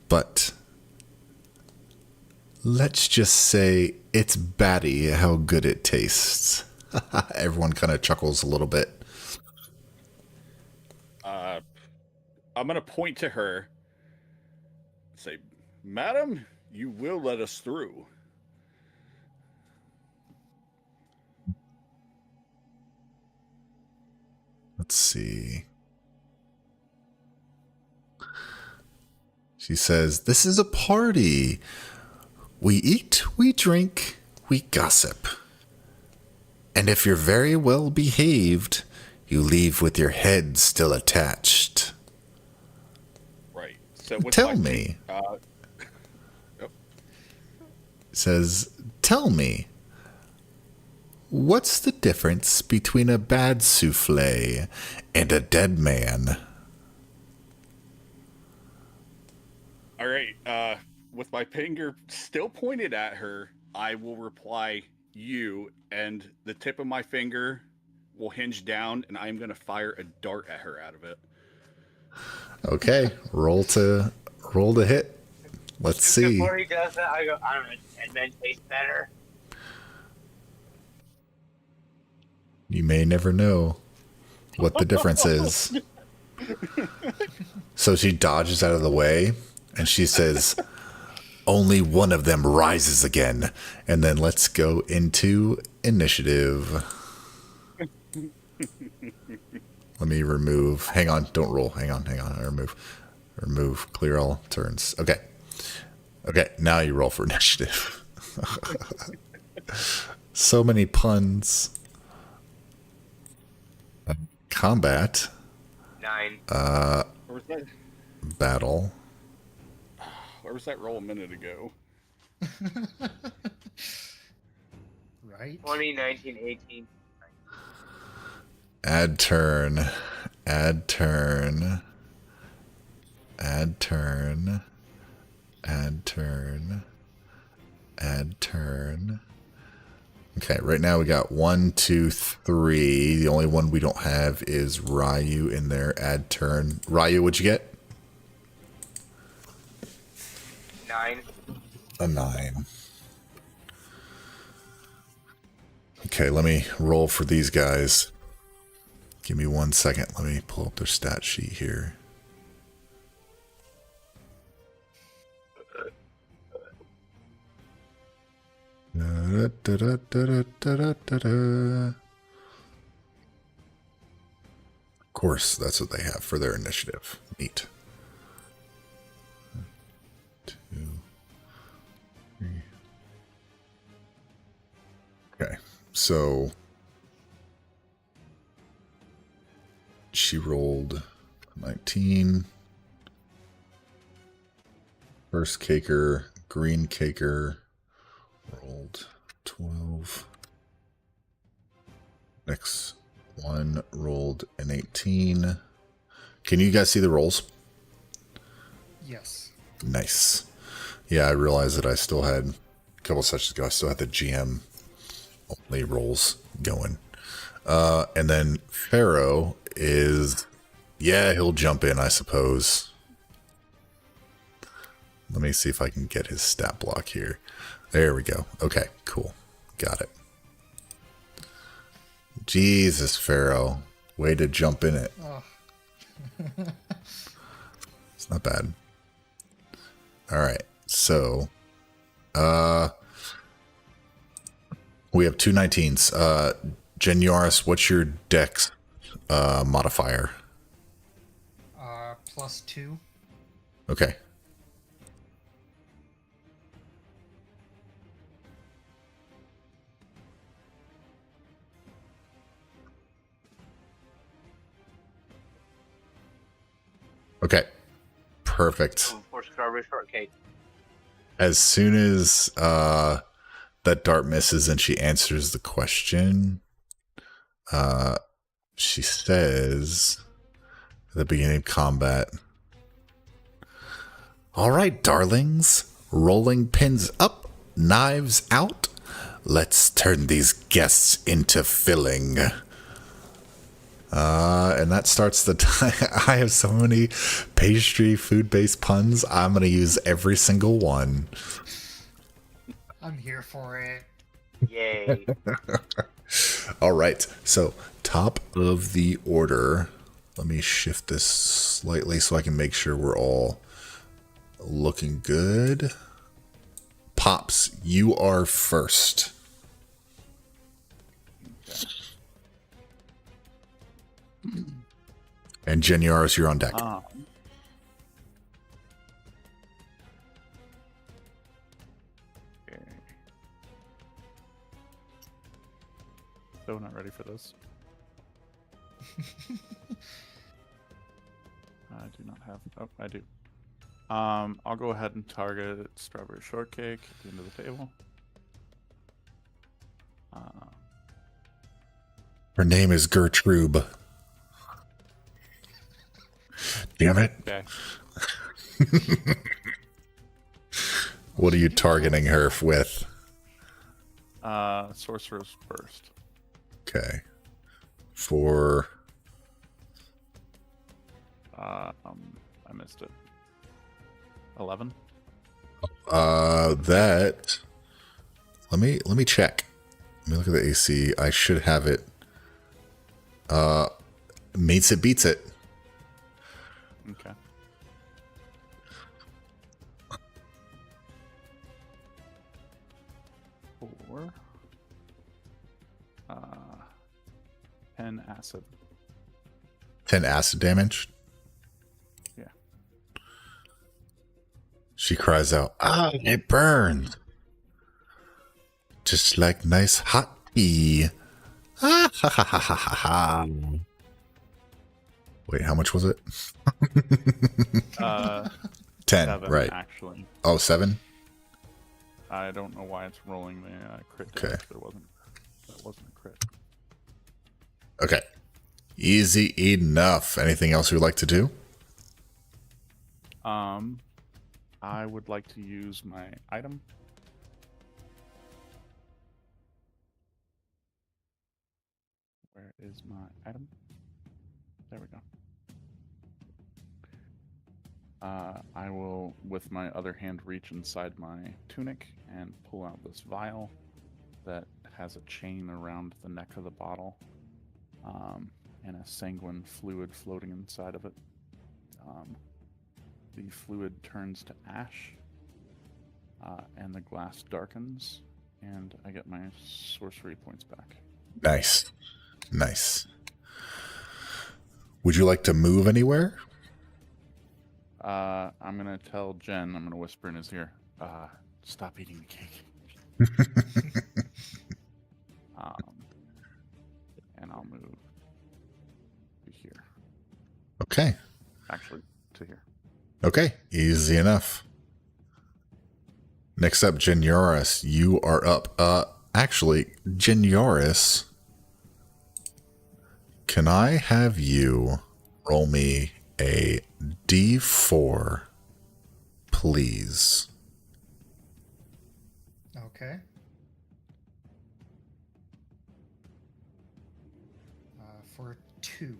but let's just say it's batty how good it tastes." Everyone kind of chuckles a little bit. I'm gonna point to her. Say, "Madam, you will let us through." Let's see. She says, "This is a party. We eat, we drink, we gossip. And if you're very well behaved, you leave with your head still attached." Right. So with Tell my- me. Yep. Says, "Tell me, what's the difference between a bad souffle and a dead man?" All right. With my finger still pointed at her, I will reply, "You," and the tip of my finger will hinge down, and I'm gonna fire a dart at her out of it. Okay, roll to hit. Let's see. Before he does that, I go, I don't know, and then tastes better. You may never know what the difference is. So she dodges out of the way and she says, "Only one of them rises again." And then let's go into initiative. Let me remove. Hang on, don't roll. Hang on. Remove. Clear all turns. Okay. Okay, now you roll for initiative. So many puns. Combat. 9. Where was that? Battle. Where was that roll a minute ago? Right? 20, 19, 18. Add turn. Add turn. Add turn. Add turn. Add turn. Okay, right now we got 1, 2, 3. The only one we don't have is Ryu in there. Add turn. Ryu, what'd you get? 9. A 9. Okay, let me roll for these guys. Give me 1 second. Let me pull up their stat sheet here. Of course, that's what they have for their initiative. Neat. 2, 3. Okay, so she rolled 19. First caker, green caker, rolled 12. Next one rolled an 18. Can you guys see the rolls? Yes. Nice. Yeah, I realized that I still had a couple sessions ago. I still had the GM only rolls going. And then Pharaoh is, yeah, he'll jump in, I suppose. Let me see if I can get his stat block here. There we go. Okay, cool. Got it. Jesus, Pharaoh. Way to jump in it. Oh. It's not bad. All right. So, We have two 19s. Jen Yaris, what's your dex modifier? +2. Okay. Okay. Perfect. For strawberry shortcake. As soon as that dart misses and she answers the question, she says at the beginning of combat, "All right, darlings, rolling pins up, knives out. Let's turn these guests into filling." And that starts the time. I have so many pastry food-based puns. I'm going to use every single one. I'm here for it. Yay. All right. So, top of the order. Let me shift this slightly so I can make sure we're all looking good. Pops, you are first. And Jen Yaris, you're on deck. Okay. So not ready for this. I do not have. Oh, I do. I'll go ahead and target strawberry shortcake at the end of the table. Her name is Gertrude. Damn it. Okay. What are you targeting her with? Sorcerer's Burst. Okay. For I missed it. 11. that let me check. Let me look at the AC. I should have it. Meets it, beats it. Okay. Four. 10 acid. 10 acid damage. Yeah. She cries out, "Ah, it burns. Just like nice hot tea." Ah, ha, ha, ha, ha, ha, ha. Wait, how much was it? 10, 7, right. actually. Oh, 7? I don't know why it's rolling the crit Okay. damage, but that wasn't a crit. Okay. Easy enough. Anything else you'd like to do? I would like to use my item. Where is my item? There we go. I will, with my other hand, reach inside my tunic and pull out this vial that has a chain around the neck of the bottle, and a sanguine fluid floating inside of it. The fluid turns to ash, and the glass darkens, and I get my sorcery points back. Nice. Nice. Would you like to move anywhere? I'm gonna tell Jen, I'm gonna whisper in his ear, stop eating the cake. And I'll move to here. Okay. Actually, to here. Okay. Easy enough. Next up, Jen Yaris. You are up. Actually, Jen Yaris, can I have you roll me a D4, please? Okay. For 2.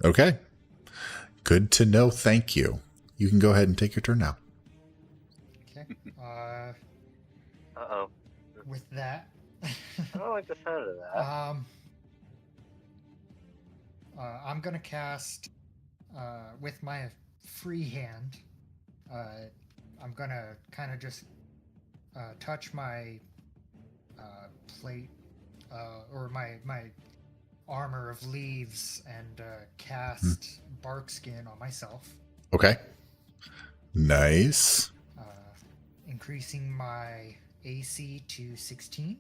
Okay. Good to know. Thank you. You can go ahead and take your turn now. Okay. Uh-oh. With that, I don't like the sound of that. I'm gonna cast with my free hand, I'm gonna kind of just touch my plate or my armor of leaves and cast bark skin on myself, Okay. Nice. increasing my AC to 16.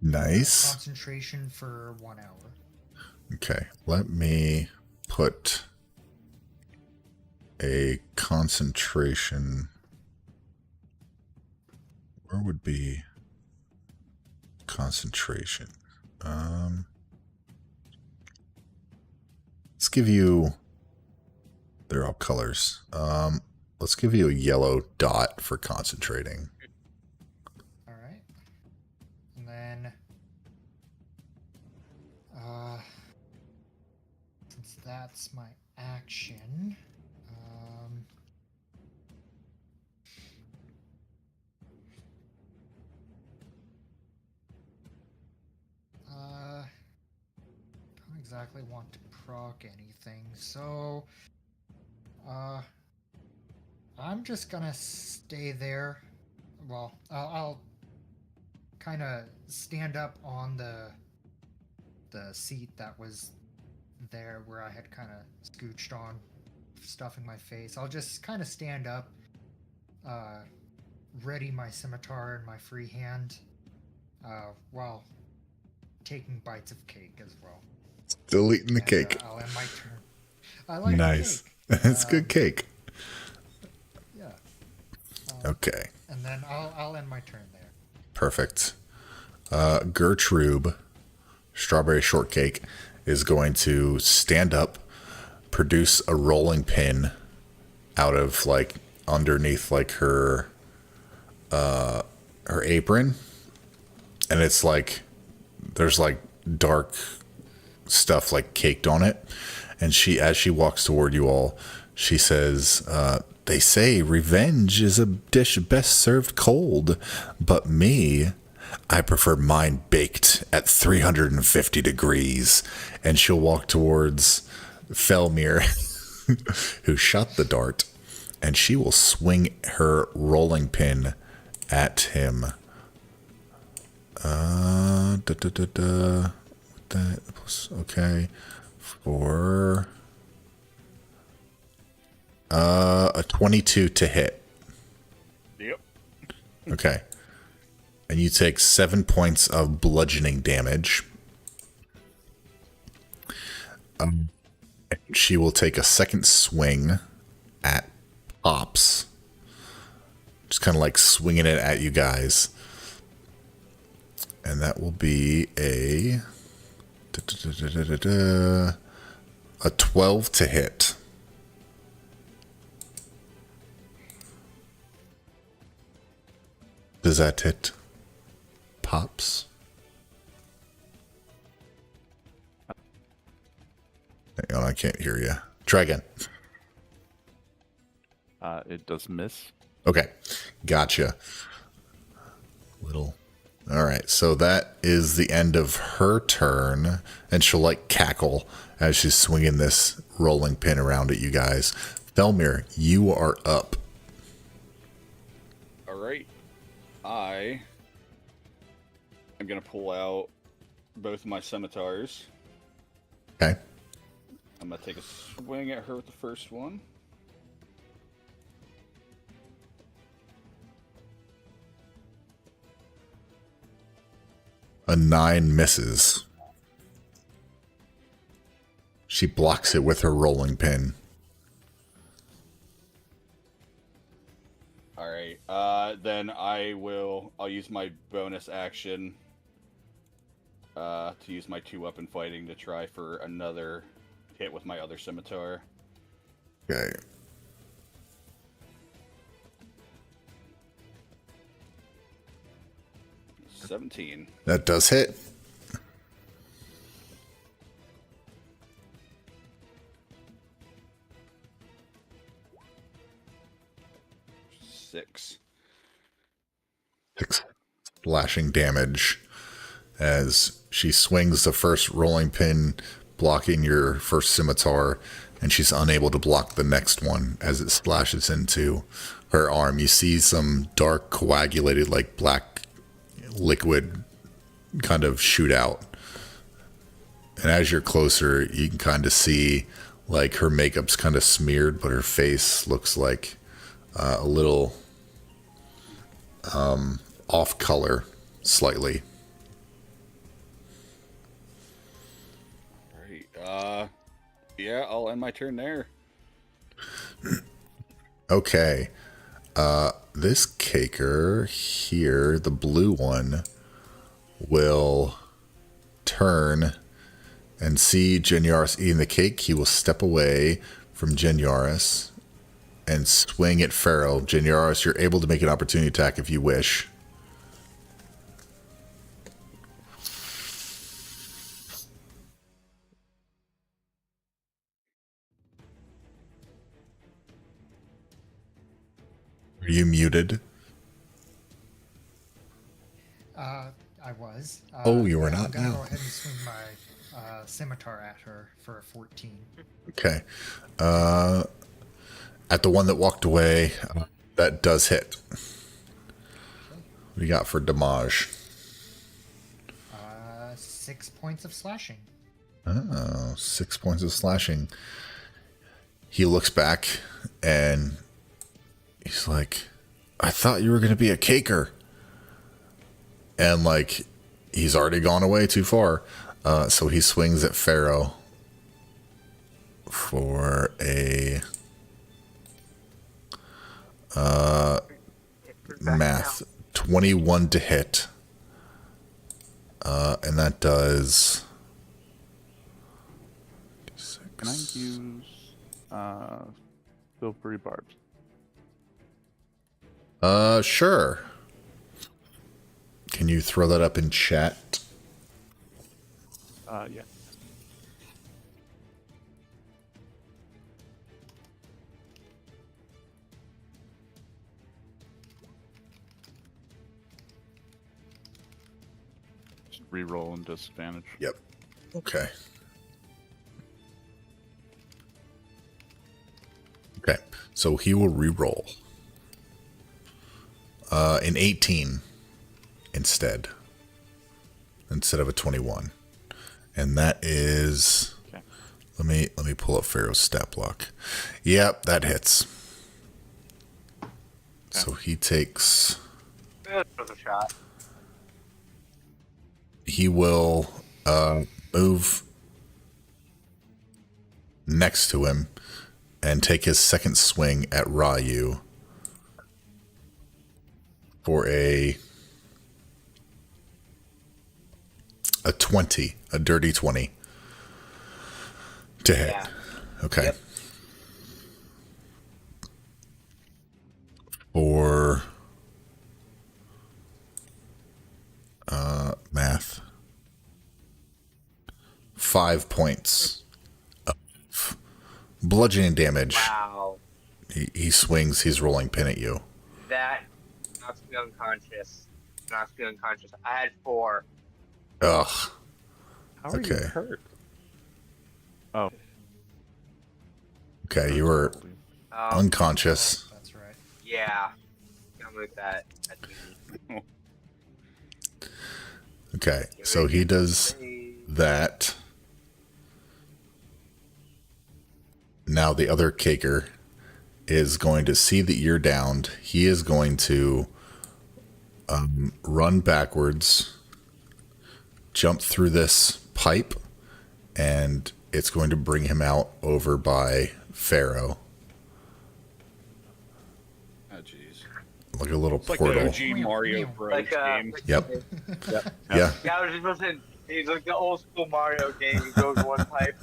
Nice. Concentration for 1 hour. Okay. Let me put a concentration. Where would be concentration? Let's give you. They're all colors. Let's give you a yellow dot for concentrating. All right. And then, since that's my action, don't exactly want to proc anything, so I'm just gonna stay there. Well, I'll kind of stand up on the seat that was there where I had kind of scooched on, stuffing my face. I'll just kind of stand up, ready my scimitar in my free hand, while taking bites of cake as well. Still eating the And, cake. I'll end my turn. I like Nice. cake. It's good cake. Yeah. Okay. And then I'll end my turn there. Perfect. Gertrude, strawberry shortcake, is going to stand up, produce a rolling pin out of like underneath like her apron, and it's like there's like dark stuff like caked on it. And as she walks toward you all, she says, they say revenge is a dish best served cold, but me, I prefer mine baked at 350 degrees. And she'll walk towards Felmir, who shot the dart, and she will swing her rolling pin at him. Okay. For a 22 to hit. Yep. Okay. And you take 7 points of bludgeoning damage. She will take a second swing at Pops. Just kind of like swinging it at you guys. And that will be a 12 to hit. Does that hit Pops? Hang on, I can't hear you. Try again. It does miss. Okay, gotcha. All right, so that is the end of her turn, and she'll like cackle as she's swinging this rolling pin around at you guys. Felmir, you are up. All right. I am going to pull out both of my scimitars. Okay. I'm going to take a swing at her with the first one. A 9 misses. She blocks it with her rolling pin. All right. Then I'll use my bonus action to use my 2-weapon fighting to try for another hit with my other scimitar. Okay. – 17. That does hit. Six slashing damage as she swings the first rolling pin blocking your first scimitar, and she's unable to block the next one as it splashes into her arm. You see some dark, coagulated, like black liquid kind of shoot out. And as you're closer, you can kind of see like her makeup's kind of smeared, but her face looks like a little off color slightly. Right. Yeah, I'll end my turn there. Okay. This caker here, the blue one, will turn and see Genyaris eating the cake. He will step away from Genyaris and swing at Pharaoh. Genyaris, you're able to make an opportunity attack if you wish. Are you muted? I was. Oh, you were I'm not gonna now. go ahead and swing my scimitar at her for a 14. Okay. At the one that walked away, that does hit. What do you got for damage? 6 points of slashing. Oh, 6 points of slashing. He looks back and he's like, I thought you were going to be a caker. And like, he's already gone away too far. So he swings at Pharaoh for a math 21 to hit. And that does. Can I use silvery barbs? Sure. Can you throw that up in chat? Yeah. Just re-roll and disadvantage. Yep. Okay. Okay. So he will re-roll. An 18 instead of a 21. And that is Okay. let me pull up Pharaoh's stat block. Yep, that hits. So he takes That was a shot. he will move next to him and take his second swing at Ryu for a 20, a dirty 20 to hit. Yeah. Okay. Yep. For math, 5 points of bludgeoning damage. Wow. He swings, he's rolling pin at you. That knocks me unconscious. I had 4. Ugh. How are you Okay. hurt? Oh. Okay, you were unconscious. That's right. Yeah. I'm with that. Okay, so he does that. Now the other caker is going to see that you're downed. He is going to run backwards, jump through this pipe, and it's going to bring him out over by Pharaoh. Oh, jeez. Like a little It's like portal. the OG Mario Bros. Like, game. Yep. Yep. Yeah. Yeah, I was just supposed to. He's like the old school Mario game. He goes one pipe.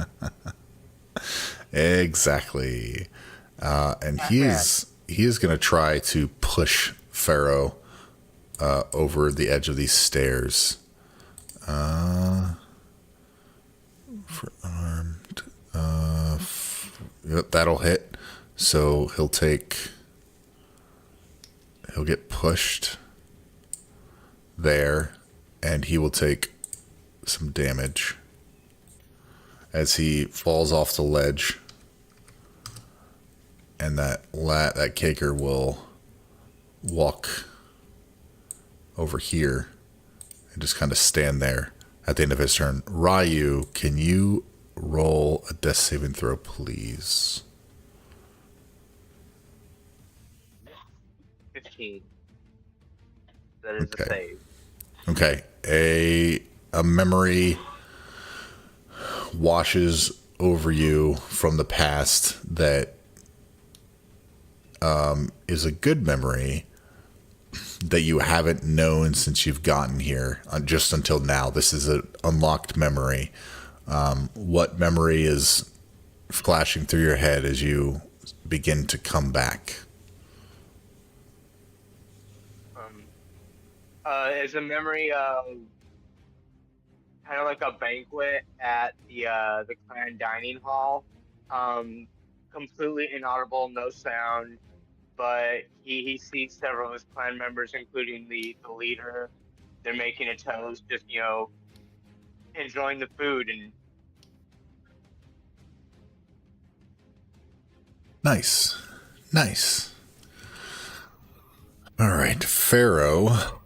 Exactly. And he is going to try to push Pharaoh over the edge of these stairs. For armed. Yep, that'll hit. So he'll get pushed there, and he will take some damage. as he falls off the ledge. And that Kaker will walk over here and just kind of stand there at the end of his turn. Ryu, can you roll a death saving throw, please? 15. That is a Okay. save. Okay. A memory washes over you from the past that is a good memory that you haven't known since you've gotten here, just until now. This is an unlocked memory. What memory is flashing through your head as you begin to come back? Is a memory of kind of like a banquet at the clan dining hall. Completely inaudible, no sound, but he sees several of his clan members, including the leader. They're making a toast, just enjoying the food. And Nice. All right, Pharaoh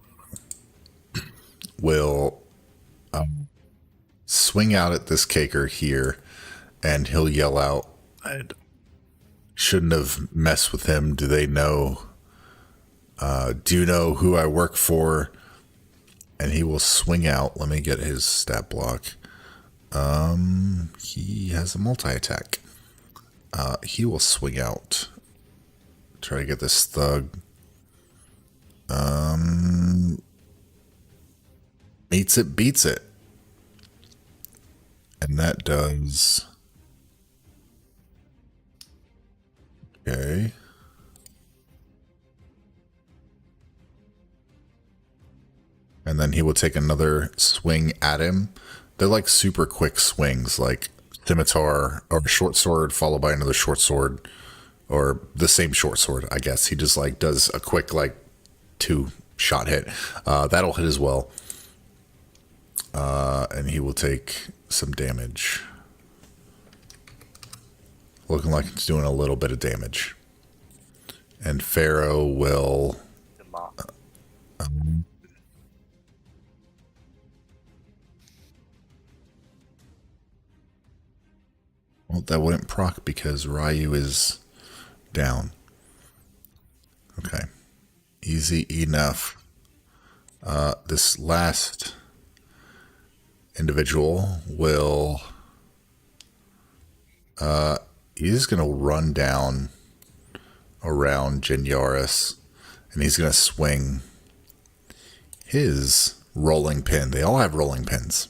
will swing out at this Kaker here, and he'll yell out, "I shouldn't have messed with him. Do they know? Do you know who I work for?" And he will swing out. Let me get his stat block. He has a multi-attack. He will swing out. Try to get this thug. Meets it, beats it. And that does... Okay. And then he will take another swing at him. They're like super quick swings, like scimitar or short sword followed by another short sword, or the same short sword, I guess. He just like does a quick like 2-shot hit. That'll hit as well. And he will take some damage. Looking like it's doing a little bit of damage. And Pharaoh will... the mob. Well, that wouldn't proc because Ryu is down. Okay. Easy enough. This last individual will... he's going to run down around Jin Yaris, and he's going to swing his rolling pin. They all have rolling pins.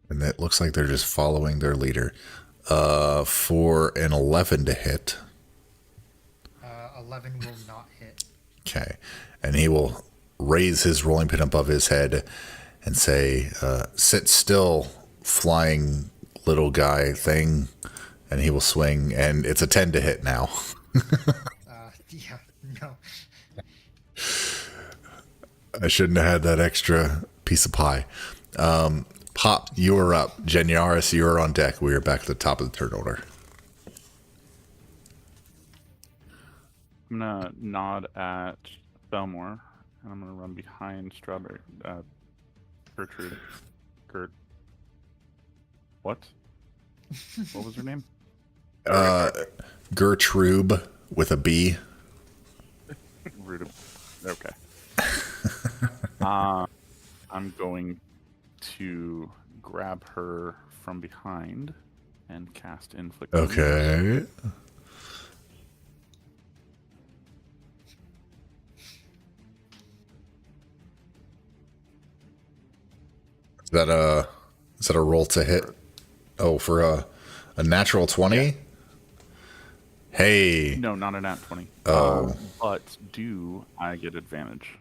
And it looks like they're just following their leader. For an 11 to hit. 11 will not hit. Okay. And he will raise his rolling pin above his head and say, sit still, flying little guy thing. And he will swing, and it's a 10 to hit now. Yeah, no. I shouldn't have had that extra piece of pie. Pop, you are up. Jin Yaris, you are on deck. We are back at the top of the turn order. I'm gonna nod at Belmore, and I'm gonna run behind Strawberry. Gertrude. What? What was her name? Gertrude with a B. Rude. Okay. I'm going to grab her from behind and cast Inflict. Okay. Is that a roll to hit? Oh, for a natural 20? Yeah. Hey. No, not a nat 20. Oh. But do I get advantage?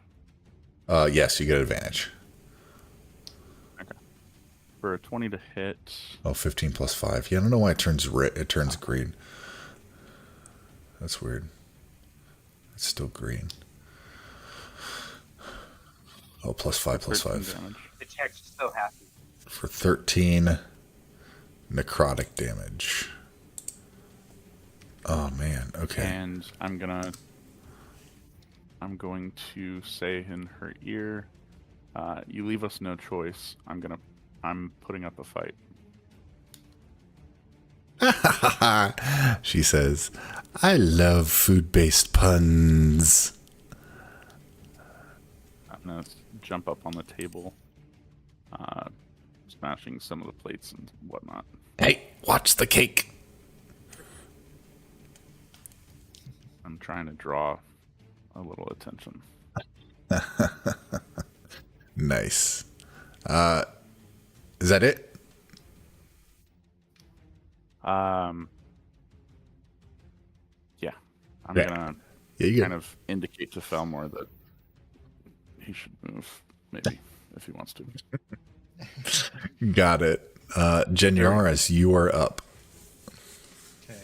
Yes, you get advantage. Okay. For a 20 to hit. Oh, 15 plus 5. Yeah, I don't know why it turns green. That's weird. It's still green. Oh, plus 5, plus 5. Damage. The text is so happy. for 13 necrotic damage. Oh man, okay. And I'm going to say in her ear, you leave us no choice. I'm putting up a fight. She says, I love food-based puns. I'm gonna jump up on the table, smashing some of the plates and whatnot. Hey, watch the cake. I'm trying to draw a little attention. Nice. Is that it? Yeah, I'm Yeah. gonna Yeah, you kind of indicate to Felmore that he should move, maybe, if he wants to. got it. Jen Yaris, you are up. Okay.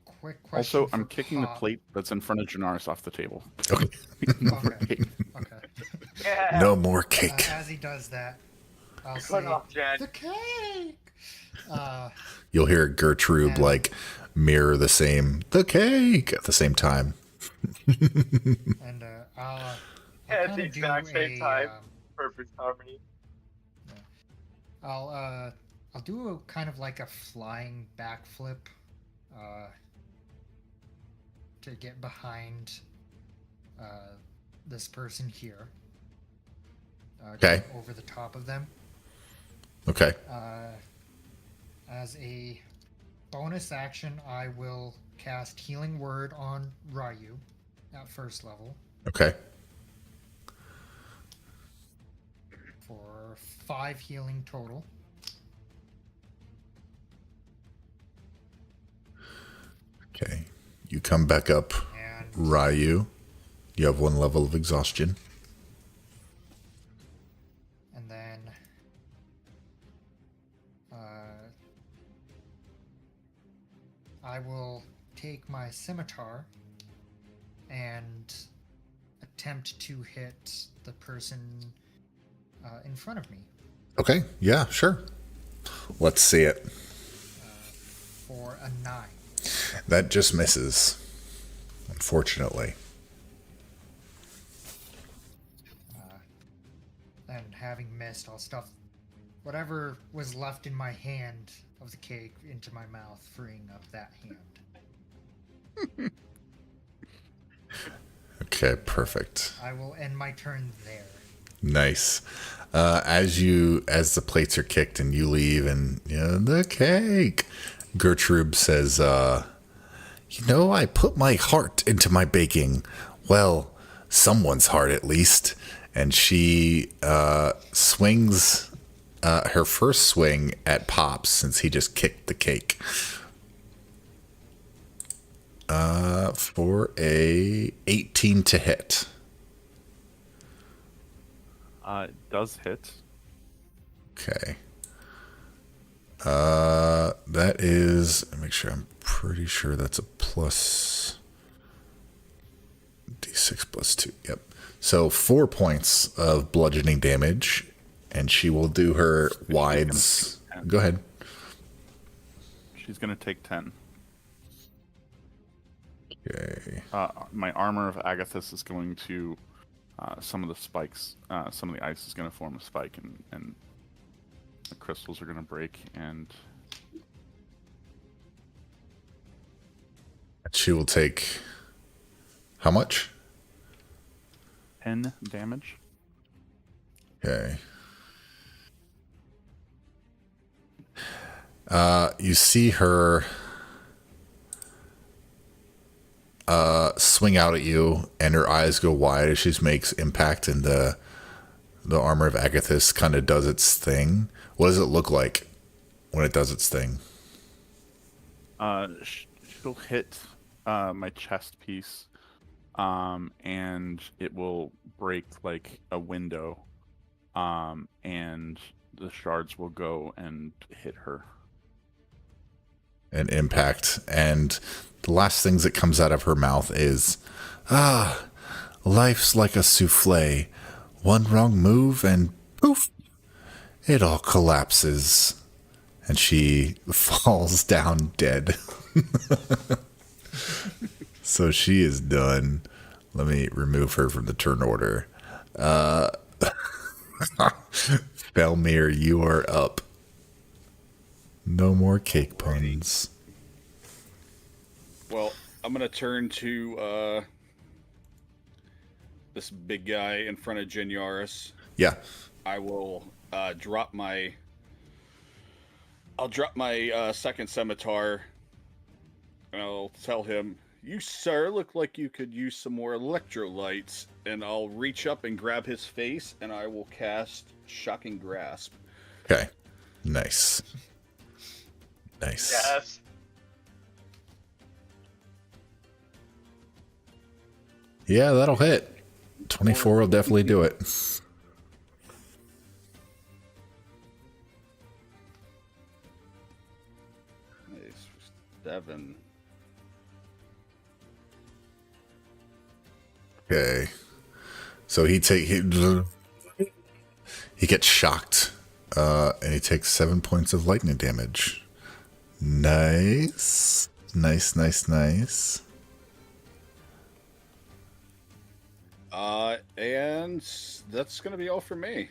Quick question. Also, I'm for kicking the Pop. plate that's in front of Janaris off the table. Okay. No more Okay. cake. Okay. Yeah. No more cake. As he does that, I'll Cut say off, Jen. the cake. You'll hear Gertrude Yeah. like mirror the cake at the same time. And I'll At kinda the exact do same time. um, Perfect harmony. I'll do a kind of like a flying backflip, to get behind this person here. Okay. Over the top of them. Okay. As a bonus action, I will cast Healing Word on Ryu at first level Okay. for 5 healing total. Okay. You come back up, And Ryu. You have 1 level of exhaustion. and then I will take my scimitar and attempt to hit the person in front of me Okay. Yeah, sure. Let's see it. for a 9. That just misses. Unfortunately. And having missed, I'll stuff whatever was left in my hand of the cake into my mouth, freeing up that hand. Okay, perfect. I will end my turn there. Nice. As the plates are kicked and you leave and the cake, Gertrude says, I put my heart into my baking. Well, someone's heart at least. And she swings her first swing at Pops since he just kicked the cake. For a 18 to hit. It does hit. Okay. That is, make sure, I'm pretty sure that's a plus D6 plus 2. Yep. So 4 points of bludgeoning damage, and she will do her wides. Go ahead. She's going to take 10. Okay. My armor of Agathis is going to some of the spikes, some of the ice is going to form a spike, and the crystals are going to break, and She will take how much? 10 damage. Okay. You see her swing out at you, and her eyes go wide as she makes impact, and the armor of Agathis kind of does its thing. What does it look like when it does its thing? She'll hit my chest piece, and it will break like a window, and the shards will go and hit her. An impact, and the last things that comes out of her mouth is, life's like a souffle. One wrong move and poof, it all collapses. And she falls down dead. So she is done. Let me remove her from the turn order. Felmir, you are up. No more cake puns. Well, I'm gonna turn to this big guy in front of Jin Yaris. Yeah. I will drop my. I'll drop my second scimitar, and I'll tell him, "You, sir, look like you could use some more electrolytes." And I'll reach up and grab his face, and I will cast Shocking Grasp. Okay. Nice. Nice. Yes. Yeah, that'll hit. 24 will definitely do it. Nice. 7. Okay. So he gets shocked. And he takes 7 points of lightning damage. Nice. Nice, nice, nice. And that's gonna be all for me.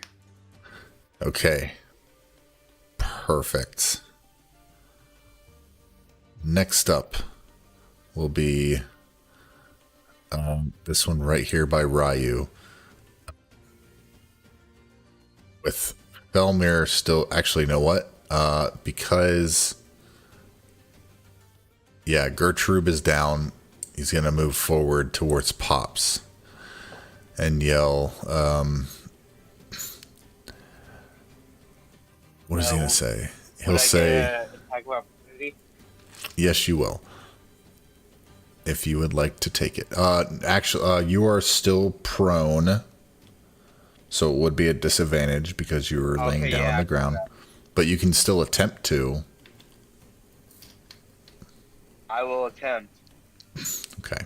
Okay. Perfect. Next up will be this one right here by Ryu. With Felmir still, actually, you know what? Because, yeah, Gertrude is down. He's going to move forward towards Pops and yell, what is he going to say? He'll say, Attack of opportunity? yes, you will. If you would like to take it. Actually, you are still prone. So it would be a disadvantage because you were laying Okay, down yeah, on the ground. But you can still attempt to. I will attempt. Okay.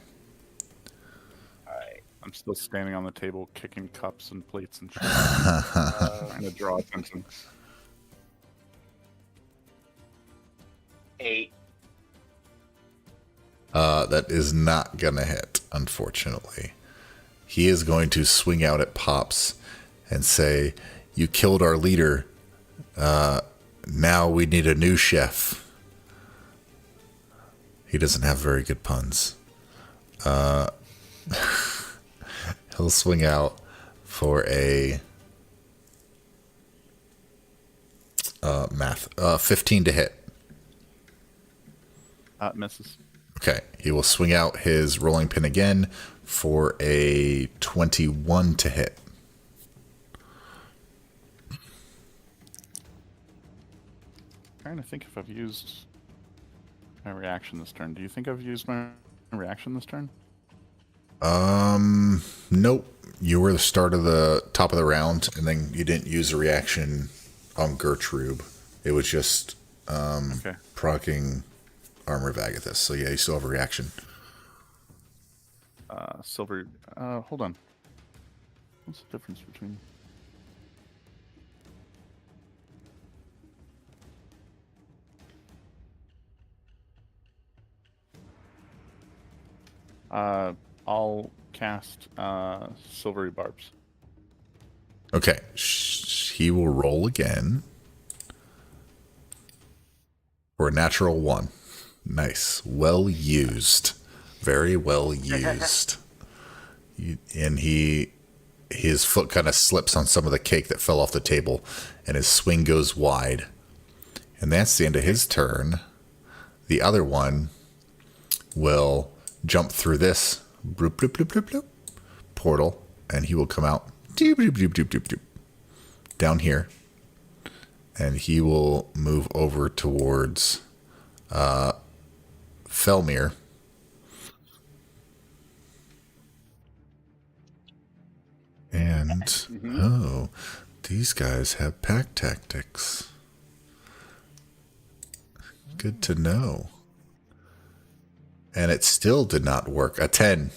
Alright. I'm still standing on the table, kicking cups and plates and shit. Trying to draw attention. 8. That is not going to hit, unfortunately. He is going to swing out at Pops and say, "You killed our leader. Now we need a new chef." He doesn't have very good puns. He'll swing out for a 15 to hit. Misses. Okay, he will swing out his rolling pin again for a 21 to hit. Trying to think if I've used my reaction this turn. Do you think I've used my reaction this turn? Nope. You were the start of the top of the round, and then you didn't use a reaction on Gertrude. It was just Okay. proccing Armor of Agathis. So yeah, you still have a reaction. Silver. Hold on. What's the difference between? I'll cast Silvery Barbs. Okay, he will roll again for a natural 1. Nice. Well used. Very well used. And his foot kind of slips on some of the cake that fell off the table, and his swing goes wide. And that's the end of his turn. The other one will jump through this bloop, bloop, bloop, bloop, bloop, portal, and he will come out doop, doop, doop, doop, doop, doop, down here. And he will move over towards Felmir. And, oh, these guys have pack tactics. Good to know. And it still did not work. A 10.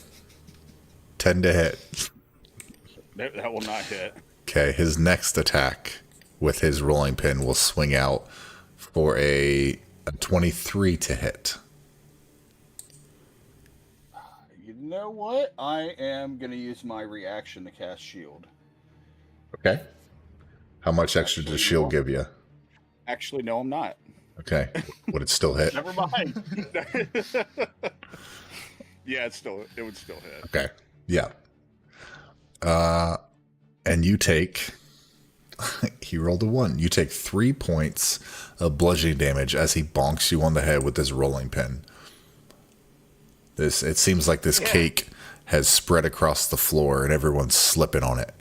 10 to hit. That will not hit. Okay, his next attack with his rolling pin will swing out for a 23 to hit. You know what? I am going to use my reaction to cast shield. Okay. How much extra does shield give you? Actually, no, I'm not. Okay. Would it still hit? Never mind. Yeah, it would still hit. Okay. Yeah. And you take, he rolled a 1. You take 3 points of bludgeoning damage as he bonks you on the head with his rolling pin. It seems like this cake has spread across the floor and everyone's slipping on it.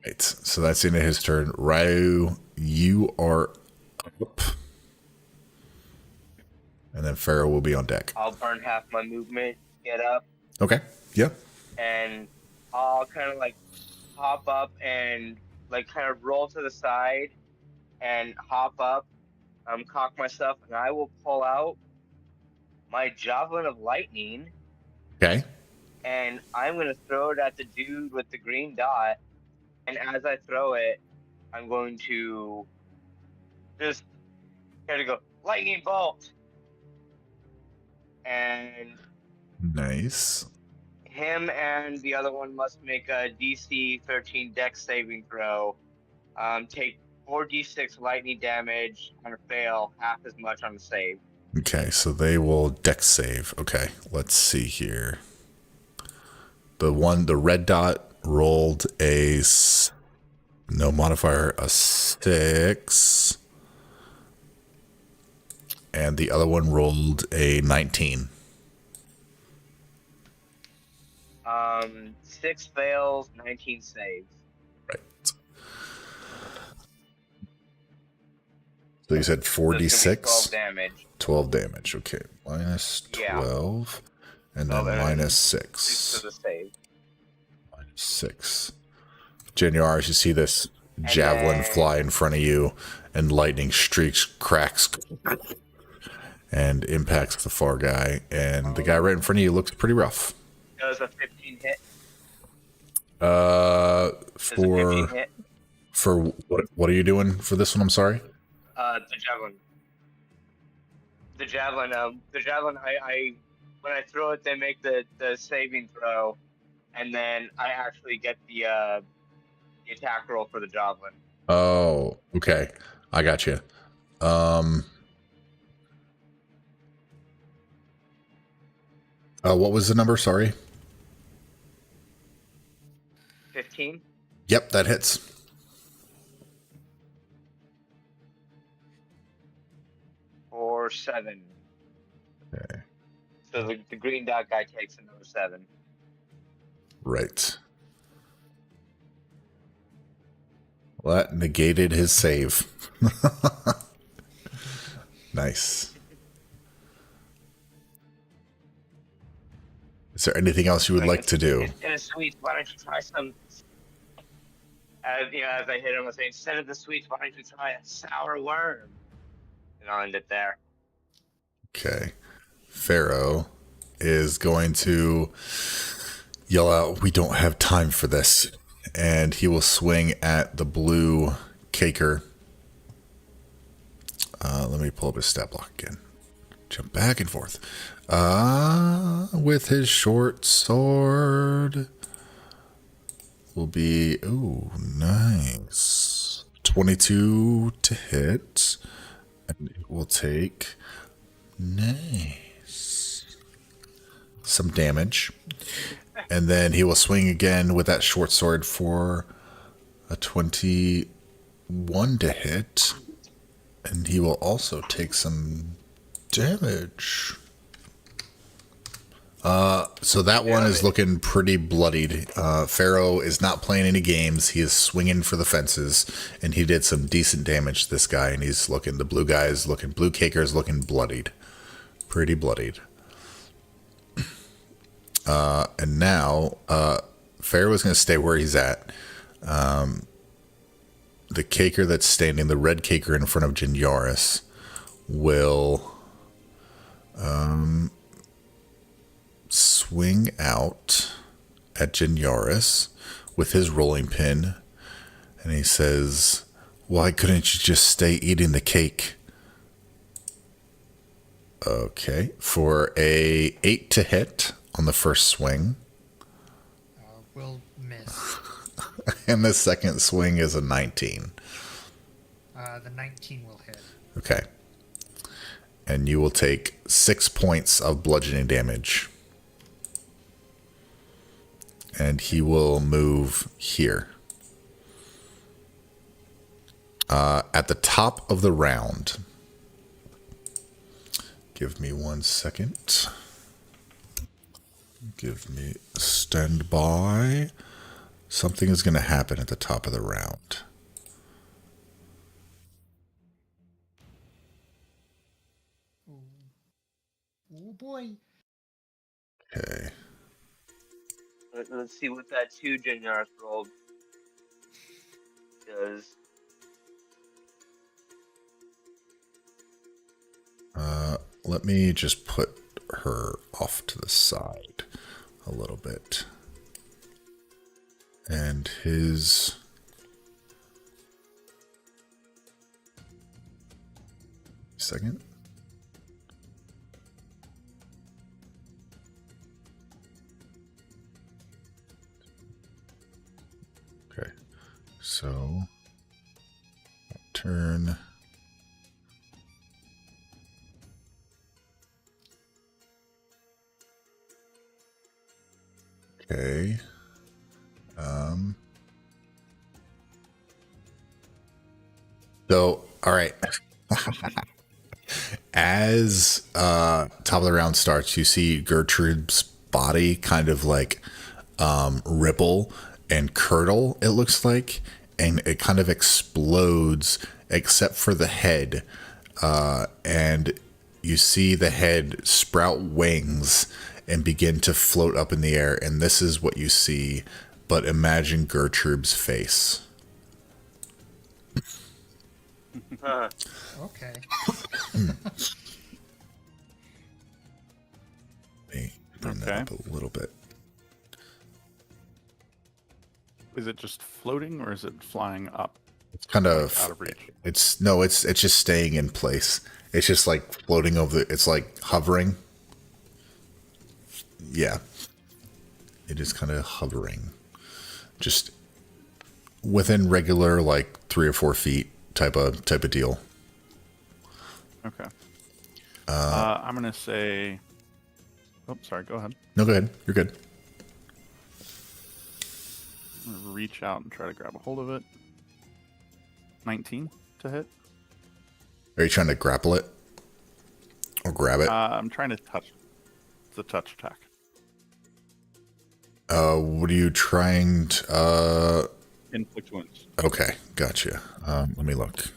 Right. So that's the end of his turn. Ryu, you are up. And then Pharaoh will be on deck. I'll burn half my movement, get up, Okay. Yeah. and I'll kind of like hop up and like kind of roll to the side and hop up, cock myself, and I will pull out my Javelin of Lightning, Okay. and I'm going to throw it at the dude with the green dot. And as I throw it, I'm going to just kind of go, Lightning Bolt! And Nice. him and the other one must make a DC 13 Dex saving throw. Take 4d6 lightning damage on a fail, half as much on a save. Okay, so they will dex save. Okay, let's see here. The red dot rolled no modifier, a 6. And the other one rolled a 19. 6 fails, 19 saves. Right. So you said So it's gonna be 4d6? 12 damage. 12 damage. Okay, minus Yeah. 12. And then 12 and minus 6 6. to the save. Minus 6. Januaris, you see this javelin then- fly in front of you, and lightning streaks, cracks, and impacts the far guy. And the guy right in front of you looks pretty rough. Does a 15 hit? Does a 15 hit? For what are you doing for this one? I'm sorry. The javelin. The javelin. I when I throw it, they make the saving throw, and then I actually get the attack roll for the javelin. Oh, okay. I got you. What was the number? Sorry. 15 Yep, that hits. or 7. Okay. So the green dot guy takes another 7. Right. Well, that negated his save. Nice. Is there anything else you would like to do? Instead of sweets, why don't you try some? As I hit him, I say, instead of the sweets, why don't you try a sour worm? And I'll end it there. Okay. Pharaoh is going to yell out, "We don't have time for this." And he will swing at the blue caker. Let me pull up his stat block again. Jump back and forth. With his short sword will be, ooh, nice. 22 to hit. And it will take, nice, some damage. And then he will swing again with that short sword for a 21 to hit. And he will also take some damage. So that one is looking pretty bloodied. Pharaoh is not playing any games. He is swinging for the fences, and he did some decent damage to this guy. And he's looking, the blue caker is looking bloodied, pretty bloodied. And now Pharaoh is going to stay where he's at. The caker that's standing, the red caker in front of Jinyaris, will swing at Janoris with his rolling pin, and he says, "Why couldn't you just stay eating the cake?" Okay, for a 8 to hit on the first swing, Will miss. and the second swing is a 19. The 19 will hit. Okay. And you will take 6 points of bludgeoning damage. And he will move here. At the top of the round. Give me 1 second. Give me stand by. Something is going to happen at the top of the round. Oh boy. Okay. Let's see what that 2 Janaris rolled does. Let me just put her off to the side a little bit. And his... Second. Okay. So... Turn... Okay. So, all right. As top of the round starts, you see Gertrude's body kind of like ripple and curdle, it looks like, and it kind of explodes except for the head. And you see the head sprout wings and begin to float up in the air, and this is what you see, but imagine Gertrude's face. Okay. Let me bring that up a little bit. Is it just floating or is it flying up? It's kind Like of out of reach. it's just staying in place. It's just like floating over it's like hovering. Yeah. It is kind of hovering. Just within regular like 3 or 4 feet type of deal. Okay. I'm gonna say. Oh, sorry. Go ahead. No, go ahead. You're good. I'm gonna reach out and try to grab a hold of it. 19 to hit. Are you trying to grapple it? Or grab it? I'm trying to touch. It's a touch attack. What are you trying to Inflict wounds. okay, gotcha. Let me look.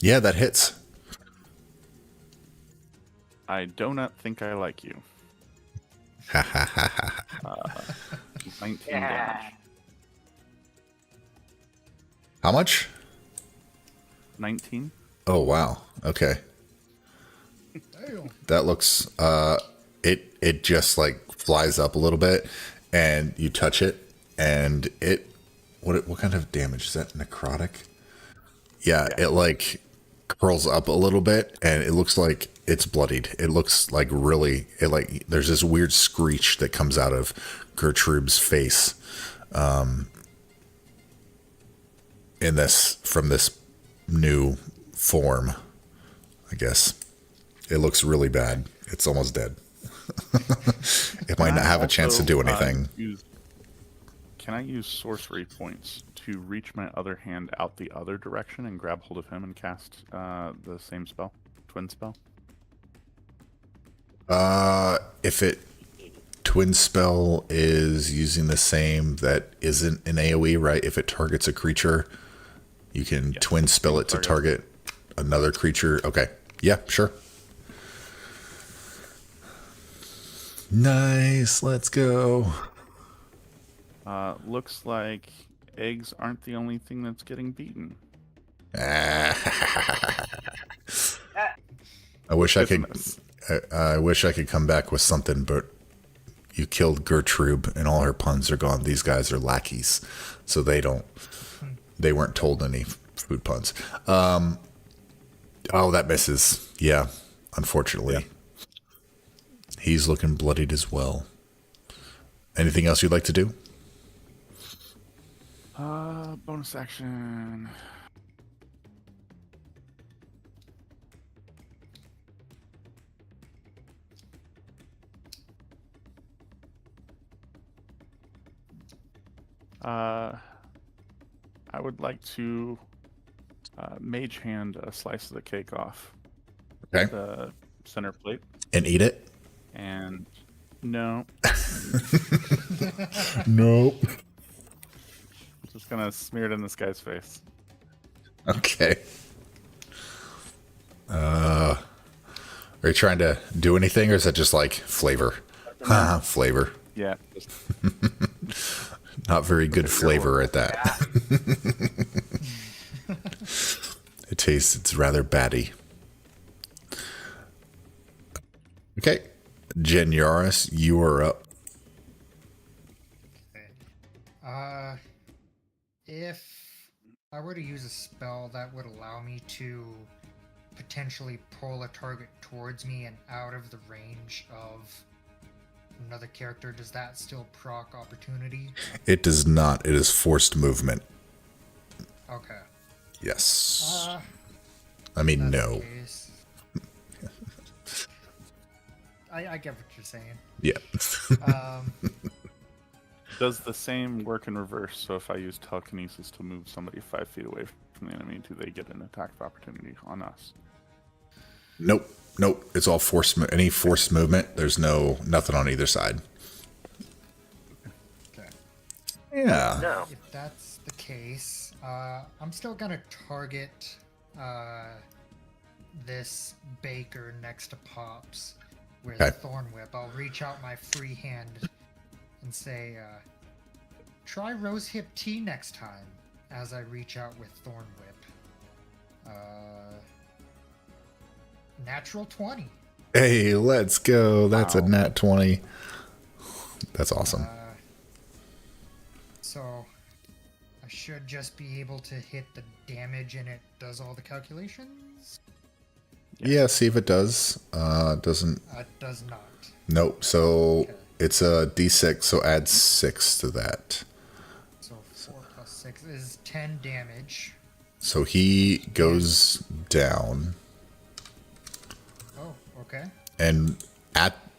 Yeah, that hits. I do not think I like you. Ha ha ha ha. 19 Yeah. damage. How much? 19. Oh wow. Okay. Damn. That looks it just like flies up a little bit and you touch it and it what kind of damage is that? Necrotic? Yeah, it like curls up a little bit and it looks like it's bloodied. It looks like really it like there's this weird screech that comes out of Gertrude's face in this from this new form, I guess. It looks really bad. It's almost dead. It might not have a chance to do anything. Can I use sorcery points to reach my other hand out the other direction and grab hold of him and cast the same spell, twin spell? If it twin spell is using the same that isn't an AoE, right? If it targets a creature, you can twin spell it to target another creature. Okay. Yeah, sure. Nice. Let's go. Looks like eggs aren't the only thing that's getting beaten. I wish I could. Business. I wish I could come back with something, but You killed Gertrude, and all her puns are gone. These guys are lackeys, so they weren't told any food puns. Oh, that misses. Yeah, unfortunately. Yeah. He's looking bloodied as well. Anything else you'd like to do? Bonus action. I would like to mage hand a slice of the cake off Okay. the center plate, And eat it? and no, Nope. just gonna smear it in this guy's face. Okay. Are you trying to do anything, or is that just like flavor? Haha, flavor. Yeah, just Not very good flavor at that. It's rather batty. Okay. Jen Yaris, you are up. If I were to use a spell that would allow me to potentially pull a target towards me and out of the range of another character, does that still proc opportunity? It does not. It is forced movement. Okay. Yes. I mean, That's no. the case. I get what you're saying. Yeah. does the same work in reverse. So if I use telekinesis to move somebody 5 feet away from the enemy, do they get an attack of opportunity on us? Nope. Nope. It's all forced. Any forced movement. There's nothing on either side. Okay. Yeah. No. If that's the case, I'm still gonna target this baker next to Pops with Okay. Thorn Whip. I'll reach out my free hand and say, try Rosehip Tea next time, as I reach out with Thorn Whip. Natural 20. Hey, let's go. That's a Wow. nat 20. That's awesome. So I should just be able to hit the damage and it does all the calculations? Yeah, see if it does. Doesn't. It does not. Nope. So Okay. it's a d6, so add 6 to that. So 4 plus 6 is 10 damage. So he goes down. Oh, okay. And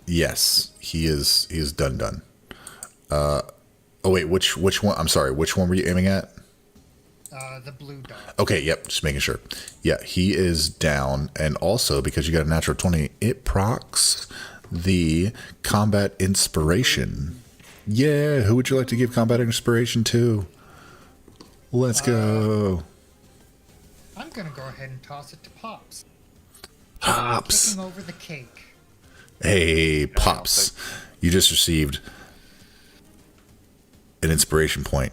yes, he is done. Oh wait, which one? I'm sorry, which one were you aiming at? The blue dot. Okay, yep, just making sure. Yeah, he is down, and also because you got a natural 20, it procs the combat inspiration. Yeah, who would you like to give combat inspiration to? Let's go. I'm gonna go ahead and toss it to Pops. Pops. Kicking over the cake. Hey, Pops. You just received an inspiration point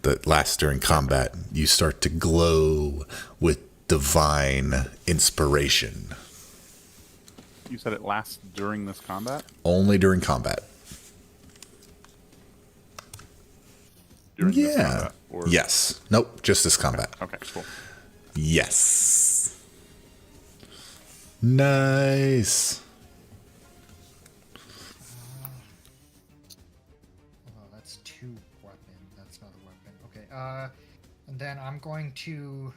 that lasts during combat. You start to glow with divine inspiration. You said it lasts during this combat? Only during combat. During this Yeah. combat, or... Yes. Nope, just this combat. Okay, cool. Yes. Nice. Oh, that's 2 weapon. That's not a weapon. Okay. And then I'm going to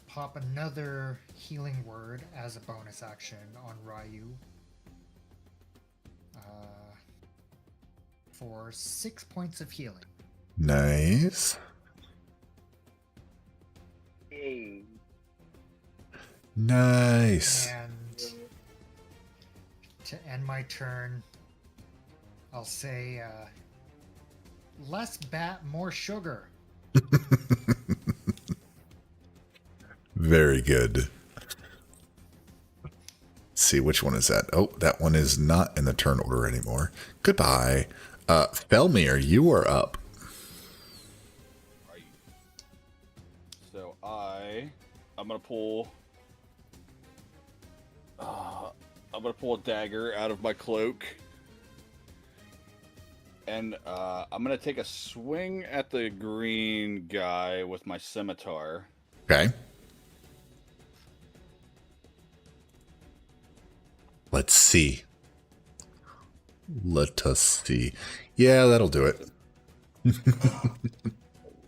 pop another healing word as a bonus action on Ryu. For 6 points of healing. Nice. Hey. Nice. And to end my turn, I'll say, less bat, more sugar. Very good. Let's see, which one is that? Oh, that one is not in the turn order anymore. Goodbye. Felmir, you are up. Right. So I'm gonna pull. I'm gonna pull a dagger out of my cloak And I'm gonna take a swing at the green guy with my scimitar. Okay. Let's see. Let us see. Yeah, that'll do it.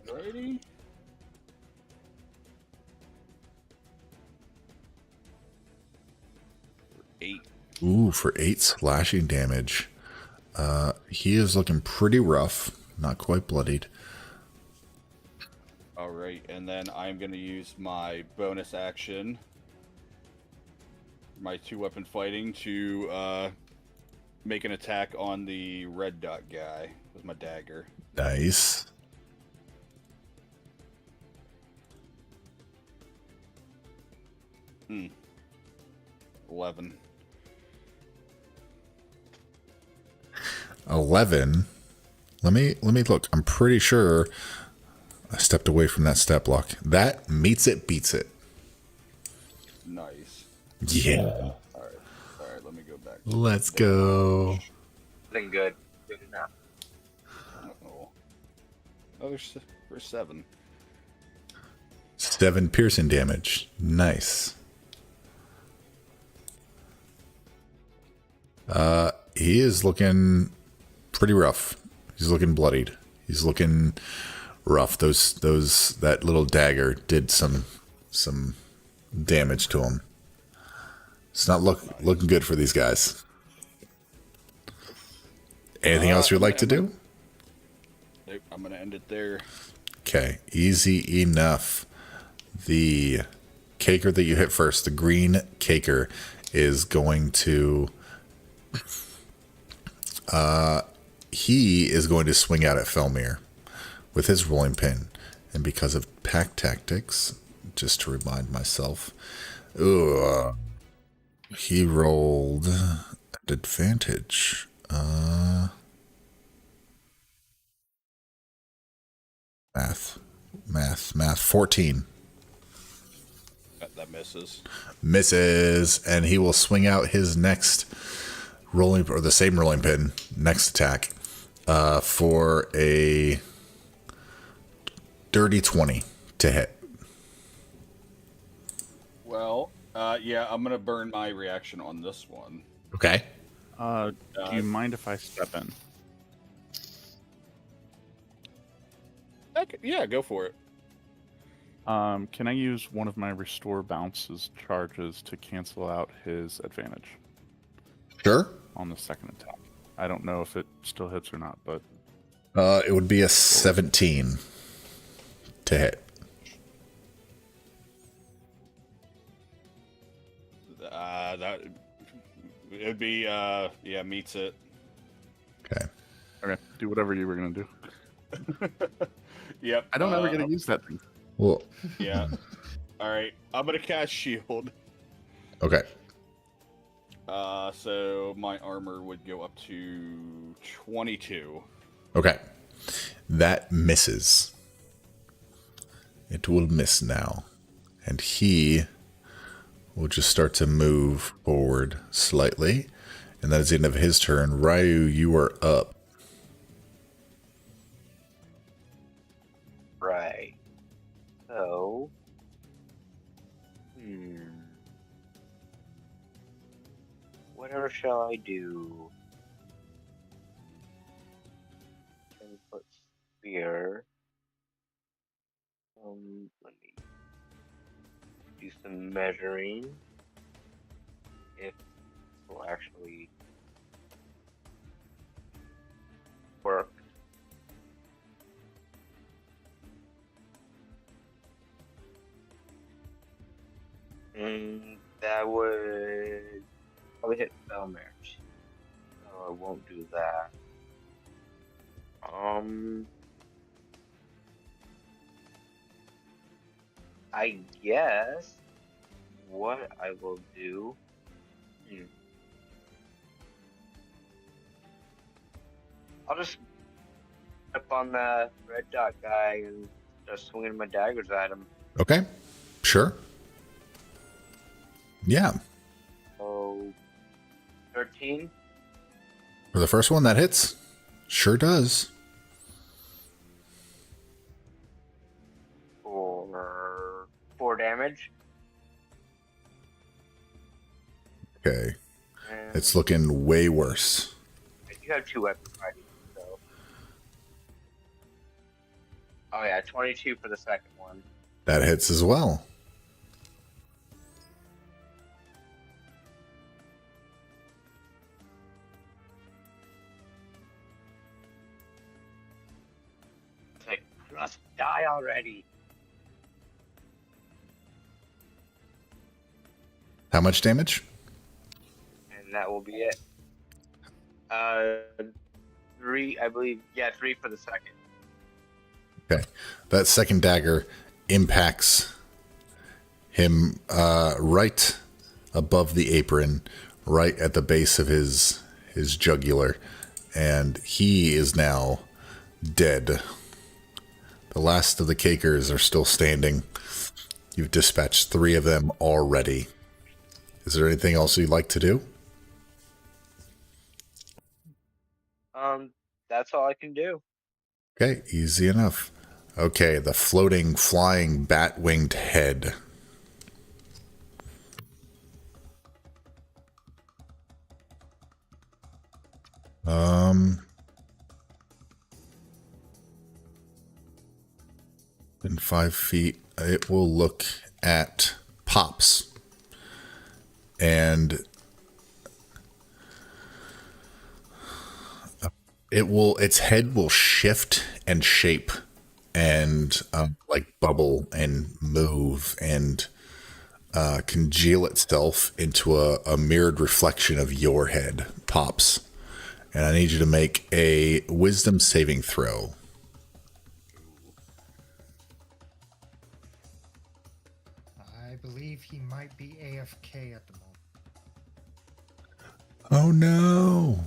Alrighty. Eight. Ooh, for 8 slashing damage. He is looking pretty rough. Not quite bloodied. All right, and then I'm gonna use my bonus action, my 2-weapon fighting, to make an attack on the red dot guy with my dagger. Nice. Hmm. 11. 11. Let me look. I'm pretty sure I stepped away from that step block. That meets it, beats it. Nice. Yeah. All right. Let me go back. Let's go. Nothing good. Good enough. Oh, there's 7. 7 piercing damage. Nice. He is looking pretty rough. He's looking bloodied. He's looking rough. That little dagger did some damage to him. It's not looking good for these guys. Anything else you'd like to do? Nope, I'm gonna end it there. Okay, easy enough. The caker that you hit first, the green caker, is going to he is going to swing out at Felmir with his rolling pin. And because of pack tactics, just to remind myself, he rolled at advantage. Math. 14. That misses. Misses, and he will swing out his next rolling, or the same rolling pin, next attack, for a dirty 20 to hit. Well, yeah, I'm gonna burn my reaction on this one. Okay. Do you mind if I step in? Yeah, go for it. Can I use one of my restore bounces charges to cancel out his advantage Sure. on the second attack? I don't know if it still hits or not, but It would be a 17 to hit. That it would be yeah, meets it. Okay. okay, do whatever you were gonna do. Yep. I don't ever get to use that thing. Well, Yeah. All right, I'm gonna cast shield. okay. So my armor would go up to 22. Okay. That misses. It will miss now. And he will just start to move forward slightly. And that is the end of his turn. Ryu, you are up. Right. So. Whatever shall I do? 10-foot spear. Let me do some measuring. If this will actually work. That would probably hit Belmer. So I won't do that. I guess what I will do. I'll just up on the red dot guy and start swinging my daggers at him. Okay. Sure. Yeah. So, 13. For the first one, that hits. Sure does. For 4 damage. Okay. And It's looking way worse. you have 2 weapon fighting, so. Oh yeah, 22 for the second one. That hits as well. It's like, just die already. How much damage? And that will be it. 3, I believe. Yeah, 3 for the second. Okay. That second dagger impacts him right above the apron, right at the base of his jugular, and he is now dead. The last of the cakers are still standing. You've dispatched 3 of them already. Is there anything else you'd like to do? That's all I can do. Okay, easy enough. Okay, the floating, flying, bat-winged head. In 5 feet, it will look at Pops. And its head will shift and shape and like bubble and move and congeal itself into a mirrored reflection of your head, Pops. And I need you to make a wisdom saving throw. I believe he might be AFK at the moment. Oh no.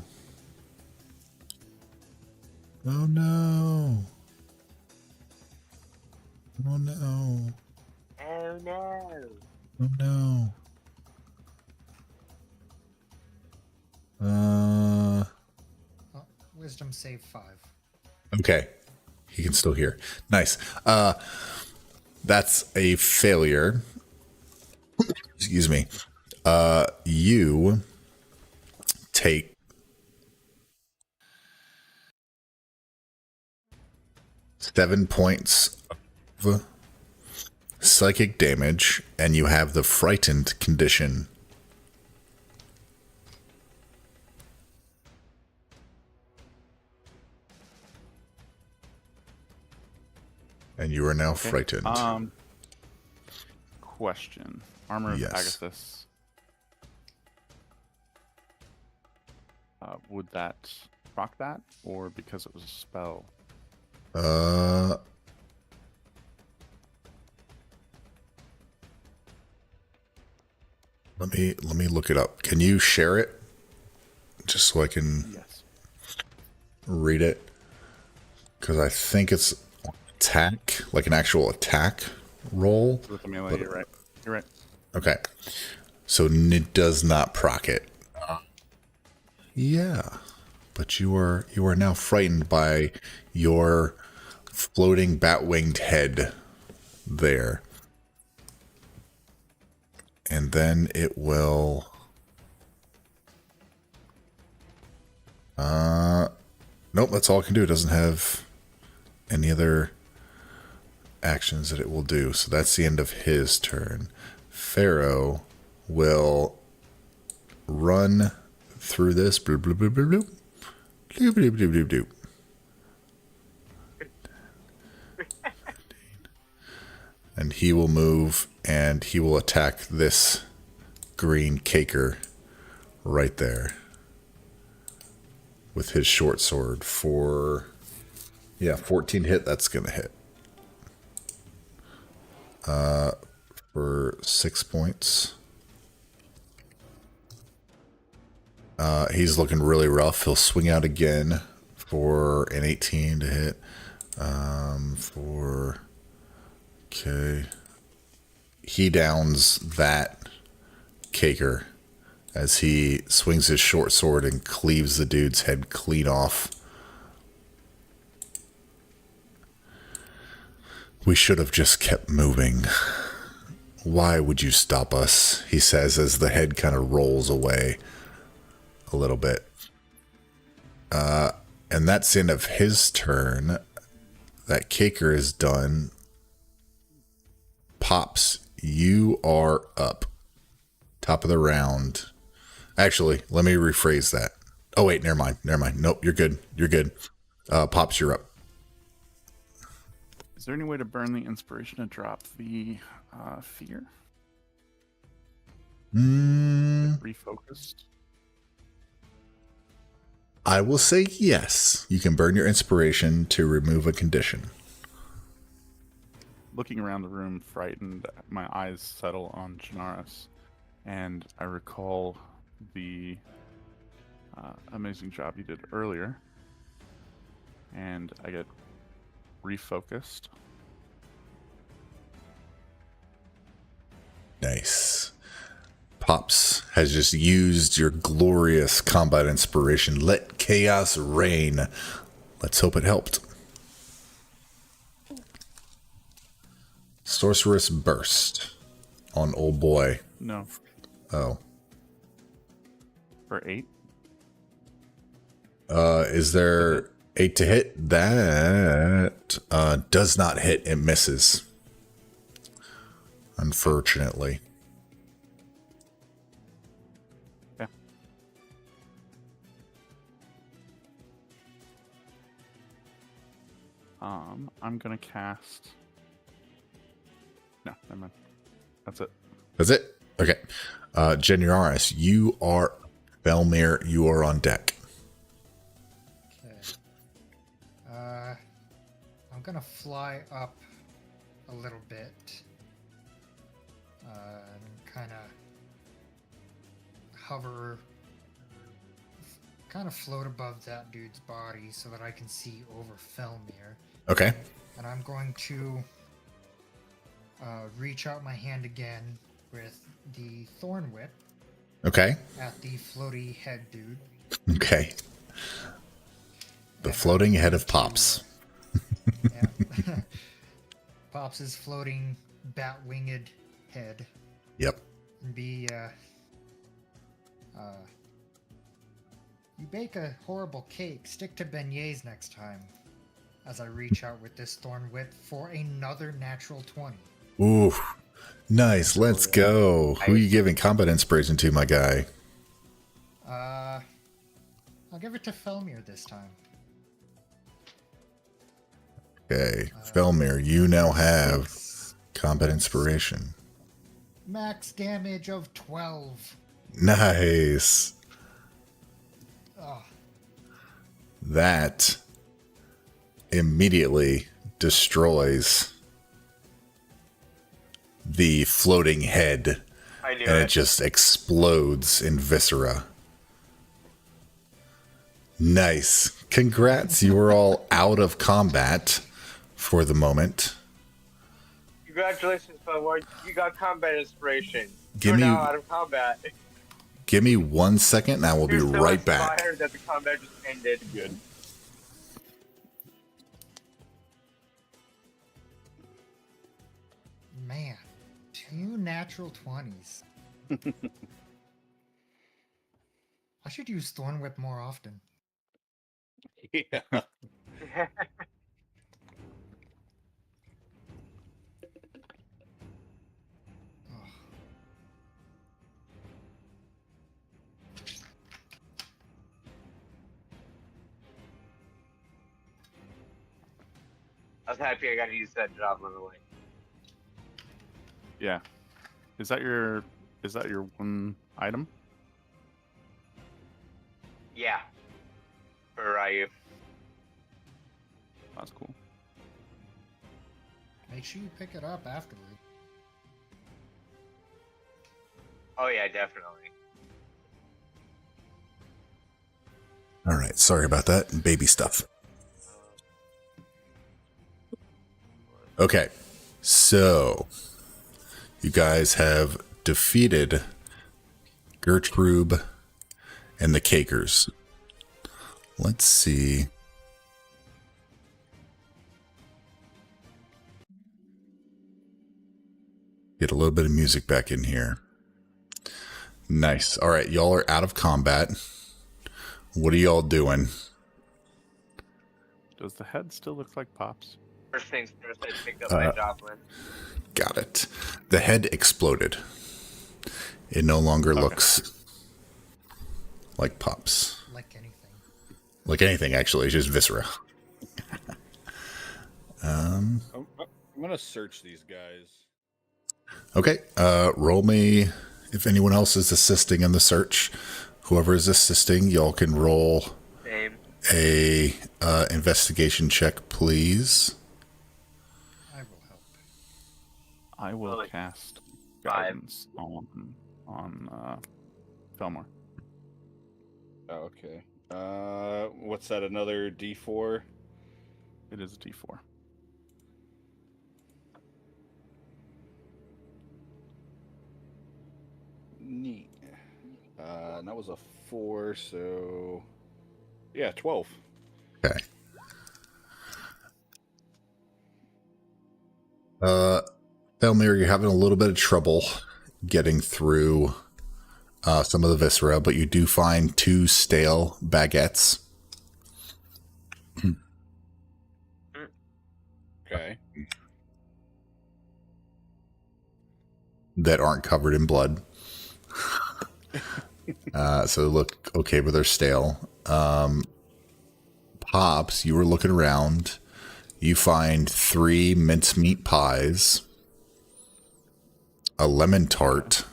Oh no. Oh no. Oh no. Oh no. Oh, wisdom save 5. Okay. He can still hear. Nice. That's a failure. Excuse me. You take 7 points of psychic damage, and you have the frightened condition. And you are now Okay. frightened. Question. Armor of Yes. Agathis. Would that proc that, or because it was a spell? Let me look it up. Can you share it? Just so I can Yes. read it. Because I think it's attack, like an actual attack roll. With the melee, you're right. You're right. Okay. So it does not proc it. Yeah. But you are now frightened by your floating bat-winged head there. And then it will nope, that's all it can do. It doesn't have any other actions that it will do. So that's the end of his turn. Pharaoh will run through this. Bloop, bloop, bloop, bloop, bloop. Bloop, bloop, bloop, bloop, bloop. And he will move and he will attack this green caker right there with his short sword for 14 hit. That's gonna hit for 6 points. He's looking really rough. He'll swing out again for an 18 to hit. Okay. He downs that caker as he swings his short sword and cleaves the dude's head clean off We should have just kept moving. Why would you stop us? He says as the head kind of rolls away a little bit. And that's the end of his turn. That Caker is done. Pops, you are up. Top of the round. Actually, let me rephrase that. Oh, wait, never mind. Nope, you're good. Pops, you're up. Is there any way to burn the inspiration to drop the fear? Refocused. I will say yes. You can burn your inspiration to remove a condition. Looking around the room, frightened, my eyes settle on Janaris, and I recall the amazing job you did earlier, and I get refocused. Nice. Pops has just used your glorious combat inspiration. Let chaos reign. Let's hope it helped. Sorceress Burst on old boy. No, Oh. for 8. Is there 8 to hit? That does not hit. It misses. Unfortunately. Yeah. I'm gonna cast. No, never mind. That's it. That's it? Okay. Janaris, you are Belmir, you are on deck. Okay. I'm gonna fly up a little bit. And kind of hover, kind of float above that dude's body so that I can see over Felmir. Okay. And I'm going to reach out my hand again with the Thorn Whip Okay. at the floaty head dude. Okay. The And floating I'm head going of Pops. yeah. Pops is floating bat-winged head. Yep. And be, you bake a horrible cake, stick to beignets next time. As I reach out with this Thorn Whip for another natural 20. Ooh. Nice. Let's go. Who are you giving combat inspiration to, my guy? I'll give it to Felmir this time. Okay. Felmir, you now have combat inspiration. Max damage of 12. Nice. Oh, That immediately destroys the floating head, I knew and it it. just explodes in viscera. Nice. Congrats. You were all out of combat for the moment. Congratulations, Felmir. You got combat inspiration. Give You're me- now out of combat. Give me 1 second and I will be You're so right back. inspired that the combat just ended. Good. man. 2 natural 20s. I should use Thorn Whip more often. Yeah. Oh. I was happy I got to use that job on the way. Yeah. Is that your one item? Yeah. For Ryu. That's cool. Make sure you pick it up afterward. Oh yeah, definitely. All right. Sorry about that. Baby stuff. Okay. So, you guys have defeated Gertrude and the Cakers. Let's see. Get a little bit of music back in here. Nice. All right, y'all are out of combat. What are y'all doing? Does the head still look like Pops? First things first, I picked up my Joplin. Got it. The head exploded. It no longer looks like Pops. Like anything. Like anything, actually. It's just viscera. I'm gonna search these guys. Okay. Roll me, if anyone else is assisting in the search. Whoever is assisting, y'all can roll Same. a investigation check, please. I will help. I will Like cast 5. guidance on Felmore. Oh, okay. What's that? Another D4? It is a D4. Neat. And that was a 4, so yeah, 12. Okay. Thelmir, you're having a little bit of trouble getting through some of the viscera, but you do find 2 stale baguettes. Okay. That aren't covered in blood. So they look okay, but they're stale. Pops, you were looking around. You find 3 mincemeat pies, a lemon tart.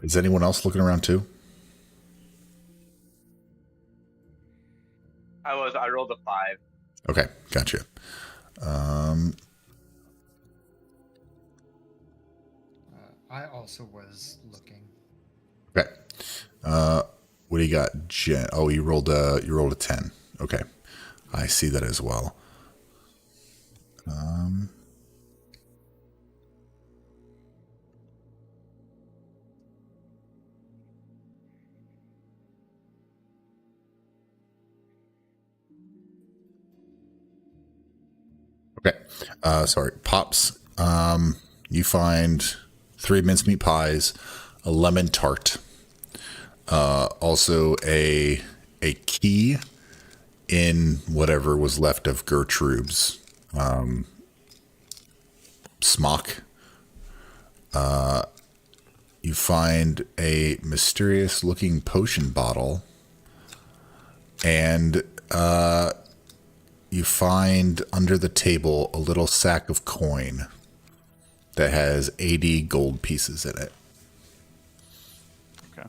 Is anyone else looking around too? I rolled a 5. Okay, gotcha. I also was looking. Okay. What do you got, Jen? Oh, you rolled a 10. Okay. I see that as well. Okay. Sorry. Pops. You find 3 mincemeat pies, a lemon tart, also a key in whatever was left of Gertrude's smock. You find a mysterious looking potion bottle, and you find under the table a little sack of coin that has 80 gold pieces in it. Okay.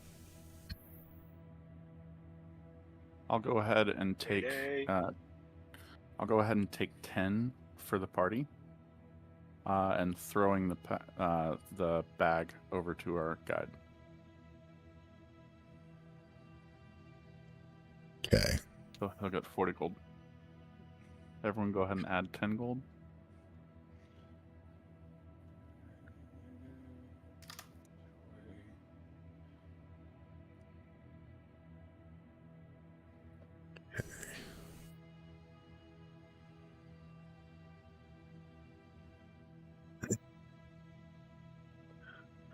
I'll go ahead and take. Yay. I'll go ahead and take 10 for the party, and throwing the bag over to our guide. Okay. So he'll get 40 gold. Everyone, go ahead and add 10 gold.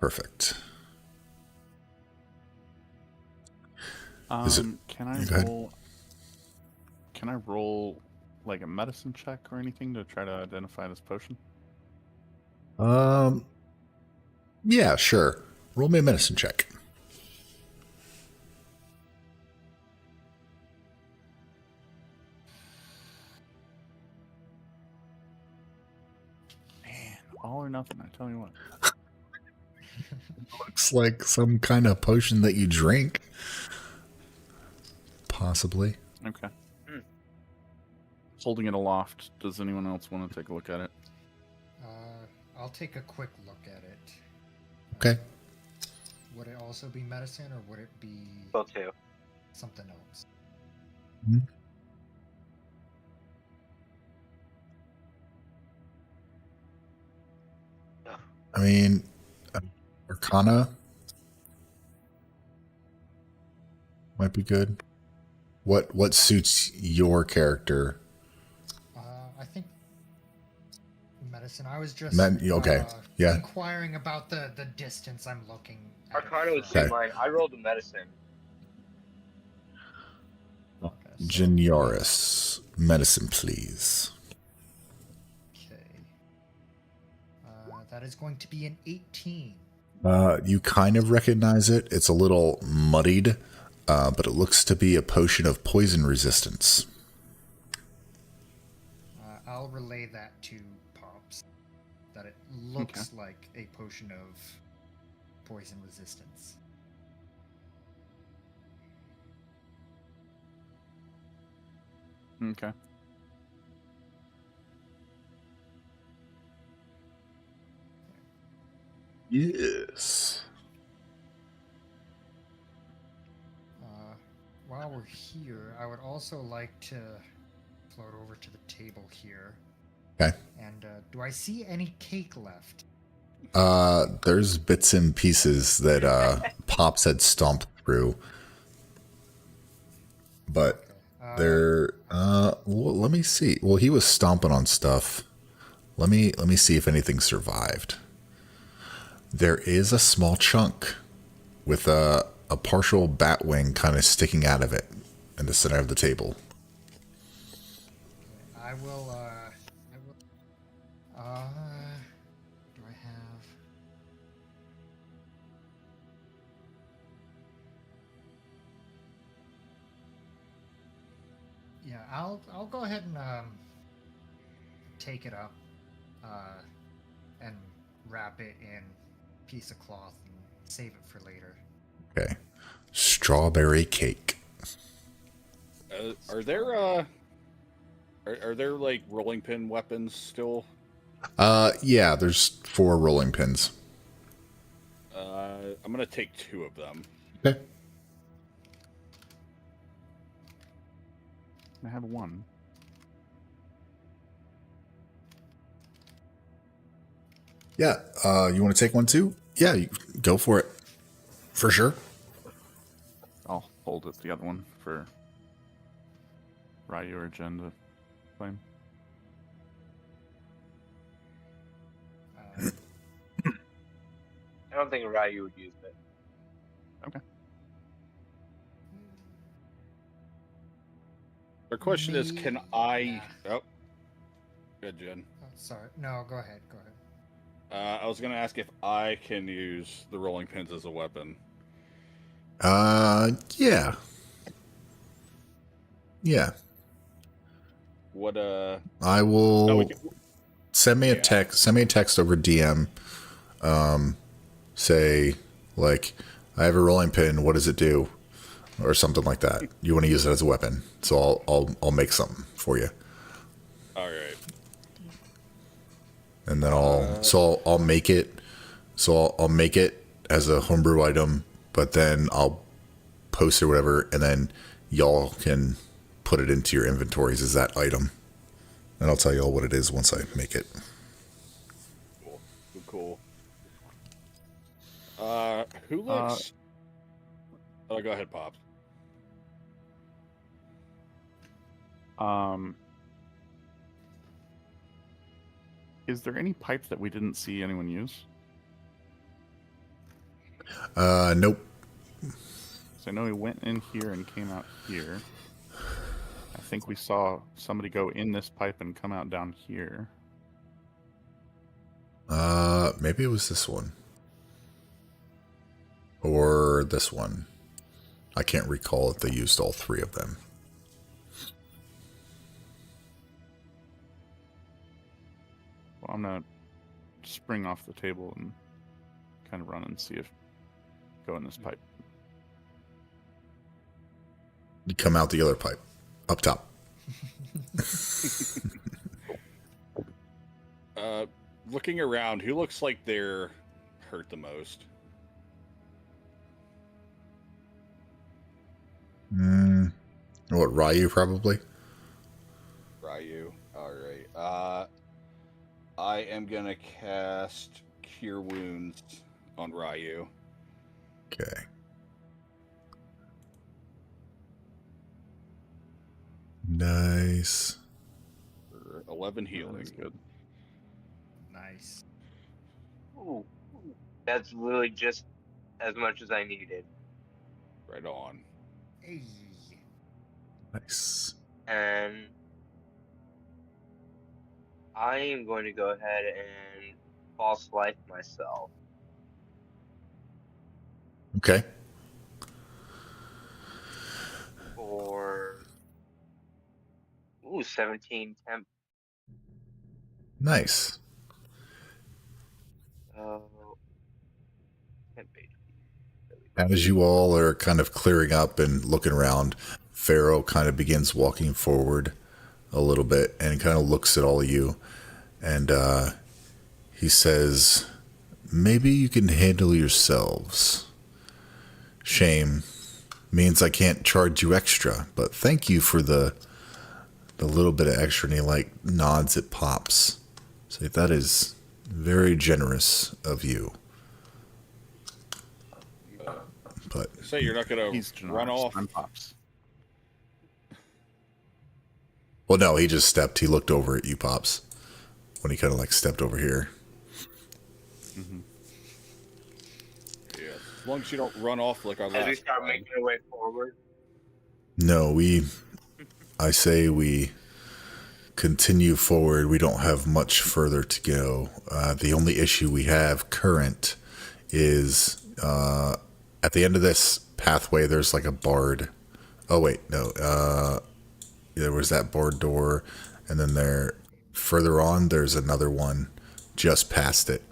Perfect. Is it- Can I go ahead. roll? Can I roll like a medicine check or anything to try to identify this potion? Yeah, sure. Roll me a medicine check. Man, all or nothing. I tell you what. Looks like some kind of potion that you drink. Possibly. Okay. Holding it aloft. Does anyone else want to take a look at it? I'll take a quick look at it. Okay. Would it also be medicine, or would it be Well, too. something else? I mean, Arcana might be good. What suits your character? I think medicine. I was just Okay. Yeah. inquiring about the distance I'm looking at. Arcana would from. see Okay. mine. I rolled a medicine. Okay, so, Janiaris. Medicine, please. okay. That is going to be an 18. You kind of recognize it. It's a little muddied, but it looks to be a potion of poison resistance. I'll relay that to Pops. That it looks like a potion of poison resistance. Okay. Yes. While we're here, I would also like to float over to the table here. Okay. And do I see any cake left? There's bits and pieces that Pops had stomped through. But well, let me see. Well, he was stomping on stuff. Let me see if anything survived. There is a small chunk with a partial bat wing kind of sticking out of it in the center of the table. I will, do I have... Yeah, I'll go ahead and, take it up, and wrap it in a piece of cloth and save it for later. Okay. Strawberry cake. Are there are there like rolling pin weapons still? Yeah, there's 4 rolling pins. I'm gonna take 2 of them. Okay. I have 1. Yeah. You want to take one too? Yeah, you go for it. For sure. I'll hold it, the other one, for Ryu or Jen to claim. I don't think Ryu would use it. Okay. The question is, can I? Yeah. Oh, good, Jen. Oh, sorry. No, go ahead. Go ahead. I was gonna ask if I can use the rolling pins as a weapon. Yeah. Yeah. What? I will Oh, we can, send me a yeah. text. Send me a text over DM. Say like, I have a rolling pin. What does it do? Or something like that. You want to use it as a weapon, so I'll make something for you, all right. and then I'll make it. So I'll make it as a homebrew item, but then I'll post it or whatever, and then y'all can put it into your inventories as that item, and I'll tell y'all what it is once I make it. Cool. Who looks? Oh, go ahead, Pops. Is there any pipe that we didn't see anyone use? Nope. So I know he went in here and came out here. I think we saw somebody go in this pipe and come out down here. Maybe it was this one. Or this one. I can't recall if they used all 3 of them. Well, I'm gonna spring off the table and kind of run and see if go in this pipe. You come out the other pipe. Up top. Looking around, who looks like they're hurt the most? What, Ryu probably? Ryu. All right. I am gonna cast Cure Wounds on Ryu. Okay. Nice. For 11 healing. That's good. Nice. Ooh, that's literally just as much as I needed. Right on. Hey. Nice. And I am going to go ahead and false life myself. Okay. For 17 temp. Nice. Temp HP. As you all are kind of clearing up and looking around, Pharaoh kind of begins walking forward a little bit and kind of looks at all of you. And he says, maybe you can handle yourselves. Shame means I can't charge you extra, but thank you for the little bit of extra. And he like nods at Pops. Say, that is very generous of you. But Say you're not gonna He's run generous. off. I'm Pops. well, no, he just stepped. He looked over at you, Pops, when he kind of like stepped over here. Yeah. As long as you don't run off like our As we last start time. making our way forward. No, I say we continue forward. We don't have much further to go. The only issue we have current is at the end of this pathway, there's like a barred. Oh, wait, no. There was that barred door, and then further on, there's another one just past it.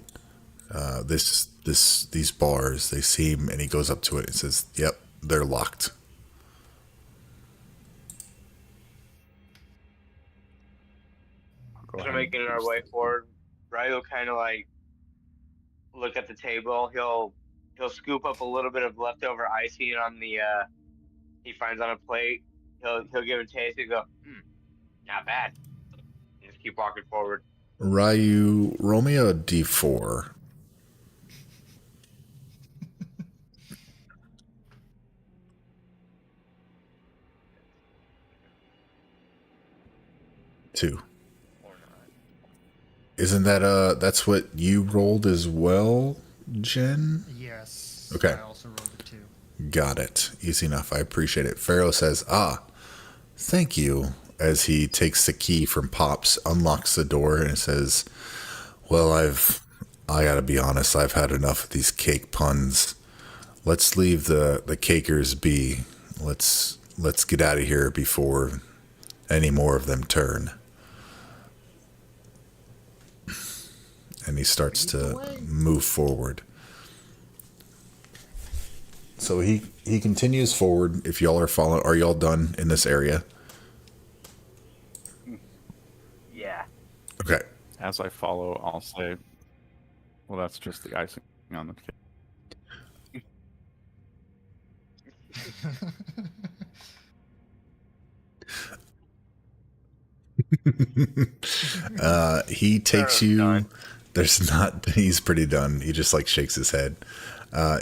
These bars, they seem, and he goes up to it and says, yep, they're locked. I'll go As ahead we're and making our use way this. forward, Ryu will kind of like look at the table. He'll scoop up a little bit of leftover icing on the he finds on a plate. He'll give it a taste and go, not bad. And just keep walking forward. Ryu, roll me a d4. Two. Or not. Isn't that's what you rolled as well, Jen? Yes. Okay. I also rolled a 2. Got it. Easy enough. I appreciate it. Pharaoh says, thank you, as he takes the key from Pops, unlocks the door, and says, well, I gotta be honest, I've had enough of these cake puns. Let's leave the cakers be. Let's get out of here before any more of them turn. And he starts to move forward. So he continues forward. If y'all are following, are y'all done in this area? Yeah. Okay. As I follow, I'll say, well, that's just the icing on the cake. He takes you. Done. There's not. He's pretty done. He just like shakes his head.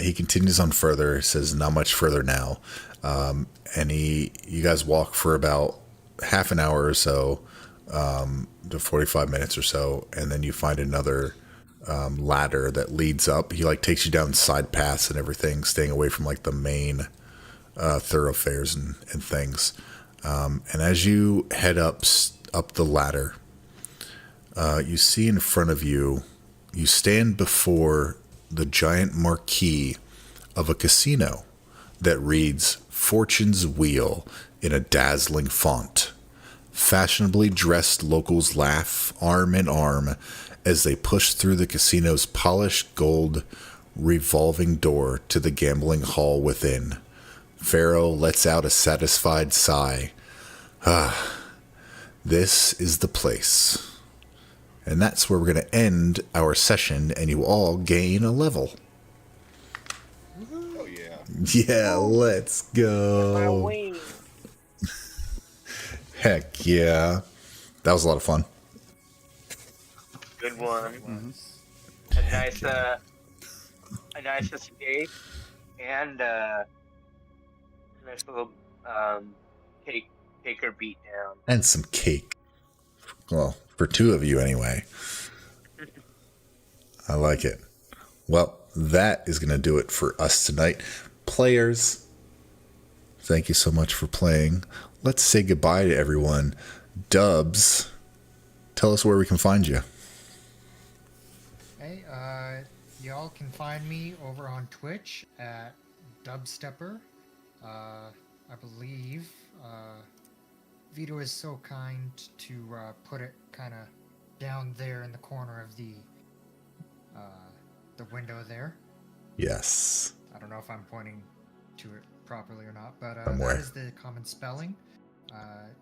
He continues on further. Says not much further now. And you guys walk for about half an hour or so, to 45 minutes or so, and then you find another ladder that leads up. He like takes you down side paths and everything, staying away from like the main thoroughfares and things. And as you head up the ladder, you see in front of you, you stand before the giant marquee of a casino that reads Fortune's Wheel in a dazzling font. Fashionably dressed locals laugh arm in arm as they push through the casino's polished gold revolving door to the gambling hall within. Pharaoh lets out a satisfied sigh. This is the place. And that's where we're going to end our session, and you all gain a level. Oh yeah. Yeah, let's go. Heck yeah. That was a lot of fun. Good one. Mm-hmm. A nice escape and a nice little caker beat down. And some cake. Well, for two of you anyway. I like it. Well, that is going to do it for us tonight. Players, thank you so much for playing. Let's say goodbye to everyone. Dubs, tell us where we can find you. Hey, y'all can find me over on Twitch at Dubstepper. I believe Vito is so kind to put it kind of down there in the corner of the window there. Yes. I don't know if I'm pointing to it properly or not, but I'm aware. that is the common spelling.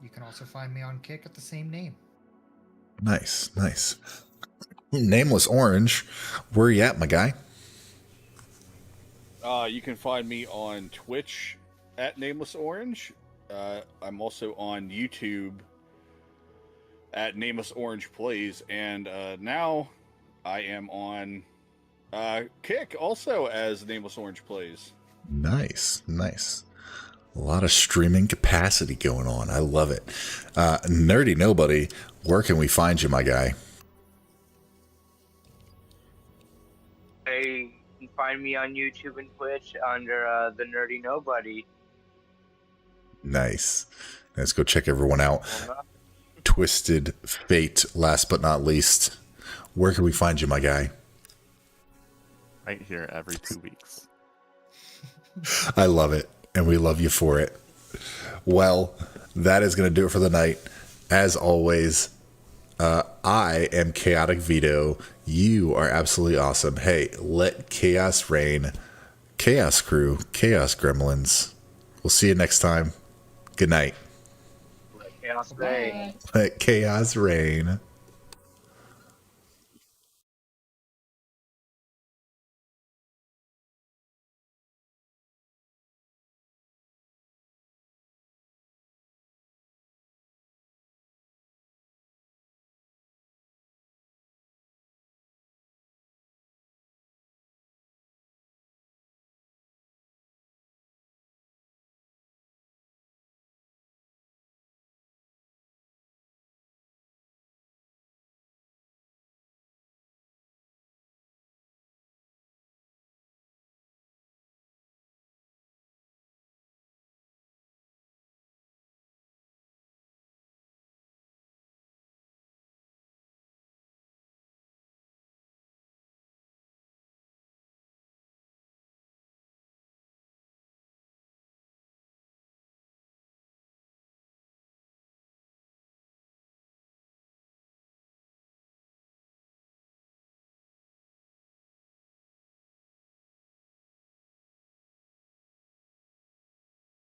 You can also find me on Kick at the same name. Nice, nice. Nameless Orange, where you at, my guy? You can find me on Twitch at Nameless Orange. I'm also on YouTube at Nameless Orange Plays, and now I am on Kick also as Nameless Orange Plays. Nice, nice. A lot of streaming capacity going on. I love it. Nerdy Nobody, where can we find you, my guy? You can find me on YouTube and Twitch under the Nerdy Nobody. Nice. Let's go check everyone out. Twisted Fate, last but not least. Where can we find you, my guy? Right here every 2 weeks. I love it, and we love you for it. Well, that is going to do it for the night. As always, I am Chaotic Vito. You are absolutely awesome. Hey, let chaos reign. Chaos Crew, Chaos Gremlins. We'll see you next time. Good night. Chaos Bay. Let chaos reign.